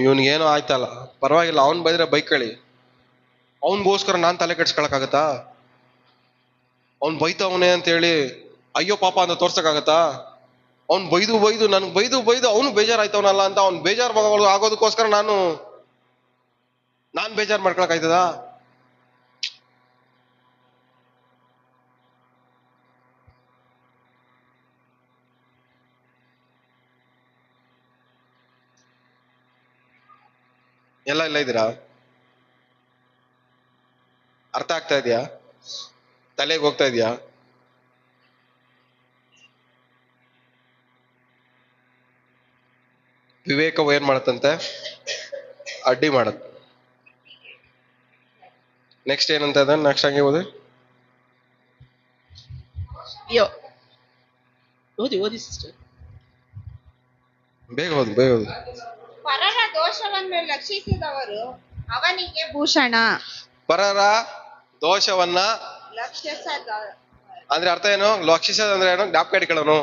ಇವನಿಗೇನೋ ಆಯ್ತಲ್ಲ, ಪರವಾಗಿಲ್ಲ, ಅವ್ನ್ ಬೈದ್ರೆ ಬೈಕೊಳ್ಳಿ. ಅವನ್ಗೋಸ್ಕರ ನಾನ್ ತಲೆ ಕೆಡ್ಸ್ಕೊಳಕ್ಕಾಗತ್ತಾ? ಅವ್ನ್ ಬೈತವನೇ ಅಂತೇಳಿ ಅಯ್ಯೋ ಪಾಪ ಅಂತ ತೋರ್ಸಕ್ಕಾಗತ್ತಾ? ಅವ್ನ್ ಬೈದು ನನ್ಗೆ ಬೈದು ಅವನು ಬೇಜಾರಾಯ್ತವನಲ್ಲ ಅಂತ ಅವ್ನ್ ಬೇಜಾರು ಆಗೋದಕ್ಕೋಸ್ಕರ ನಾನ್ ಬೇಜಾರು ಮಾಡ್ಕೊಳಕ್ಕಾಯ್ತದ? ಎಲ್ಲ ಇದ್ದೀರಾ? ಅರ್ಥ ಆಗ್ತಾ ಇದೆಯಾ? ತಲೆಗೆ ಹೋಗ್ತಾ ಇದೆಯಾ? ವಿವೇಕವು ಏನ್ ಮಾಡತ್ತಂತೆ? ಅಡ್ಡಿ ಮಾಡತ್ತೆ. ನೆಕ್ಸ್ಟ್ ಏನಂತ ಇದೆ? ನೆಕ್ಸ್ಟ್ ಹಂಗೆ ಓದಿ ಓದಿ ಸಿಸ್ಟರ್, ಬೇಗ ಓದಿ. ಪರರ ದೋಷವನ್ನು ಲಕ್ಷಿಸಿದವರು ಅವನಿಗೆ ಭೂಷಣ. ಪರರ ದೋಷವನ್ನ ಅಂದ್ರೆ ಅರ್ಥ ಏನು? ಲಕ್ಷಿಸೋದಂದ್ರೆ ಏನು? ಜ್ಞಾಪಕ ಇಟ್ಕೊಳ್ಳೋನು,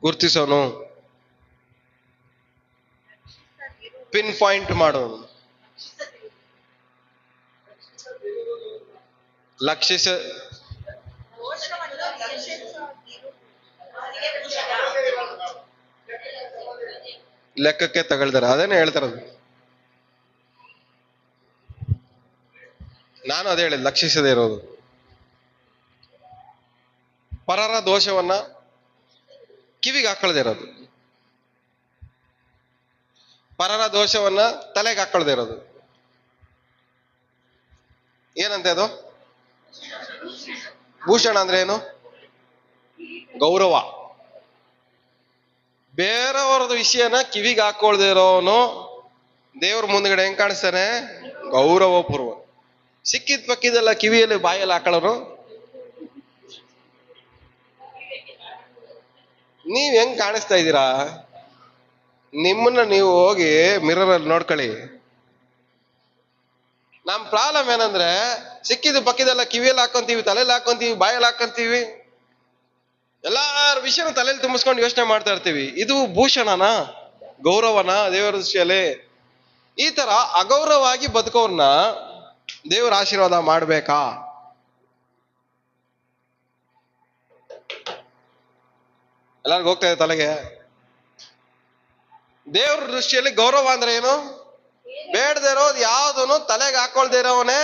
ಗುರ್ತಿಸೋನು, ಪಿನ್ ಪಾಯಿಂಟ್ ಮಾಡೋನು. ಲೆಕ್ಕಕ್ಕೆ ತಗೊಳ್ತಾರೆ, ಅದೇನೆ ಹೇಳ್ತಾರದು. ನಾನು ಅದೇ ಹೇಳಿದ್, ಲಕ್ಷಿಸದೇ ಇರೋದು. ಪರರ ದೋಷವನ್ನ ಕಿವಿಗೆ ಹಾಕೊಳ್ದೇ ಇರೋದು, ಪರರ ದೋಷವನ್ನ ತಲೆಗೆ ಹಾಕೊಳ್ದೇ ಇರೋದು. ಏನಂತೆ ಅದು? ಭೂಷಣ ಅಂದ್ರೆ ಏನು? ಗೌರವ. ಬೇರೆಯವ್ರದ್ದು ವಿಷಯನ ಕಿವಿಗೆ ಹಾಕೊಳ್ದೇ ಇರೋನು ದೇವ್ರ ಮುಂದ್ಗಡೆ ಹೆಂಗ್ ಕಾಣಿಸ್ತಾನೆ? ಗೌರವ ಪೂರ್ವ. ಸಿಕ್ಕಿದ ಪಕ್ಕಿದೆಲ್ಲ ಕಿವಿಯಲ್ಲಿ ಬಾಯಲ್ಲಿ ಹಾಕೊಳ್ಳೋರು. ನೀವ್ ಹೆಂಗ್ ಕಾಣಿಸ್ತಾ ಇದ್ದೀರಾ? ನಿಮ್ಮನ್ನ ನೀವು ಹೋಗಿ ಮಿರರ್ ಅಲ್ಲಿ ನೋಡ್ಕೊಳ್ಳಿ. ನಮ್ ಪ್ರಾಬ್ಲಮ್ ಏನಂದ್ರೆ, ಸಿಕ್ಕಿದ ಪಕ್ಕಿದೆಲ್ಲ ಕಿವಿಯಲ್ಲಿ ಹಾಕೊಂತೀವಿ, ತಲೆಯಲ್ಲಿ ಹಾಕೊಂತೀವಿ, ಬಾಯಲ್ಲಿ ಹಾಕೊಂತೀವಿ, ಎಲ್ಲಾರ ವಿಷಯನ ತಲೆಯಲ್ಲಿ ತುಂಬಿಸ್ಕೊಂಡು ಯೋಚನೆ ಮಾಡ್ತಾ ಇರ್ತೀವಿ. ಇದು ಭೂಷಣನ, ಗೌರವನ ದೇವರ ದೃಷ್ಟಿಯಲ್ಲಿ? ಈ ತರ ಅಗೌರವವಾಗಿ ಬದುಕೋರ್ನ ದೇವರ ಆಶೀರ್ವಾದ ಮಾಡ್ಬೇಕಾ? ಎಲ್ಲರಿಗೂ ಹೋಗ್ತಾ ಇದೆ ತಲೆಗೆ? ದೇವ್ರ ದೃಷ್ಟಿಯಲ್ಲಿ ಗೌರವ ಅಂದ್ರೆ ಏನು? ಬೇಡದೇ ಇರೋದು ಯಾವ್ದನು ತಲೆಗೆ ಹಾಕೊಳ್ದೇ ಇರೋವನೇ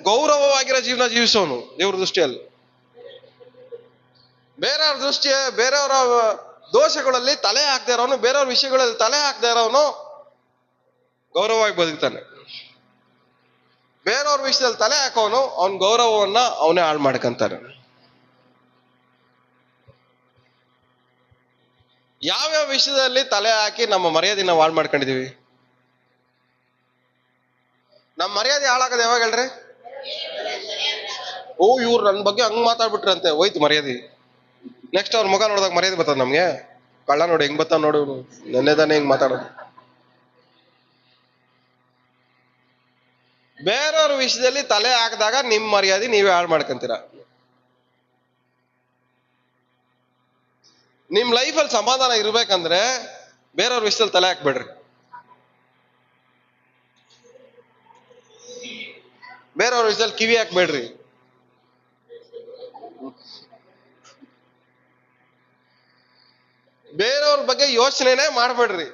ಗೌರವವಾಗಿರೋ ಜೀವನ ಜೀವಿಸೋನು ದೇವ್ರ ದೃಷ್ಟಿಯಲ್ಲಿ. ಬೇರೆಯವರ ದೋಷಗಳಲ್ಲಿ ತಲೆ ಹಾಕ್ದೇ ಇರೋನು, ಬೇರೆಯವ್ರ ವಿಷಯಗಳಲ್ಲಿ ತಲೆ ಹಾಕ್ದೇ ಇರೋನು ಗೌರವವಾಗಿ ಬದುಕ್ತಾನೆ. ಬೇರೆಯವ್ರ ವಿಷಯದಲ್ಲಿ ತಲೆ ಹಾಕೋನು ಅವನ ಗೌರವವನ್ನ ಅವನೇ ಹಾಳು ಮಾಡ್ಕೊಂತಾನೆ. ಯಾವ್ಯಾವ ವಿಷಯದಲ್ಲಿ ತಲೆ ಹಾಕಿ ನಮ್ಮ ಮರ್ಯಾದೆ ನಾವು ಹಾಳು ಮಾಡ್ಕೊಂಡಿದೀವಿ? ನಮ್ಮ ಮರ್ಯಾದೆ ಹಾಳಾಗದ ಯಾವಾಗ ಹೇಳ್ರಿ? ಓ, ಇವ್ರು ನನ್ನ ಬಗ್ಗೆ ಹಂಗ್ ಮಾತಾಡ್ಬಿಟ್ರಂತೆ, ಹೋಯ್ತು ಮರ್ಯಾದೆ. ನೆಕ್ಸ್ಟ್ ಅವ್ರ ಮುಖ ನೋಡಿದಾಗ ಮರ್ಯಾದೆ ಬರ್ತದ ನಮ್ಗೆ? ಕಳ್ಳ ನೋಡಿ ಹೆಂಗ್ ಬತ್ತ ನೋಡು, ನೆನ್ನೆ ತಾನೇ ಹಿಂಗ್ ಮಾತಾಡೋದು. ಬೇರೆಯವ್ರ ವಿಷಯದಲ್ಲಿ ತಲೆ ಹಾಕಿದಾಗ ನಿಮ್ ಮರ್ಯಾದೆ ನೀವೇ ಹಾಳು ಮಾಡ್ಕೊಂತೀರ. ನಿಮ್ ಲೈಫಲ್ಲಿ ಸಮಾಧಾನ ಇರ್ಬೇಕಂದ್ರೆ ಬೇರೆಯವ್ರ ವಿಷಯದಲ್ಲಿ ತಲೆ ಹಾಕ್ಬೇಡ್ರಿ. ಬೇರೆಯವ್ರ ವಿಷಯದಲ್ಲಿ ಕಿವಿ ಹಾಕ್ಬೇಡ್ರಿ. ಬೇರೆಯವ್ರ ಬಗ್ಗೆ ಯೋಚನೆನೇ ಮಾಡ್ಬೇಡ್ರಿ.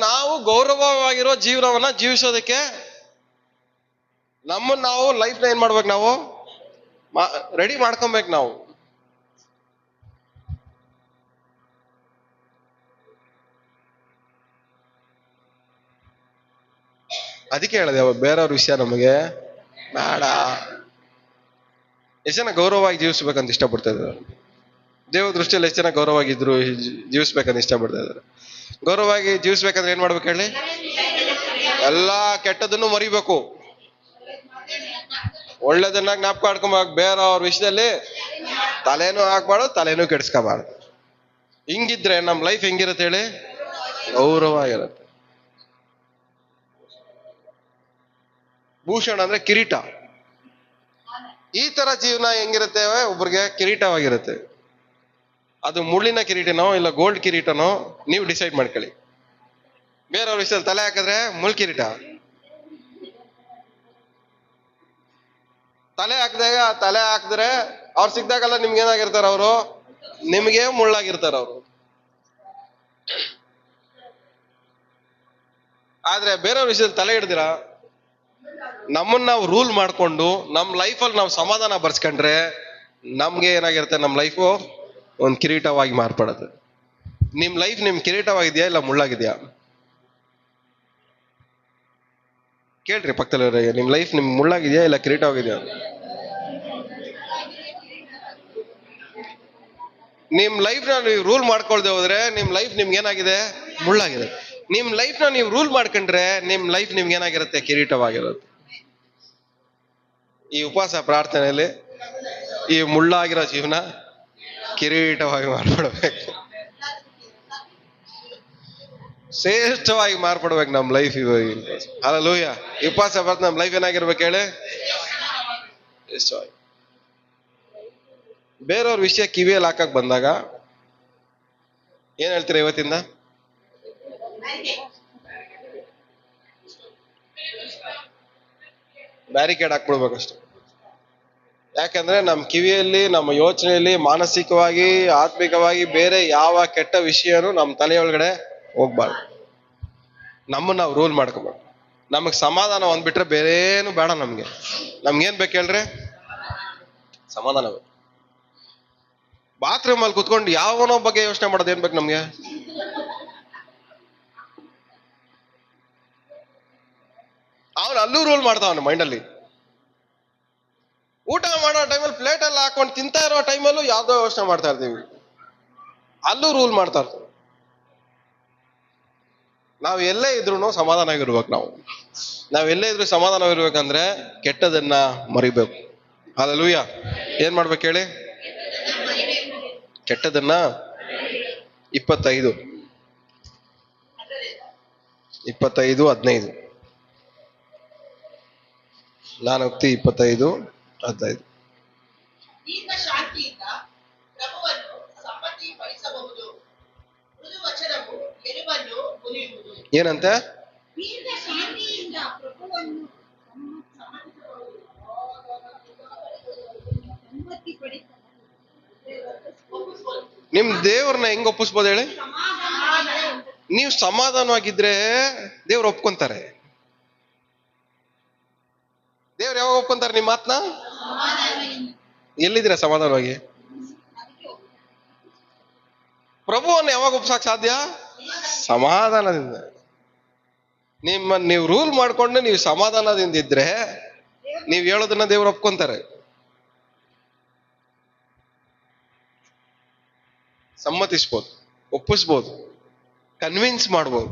ನಾವು ಗೌರವವಾಗಿರೋ ಜೀವನವನ್ನ ಜೀವಿಸೋದಕ್ಕೆ ನಾವು ಲೈಫ್ನ ಏನ್ ಮಾಡ್ಬೇಕು? ನಾವು ರೆಡಿ ಮಾಡ್ಕೊಬೇಕು. ನಾವು ಅದಕ್ಕೆ ಹೇಳಿದೆ, ಬೇರೆಯವ್ರ ವಿಷಯ ನಮಗೆ ಬೇಡ. ಎಷ್ಟು ಜನ ಗೌರವವಾಗಿ ಜೀವಿಸ್ಬೇಕಂತ ಇಷ್ಟಪಡ್ತಾ ಇದ್ದಾರೆ? ದೇವ ದೃಷ್ಟಿಯಲ್ಲಿ ಎಷ್ಟು ಜನ ಗೌರವವಾಗಿದ್ರು ಜೀವಿಸ್ಬೇಕಂತ ಇಷ್ಟಪಡ್ತಾ ಇದ್ದಾರೆ? ಗೌರವವಾಗಿ ಜೀವಿಸ್ಬೇಕಂದ್ರೆ ಏನ್ ಮಾಡ್ಬೇಕು ಹೇಳಿ? ಎಲ್ಲಾ ಕೆಟ್ಟದನ್ನು ಮರಿಬೇಕು, ಒಳ್ಳೇದನ್ನ ಜ್ಞಾಪಕ ಮಾಡ್ಕೊಬೇಕು. ಬೇರೆಯವ್ರ ವಿಷಯದಲ್ಲಿ ತಲೆನೂ ಹಾಕ್ಬಾರ್ದು, ತಲೆನೂ ಕೆಡಿಸ್ಕೋಬಾರ್ದು. ಹಿಂಗಿದ್ರೆ ನಮ್ ಲೈಫ್ ಹೆಂಗಿರುತ್ತೆ ಹೇಳಿ? ಗೌರವ ಇರುತ್ತೆ. ಭೂಷಣ ಅಂದ್ರೆ ಕಿರೀಟ. ಈ ತರ ಜೀವನ ಹೆಂಗಿರುತ್ತೆ? ಒಬ್ರಿಗೆ ಕಿರೀಟವಾಗಿರುತ್ತೆ. ಅದು ಮುಳ್ಳಿನ ಕಿರೀಟನೋ ಇಲ್ಲ ಗೋಲ್ಡ್ ಕಿರೀಟನೋ ನೀವು ಡಿಸೈಡ್ ಮಾಡ್ಕೊಳ್ಳಿ. ಬೇರೆಯವ್ರ ವಿಷಯದಲ್ಲಿ ತಲೆ ಹಾಕಿದ್ರೆ ಮುಳ್ ಕಿರೀಟ, ತಲೆ ಹಾಕಿದ್ರೆ ಅವ್ರು ಸಿಕ್ದಾಗಲ್ಲ ನಿಮ್ಗೆ ಏನಾಗಿರ್ತಾರ? ಅವರು ನಿಮ್ಗೆ ಮುಳ್ಳಾಗಿರ್ತಾರ ಅವರು. ಆದ್ರೆ ಬೇರೆಯವ್ರ ವಿಷಯದಲ್ಲಿ ತಲೆ ಹಿಡ್ದಿರ ನಮ್ಮನ್ನ ನಾವು ರೂಲ್ ಮಾಡ್ಕೊಂಡು ನಮ್ ಲೈಫಲ್ಲಿ ನಾವು ಸಮಾಧಾನ ಬರ್ಸ್ಕೊಂಡ್ರೆ ನಮ್ಗೆ ಏನಾಗಿರುತ್ತೆ? ನಮ್ ಲೈಫು ಒಂದ್ ಕಿರೀಟವಾಗಿ ಮಾರ್ಪಡುತ್ತೆ. ನಿಮ್ ಲೈಫ್ ನಿಮ್ ಕಿರೀಟವಾಗಿದ್ಯಾ ಇಲ್ಲ ಮುಳ್ಳಾಗಿದ್ಯಾ? ಕೇಳ್ರಿ ಪಕ್ಕದಲ್ಲಿ, ನಿಮ್ ಲೈಫ್ ನಿಮ್ ಮುಳ್ಳಾಗಿದ್ಯಾ ಇಲ್ಲ ಕಿರೀಟವಾಗಿದ್ಯಾ? ನಿಮ್ ಲೈಫ್ ನ ನೀವು ರೂಲ್ ಮಾಡ್ಕೊಳ್ದೆ ಹೋದ್ರೆ ನಿಮ್ ಲೈಫ್ ನಿಮ್ಗೆ ಏನಾಗಿದೆ? ಮುಳ್ಳಾಗಿದೆ. ನಿಮ್ ಲೈಫ್ ನ ನೀವು ರೂಲ್ ಮಾಡ್ಕೊಂಡ್ರೆ ನಿಮ್ ಲೈಫ್ ನಿಮ್ಗೆ ಏನಾಗಿರುತ್ತೆ? ಕಿರೀಟವಾಗಿರುತ್ತೆ. ಈ ಉಪವಾಸ ಪ್ರಾರ್ಥನೆಯಲ್ಲಿ ಈ ಮುಳ್ಳಾಗಿರೋ ಜೀವನ ಕಿರೀಟವಾಗಿ ಮಾರ್ಪಡ್ಬೇಕು, ಶ್ರೇಷ್ಠವಾಗಿ ಮಾರ್ಪಡ್ಬೇಕು ನಮ್ ಲೈಫ್. ಇವಾಗ ಹಲ್ಲೆಲೂಯಾ. ಈ ಉಪವಾಸ ಪ್ರಾರ್ಥನೆ ನಮ್ ಲೈಫ್ ಏನಾಗಿರ್ಬೇಕು ಹೇಳಿ? ಶ್ರೇಷ್ಠವಾಗಿ. ಬೇರೆಯವ್ರ ವಿಷಯ ಕಿವಿಯಲ್ಲಿ ಹಾಕಕ್ ಬಂದಾಗ ಏನ್ ಹೇಳ್ತೀರಾ ಇವತ್ತಿಂದ? ಬ್ಯಾರಿಕೇಡ್ ಹಾಕ್ಬಿಡ್ಬೇಕಷ್ಟೆ. ಯಾಕಂದ್ರೆ ನಮ್ ಕಿವಿಯಲ್ಲಿ, ನಮ್ಮ ಯೋಚನೆಯಲ್ಲಿ, ಮಾನಸಿಕವಾಗಿ, ಆತ್ಮಿಕವಾಗಿ ಬೇರೆ ಯಾವ ಕೆಟ್ಟ ವಿಷಯನೂ ನಮ್ ತಲೆಯೊಳಗಡೆ ಹೋಗ್ಬಾರ್ದು. ನಮ್ಮನ್ನ ನಾವು ರೂಲ್ ಮಾಡ್ಕೋಬೇಕು. ನಮಗ್ ಸಮಾಧಾನ ಒಂದ್ಬಿಟ್ರೆ ಬೇರೇನು ಬೇಡ ನಮ್ಗೆ. ನಮ್ಗೇನ್ ಬೇಕು ಹೇಳ್ರಿ? ಸಮಾಧಾನ ಬೇಕು. ಬಾತ್ರೂಮ್ ಅಲ್ಲಿ ಕುತ್ಕೊಂಡು ಯಾವನೋ ಬಗ್ಗೆ ಯೋಚನೆ ಮಾಡೋದು ಏನ್ ಬೇಕು ನಮ್ಗೆ? ಅವನು ಅಲ್ಲೂ ರೂಲ್ ಮಾಡ್ತಾವನು ಮೈಂಡಲ್ಲಿ. ಊಟ ಮಾಡೋ ಟೈಮಲ್ಲಿ ಪ್ಲೇಟ್ ಎಲ್ಲ ಹಾಕೊಂಡು ತಿಂತಾ ಇರೋ ಟೈಮಲ್ಲೂ ಯಾವ್ದೋ ಯೋಚನೆ ಮಾಡ್ತಾ ಇರ್ತೀವಿ, ಅಲ್ಲೂ ರೂಲ್ ಮಾಡ್ತಾ ಇರ್ತೀವಿ. ನಾವ್ ಎಲ್ಲೇ ಇದ್ರು ಸಮಾಧಾನವಾಗಿರ್ಬೇಕು. ನಾವ್ ಎಲ್ಲೇ ಇದ್ರು ಸಮಾಧಾನವಾಗಿರ್ಬೇಕಂದ್ರೆ ಕೆಟ್ಟದನ್ನ ಮರಿಬೇಕು. ಹಲ್ಲೆಲೂಯಾ. ಏನ್ ಮಾಡ್ಬೇಕು ಹೇಳಿ? ಕೆಟ್ಟದನ್ನ 25:15 ನಾನು ಹೋಗ್ತಿ 25:15. ದೀರ್ಘ ಶಾಂತಿಯಿಂದ ಪ್ರಭುವನ್ನು ಸಮ್ಮತಿಪಡಿಸಬಹುದು, ಮೃದು ವಚನವು ಎಲುಬನ್ನು ಮುರಿಯುವುದು. ಏನಂತೆ? ದೀರ್ಘ ಶಾಂತಿಯಿಂದ ಪ್ರಭುವನ್ನು ನಿಮ್ ದೇವ್ರನ್ನ ಹೆಂಗ್ ಒಪ್ಪಿಸ್ಬೋದು ಹೇಳಿ? ನೀವು ಸಮಾಧಾನವಾಗಿದ್ರೆ ದೇವ್ರು ಒಪ್ಕೊಂತಾರೆ. ದೇವ್ರು ಯಾವಾಗ ಒಪ್ಕೊಂತಾರೆ ನಿಮ್ಮ ಮಾತನ್ನ? ಎಲ್ಲಿದ್ದೀರಾ ಸಮಾಧಾನವಾಗಿ? ಪ್ರಭುವನ್ನು ಯಾವಾಗ ಒಪ್ಸಕ್ ಸಾಧ್ಯ? ಸಮಾಧಾನದಿಂದ. ನೀವು ರೂಲ್ ಮಾಡ್ಕೊಂಡು ನೀವು ಸಮಾಧಾನದಿಂದ ಇದ್ರೆ ನೀವು ಹೇಳೋದನ್ನ ದೇವ್ರು ಒಪ್ಕೊಂತಾರೆ. ಸಮ್ಮತಿಸ್ಬೋದು, ಒಪ್ಪಿಸ್ಬೋದು, ಕನ್ವಿನ್ಸ್ ಮಾಡ್ಬೋದು.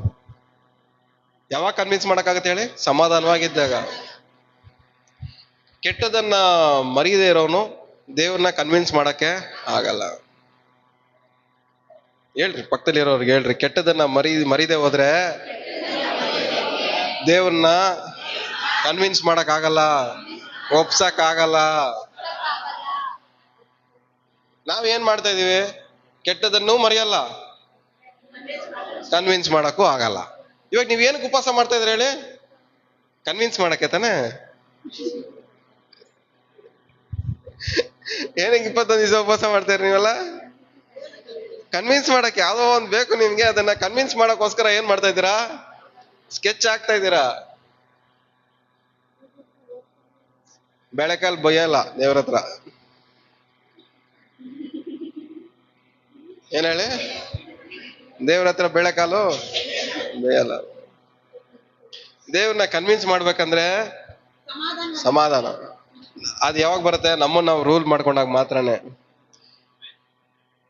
ಯಾವಾಗ ಕನ್ವಿನ್ಸ್ ಮಾಡಕ್ಕಾಗತ್ತೆ ಹೇಳಿ? ಸಮಾಧಾನವಾಗಿದ್ದಾಗ. ಕೆಟ್ಟದನ್ನ ಮರೀದೇ ಇರೋನು ದೇವ್ರನ್ನ ಕನ್ವಿನ್ಸ್ ಮಾಡಕ್ಕೆ ಆಗಲ್ಲ. ಹೇಳ್ರಿ ಪಕ್ಕದಲ್ಲಿ ಇರೋರ್ಗೆ ಹೇಳ್ರಿ, ಕೆಟ್ಟದನ್ನ ಮರೀದೆ ಹೋದ್ರೆ ದೇವ್ರನ್ನ ಕನ್ವಿನ್ಸ್ ಮಾಡಕ್ ಆಗಲ್ಲ, ಒಪ್ಸಕ್ ಆಗಲ್ಲ. ನಾವೇನ್ ಮಾಡ್ತಾ ಇದೀವಿ? ಕೆಟ್ಟದನ್ನು ಮರೆಯಲ್ಲ, ಕನ್ವಿನ್ಸ್ ಮಾಡಕ್ಕೂ ಆಗಲ್ಲ. ಇವಾಗ ನೀವ್ ಏನಕ್ಕೆ ಉಪವಾಸ ಮಾಡ್ತಾ ಇದ್ರಿ ಹೇಳಿ? ಕನ್ವಿನ್ಸ್ ಮಾಡಕ್ಕೆ ತಾನೆ. ಏನಕ್ಕೆ 21 ದಿವಸ ಉಪವಾಸ ಮಾಡ್ತಾ ಇದ್ರಿ ನೀವೆಲ್ಲ? ಕನ್ವಿನ್ಸ್ ಮಾಡಕ್ಕೆ ಯಾವ್ದೋ ಒಂದ್ ಬೇಕು ನಿಮ್ಗೆ. ಅದನ್ನ ಕನ್ವಿನ್ಸ್ ಮಾಡಕ್ಕೋಸ್ಕರ ಏನ್ ಮಾಡ್ತಾ ಇದ್ದೀರಾ? ಸ್ಕೆಚ್ ಹಾಕ್ತಾ ಇದ್ದೀರಾ. ಬೆಳೆಕಾಲ್ ಬೈಯಲ್ಲ ದೇವ್ರ ಹತ್ರ. ಏನ್ ಹೇಳಿ? ದೇವ್ರ ಹತ್ರ ಬೆಳೆಕಾಲು ಬೇಯಲ್ಲ. ದೇವ್ರನ್ನ ಕನ್ವಿನ್ಸ್ ಮಾಡ್ಬೇಕಂದ್ರೆ ಸಮಾಧಾನ. ಅದು ಯಾವಾಗ ಬರುತ್ತೆ? ನಮ್ಮನ್ನ ನಾವು ರೂಲ್ ಮಾಡ್ಕೊಂಡಾಗ ಮಾತ್ರನೇ.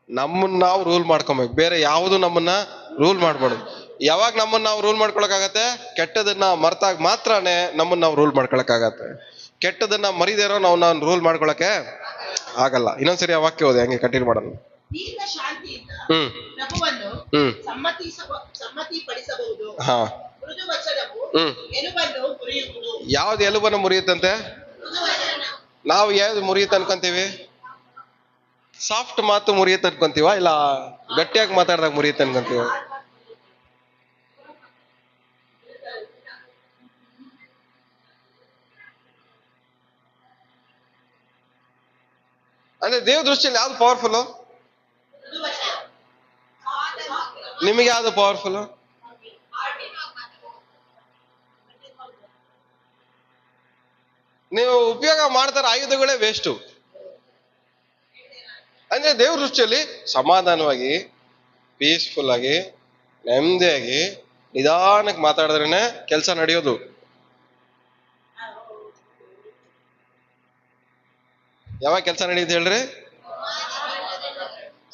ನಮ್ಮನ್ನ ನಾವು ರೂಲ್ ಮಾಡ್ಕೊಬೇಕು, ಬೇರೆ ಯಾವುದು ನಮ್ಮನ್ನ ರೂಲ್ ಮಾಡ್ಬಾರ್ದು. ಯಾವಾಗ ನಮ್ಮನ್ನ ನಾವು ರೂಲ್ ಮಾಡ್ಕೊಳಕಾಗತ್ತೆ? ಕೆಟ್ಟದನ್ನ ಮರ್ತಾಗ ಮಾತ್ರನೇ ನಮ್ಮನ್ನ ನಾವು ರೂಲ್ ಮಾಡ್ಕೊಳಕಾಗತ್ತೆ. ಕೆಟ್ಟದನ್ನ ಮರಿದೇ ಇರೋ ನಾವು ರೂಲ್ ಮಾಡ್ಕೊಳಕ್ಕೆ ಆಗಲ್ಲ. ಇನ್ನೊಂದ್ಸರಿ ಆ ವಾಕ್ಯ ಓದಿ, ಹಂಗೆ ಕಂಟಿನ್ಯೂ ಮಾಡೋಣ. ದೀರ್ಘ ಶಾಂತಿಯಿಂದ ಹ್ಮ್ ಪ್ರಭುವನ್ನು ಹ್ಮ್ ಸಮ್ಮತಿಪಡಿಸಬಹುದು. ಹಾ ಮೃದು ವಚನವು ಹ್ಮ್ ಎಲುಬನ್ನು ಮುರಿಯುವುದು. ಯಾವ್ದು ಎಲುಬನ್ನು ಮುರಿಯುತ್ತಂತೆ? ಮೃದು ವಚನ ನಾವು ಯಾವ್ದು ಮುರಿಯುತ್ತೆ ಅನ್ಕೊಂತೀವಿ? ಸಾಫ್ಟ್ ಮಾತು ಮುರಿಯುತ್ತೆ ಅನ್ಕೊಂತೀವ, ಇಲ್ಲ ಗಟ್ಟಿಯಾಗಿ ಮಾತಾಡಿದಾಗ ಮುರಿಯುತ್ತೆ ಅನ್ಕೊಂತೀವ? ಅಂದ್ರೆ ದೇವ್ರ ದೃಷ್ಟಿಯಲ್ಲಿ ಯಾವ್ದು ಪವರ್ಫುಲ್? ನಿಮಗೆ ಯಾವ್ದು ಪವರ್ಫುಲ್? ನೀವು ಉಪಯೋಗ ಮಾಡ್ತಾರ ಆಯುಧಗಳೇ ವೇಸ್ಟು. ಅಂದ್ರೆ ದೇವ್ರ ದೃಷ್ಟಿಯಲ್ಲಿ ಸಮಾಧಾನವಾಗಿ, ಪೀಸ್ಫುಲ್ ಆಗಿ, ನೆಮ್ಮದಿಯಾಗಿ, ನಿಧಾನಕ್ಕೆ ಮಾತಾಡಿದ್ರೇನೆ ಕೆಲಸ ನಡೆಯೋದು. ಯಾವಾಗ ಕೆಲಸ ನಡೆಯುತ್ತೆ ಹೇಳ್ರಿ?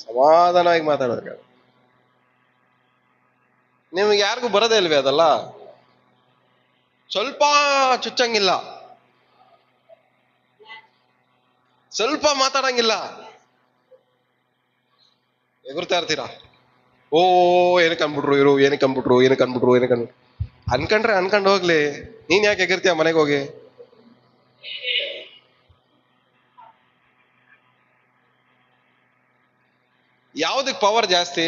ಸಮಾಧಾನವಾಗಿ ಮಾತಾಡೋದು. ನಿಮ್ಗೆ ಯಾರಿಗೂ ಬರೋದೇ ಇಲ್ವೇ ಅದಲ್ಲ? ಸ್ವಲ್ಪ ಚುಚ್ಚಂಗಿಲ್ಲ, ಸ್ವಲ್ಪ ಮಾತಾಡಂಗಿಲ್ಲ, ಎಗುರ್ತಾ ಇರ್ತೀರಾ. ಓ ಏನಕ್ಕೆ ಅನ್ಬಿಟ್ರು ಇವರು, ಏನಕ್ಕೆ ಅನ್ಬಿಟ್ರು, ಏನಕ್ಕೆ ಅನ್ಬಿಟ್ರು, ಏನಕ್ಕೆ ಅನ್ಕೊಂಡ್ರೆ ಅನ್ಕೊಂಡು ಹೋಗ್ಲಿ. ನೀನ್ ಯಾಕೆ ಎಗಿರ್ತೀಯ ಮನೆಗೆ ಹೋಗಿ? ಯಾವ್ದಕ್ ಪವರ್ ಜಾಸ್ತಿ?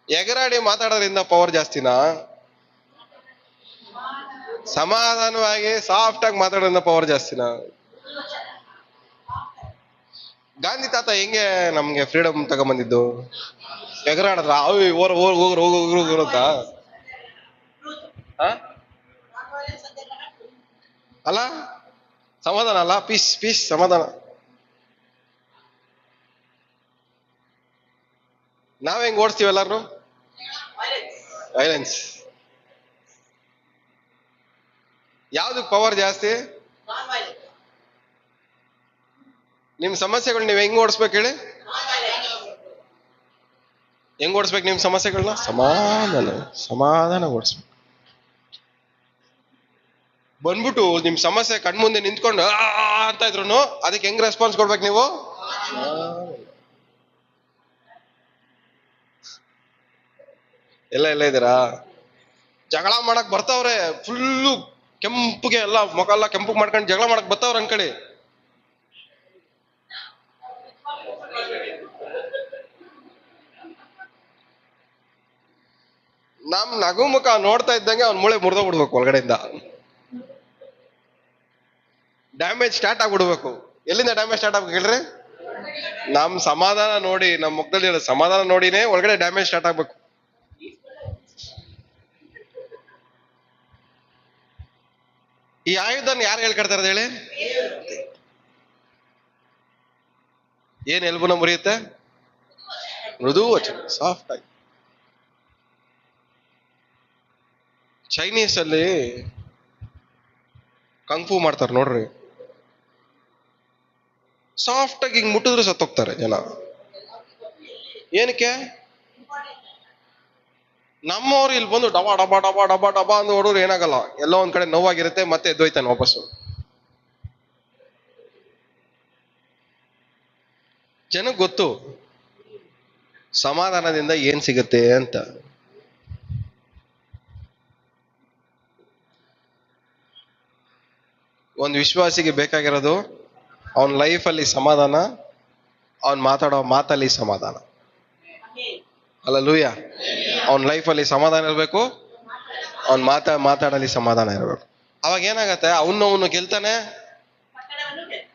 ಎಗರಾಡಿ ಮಾತಾಡೋದ್ರಿಂದ ಪವರ್ ಜಾಸ್ತಿನಾ? ಸಮಾಧಾನವಾಗಿ ಸಾಫ್ಟ್ ಆಗಿ ಮಾತಾಡೋದ್ರಿಂದ ಪವರ್ ಜಾಸ್ತಿನಾ? ಗಾಂಧಿ ತಾತ ಹೆಂಗೆ ನಮ್ಗೆ ಫ್ರೀಡಮ್ ತಗೊಂಬಂದಿದ್ದು? ಎಗರಾಡಿದ್ರ ಹೋಗ್ರು ಅಂತ ಅಲ್ಲ? ಸಮಾಧಾನ ಅಲ್ಲ, ಪೀಸ್ ಪೀಸ್ ಸಮಾಧಾನ. ನಾವ್ ಹೆಂಗ್ ಓಡಿಸ್ತೀವಿ ಎಲ್ಲಾರು? ವೈಲೆನ್ಸ್. ಯಾವ್ದಕ್ ಪವರ್ ಜಾಸ್ತಿ? ನಿಮ್ ಸಮಸ್ಯೆಗಳು ನೀವ್ ಹೆಂಗ್ ಓಡಿಸ್ಬೇಕು ಹೇಳಿ? ಹೆಂಗ್ ಓಡಿಸ್ಬೇಕು ನಿಮ್ ಸಮಸ್ಯೆಗಳನ್ನ? ಸಮಾಧಾನ ಓಡಿಸ್ಬೇಕು. ಬಂದ್ಬಿಟ್ಟು ನಿಮ್ ಸಮಸ್ಯೆ ಕಣ್ಮುಂದೆ ನಿಂತ್ಕೊಂಡು ಅಂತ ಇದ್ರು ಅದಕ್ಕೆ ಹೆಂಗ್ ರೆಸ್ಪಾನ್ಸ್ ಕೊಡ್ಬೇಕು ನೀವು? ಎಲ್ಲ ಇದ್ದೀರಾ? ಜಗಳ ಮಾಡಕ್ ಬರ್ತಾವ್ರೆ, ಫುಲ್ಲು ಕೆಂಪುಗೆ ಎಲ್ಲ ಮುಖ ಎಲ್ಲ ಕೆಂಪು ಮಾಡ್ಕೊಂಡು ಜಗಳ ಮಾಡಕ್ ಬರ್ತಾವ್ರ ಅನ್ಕಳಿ. ನಮ್ ನಗು ಮುಖ ನೋಡ್ತಾ ಇದ್ದಂಗೆ ಅವ್ನ ಮೂಳೆ ಮುರಿದೋಗ್ಬಿಡ್ಬೇಕು ಒಳಗಡೆಯಿಂದ. ಡ್ಯಾಮೇಜ್ ಸ್ಟಾರ್ಟ್ ಆಗ್ಬಿಡ್ಬೇಕು. ಎಲ್ಲಿಂದ ಡ್ಯಾಮೇಜ್ ಸ್ಟಾರ್ಟ್ ಆಗ್ಬೇಕು ಹೇಳ್ರಿ? ನಮ್ ಸಮಾಧಾನ ನೋಡಿ, ನಮ್ ಮುಖದಲ್ಲಿ ಸಮಾಧಾನ ನೋಡಿನೇ ಒಳಗಡೆ ಡ್ಯಾಮೇಜ್ ಸ್ಟಾರ್ಟ್ ಆಗ್ಬೇಕು. ಈ ಆಯುಧನ ಯಾರು ಹೇಳ್ಕೊಡ್ತಾರ ಹೇಳಿ? ಏನ್ ಎಲ್ಬುನ ಮುರಿಯುತ್ತೆ? ಮೃದು ವಚನ, ಸಾಫ್ಟ್ ಆಗಿ. ಚೈನೀಸ್ ಅಲ್ಲಿ ಕಂಫು ಮಾಡ್ತಾರೆ ನೋಡ್ರಿ, ಸಾಫ್ಟ್ ಆಗಿ ಹಿಂಗ್ ಮುಟ್ಟಿದ್ರು ಸತ್ತೋಗ್ತಾರೆ ಜನ. ಏನಕ್ಕೆ? ನಮ್ಮವ್ರು ಇಲ್ಲಿ ಬಂದು ಡಬಾ ಡಬಾ ಡಬಾ ಡಬಾ ಡಬಾ ಅಂತ ಹೊಡೋರು ಏನಾಗಲ್ಲ, ಎಲ್ಲೋ ಒಂದ್ ಕಡೆ ನೋವಾಗಿರುತ್ತೆ, ಮತ್ತೆ ಎದ್ದೋಯ್ತಾನೆ ವಾಪಸ್ಸು. ಜನಕ್ಕೆ ಗೊತ್ತು ಸಮಾಧಾನದಿಂದ ಏನ್ ಸಿಗುತ್ತೆ ಅಂತ. ಒಂದು ವಿಶ್ವಾಸಿಗೆ ಬೇಕಾಗಿರೋದು ಅವನ ಲೈಫಲ್ಲಿ ಸಮಾಧಾನ, ಅವನ್ ಮಾತಾಡೋ ಮಾತಲ್ಲಿ ಸಮಾಧಾನ. ಹಲ್ಲೆಲೂಯಾ. ಅವನ ಲೈಫಲ್ಲಿ ಸಮಾಧಾನ ಇರಬೇಕು, ಅವನ್ ಮಾತಾಡಲಿ ಸಮಾಧಾನ ಇರಬೇಕು. ಅವಾಗ ಏನಾಗತ್ತೆ? ಅವನು ಗೆಲ್ತಾನೆ,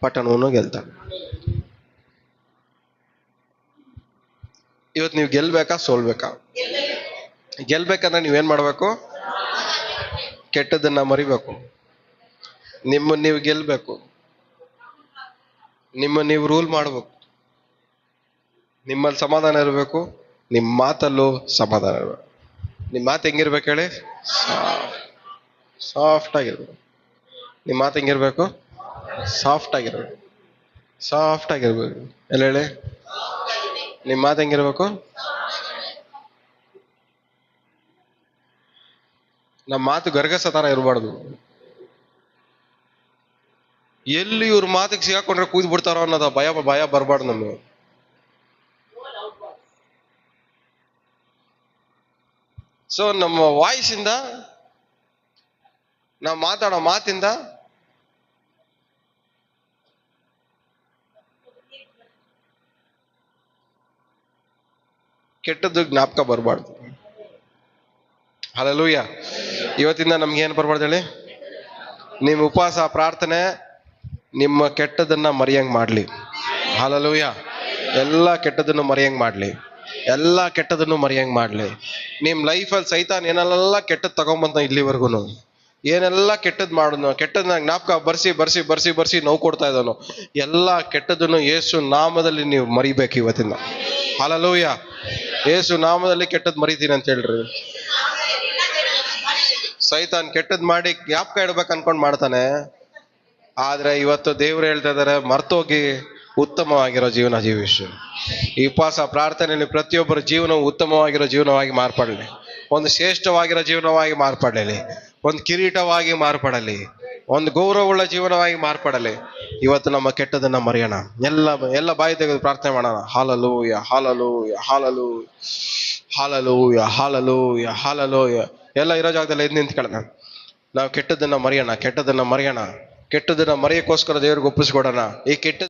ಪಟ್ಟಣವನ್ನು ಗೆಲ್ತಾನೆ. ಇವತ್ತು ನೀವು ಗೆಲ್ಬೇಕಾ ಸೋಲ್ಬೇಕಾ? ಗೆಲ್ಬೇಕಂದ್ರೆ ನೀವೇನ್ ಮಾಡ್ಬೇಕು? ಕೆಟ್ಟದನ್ನ ಮರಿಬೇಕು, ನಿಮ್ಮನ್ನ ನೀವು ಗೆಲ್ಬೇಕು, ನಿಮ್ಮನ್ನ ನೀವು ರೂಲ್ ಮಾಡ್ಬೇಕು. ನಿಮ್ಮಲ್ಲಿ ಸಮಾಧಾನ ಇರಬೇಕು, ನಿಮ್ಮ ಮಾತಲ್ಲೂ ಸಮಾಧಾನ ಇರಬೇಕು. ನಿಮ್ಮ ಮಾತು ಹೆಂಗಿರ್ಬೇಕು ಹೇಳಿ? ಸಾಫ್ಟ್ ಆಗಿರ್ಬೇಕು. ನಿಮ್ಮ ಮಾತು ಹೆಂಗಿರ್ಬೇಕು? ಸಾಫ್ಟ್ ಆಗಿರ್ಬೇಕು. ಸಾಫ್ಟ್ ಆಗಿರ್ಬೇಕು. ಎಲ್ಲ ಹೇಳಿ, ನಿಮ್ಮ ಮಾತು ಹೆಂಗಿರ್ಬೇಕು? ನಮ್ಮ ಮಾತು ಗರ್ಗಸ ತರ ಇರಬಾರ್ದು. ಎಲ್ಲಿ ಇವ್ರ ಮಾತಿಗೆ ಸಿಗಾಕೊಂಡ್ರೆ ಕೂದ್ ಬಿಡ್ತಾರೋ ಅನ್ನೋದ ಭಯ ಭಯ ಬರಬಾರ್ದು ನಮ್ಗೆ. ಸೊ ನಮ್ಮ ವಾಯ್ಸ್ ಇಂದ, ನಾವು ಮಾತಾಡೋ ಮಾತಿಂದ ಕೆಟ್ಟದ್ದು ಜ್ಞಾಪಕ ಬರಬಾರ್ದು. ಹಲ್ಲೆಲೂಯಾ. ಇವತ್ತಿಂದ ನಮ್ಗೆ ಏನ್ ಬರಬಾರ್ದು ಹೇಳಿ? ನಿಮ್ಮ ಉಪವಾಸ ಪ್ರಾರ್ಥನೆ ನಿಮ್ಮ ಕೆಟ್ಟದನ್ನ ಮರೆಯಂಗ್ ಮಾಡ್ಲಿ. ಹಲ್ಲೆಲೂಯಾ. ಎಲ್ಲ ಕೆಟ್ಟದನ್ನು ಮರೆಯಂಗ್ ಮಾಡ್ಲಿ. ಎಲ್ಲ ಕೆಟ್ಟದನ್ನು ಮರೆಯಂಗ್ ಮಾಡ್ಲಿ. ನಿಮ್ ಲೈಫಲ್ಲಿ ಸೈತಾನ್ ಏನೆಲ್ಲ ಕೆಟ್ಟದ್ ತಗೊಂಬಂತ ಇಲ್ಲಿವರೆಗೂ ಏನೆಲ್ಲ ಕೆಟ್ಟದ್ ಮಾಡೋನು, ಕೆಟ್ಟದನ್ನ ಜ್ಞಾಪಕ ಬರ್ಸಿ ನೋವು ಕೊಡ್ತಾ ಇದ್ದಾನು, ಎಲ್ಲ ಕೆಟ್ಟದನ್ನು ಯೇಸು ನಾಮದಲ್ಲಿ ನೀವು ಮರಿಬೇಕು ಇವತ್ತಿಂದ. ಹಲ್ಲೆಲೂಯಾ. ಯೇಸು ನಾಮದಲ್ಲಿ ಕೆಟ್ಟದ್ ಮರಿತೀನಿ ಅಂತ ಹೇಳ್ರಿ. ಸೈತಾನ್ ಕೆಟ್ಟದ್ ಮಾಡಿ ಜ್ಞಾಪಕ ಇಡ್ಬೇಕು ಅನ್ಕೊಂಡ್ ಮಾಡ್ತಾನೆ. ಆದ್ರೆ ಇವತ್ತು ದೇವ್ರು ಹೇಳ್ತಾ ಇದಾರೆ, ಮರ್ತೋಗಿ ಉತ್ತಮವಾಗಿರೋ ಜೀವನ ಜೀವಿಸು. ಈ ಉಪವಾಸ ಪ್ರಾರ್ಥನೆಯಲ್ಲಿ ಪ್ರತಿಯೊಬ್ಬರ ಜೀವನವು ಉತ್ತಮವಾಗಿರೋ ಜೀವನವಾಗಿ ಮಾರ್ಪಡಲಿ. ಒಂದು ಶ್ರೇಷ್ಠವಾಗಿರೋ ಜೀವನವಾಗಿ ಮಾರ್ಪಡಲಿ. ಒಂದು ಕಿರೀಟವಾಗಿ ಮಾರ್ಪಡಲಿ. ಒಂದು ಗೌರವವುಳ್ಳ ಜೀವನವಾಗಿ ಮಾರ್ಪಡಲಿ. ಇವತ್ತು ನಮ್ಮ ಕೆಟ್ಟದನ್ನ ಮರೆಯೋಣ. ಎಲ್ಲ ಬಾಯಿ ತೆಗೆದು ಪ್ರಾರ್ಥನೆ ಮಾಡೋಣ. Hallelujah, hallelujah, hallelujah, hallelujah, hallelujah, hallelujah. ಎಲ್ಲ ಇರೋ ಜಾಗದಲ್ಲಿ ಎದ್ದು ನಿಂತ್ಕೊಳ್ಳೋಣ. ನಾವು ಕೆಟ್ಟದನ್ನ ಮರೆಯೋಣ. ಕೆಟ್ಟದನ್ನ ಮರೆಯೋಣ. ಕೆಟ್ಟದನ್ನ ಮರೆಯಕ್ಕೋಸ್ಕರ ದೇವ್ರಿಗೆ ಒಪ್ಪಿಸ್ಕೊಡೋಣ. ಈ ಕೆಟ್ಟ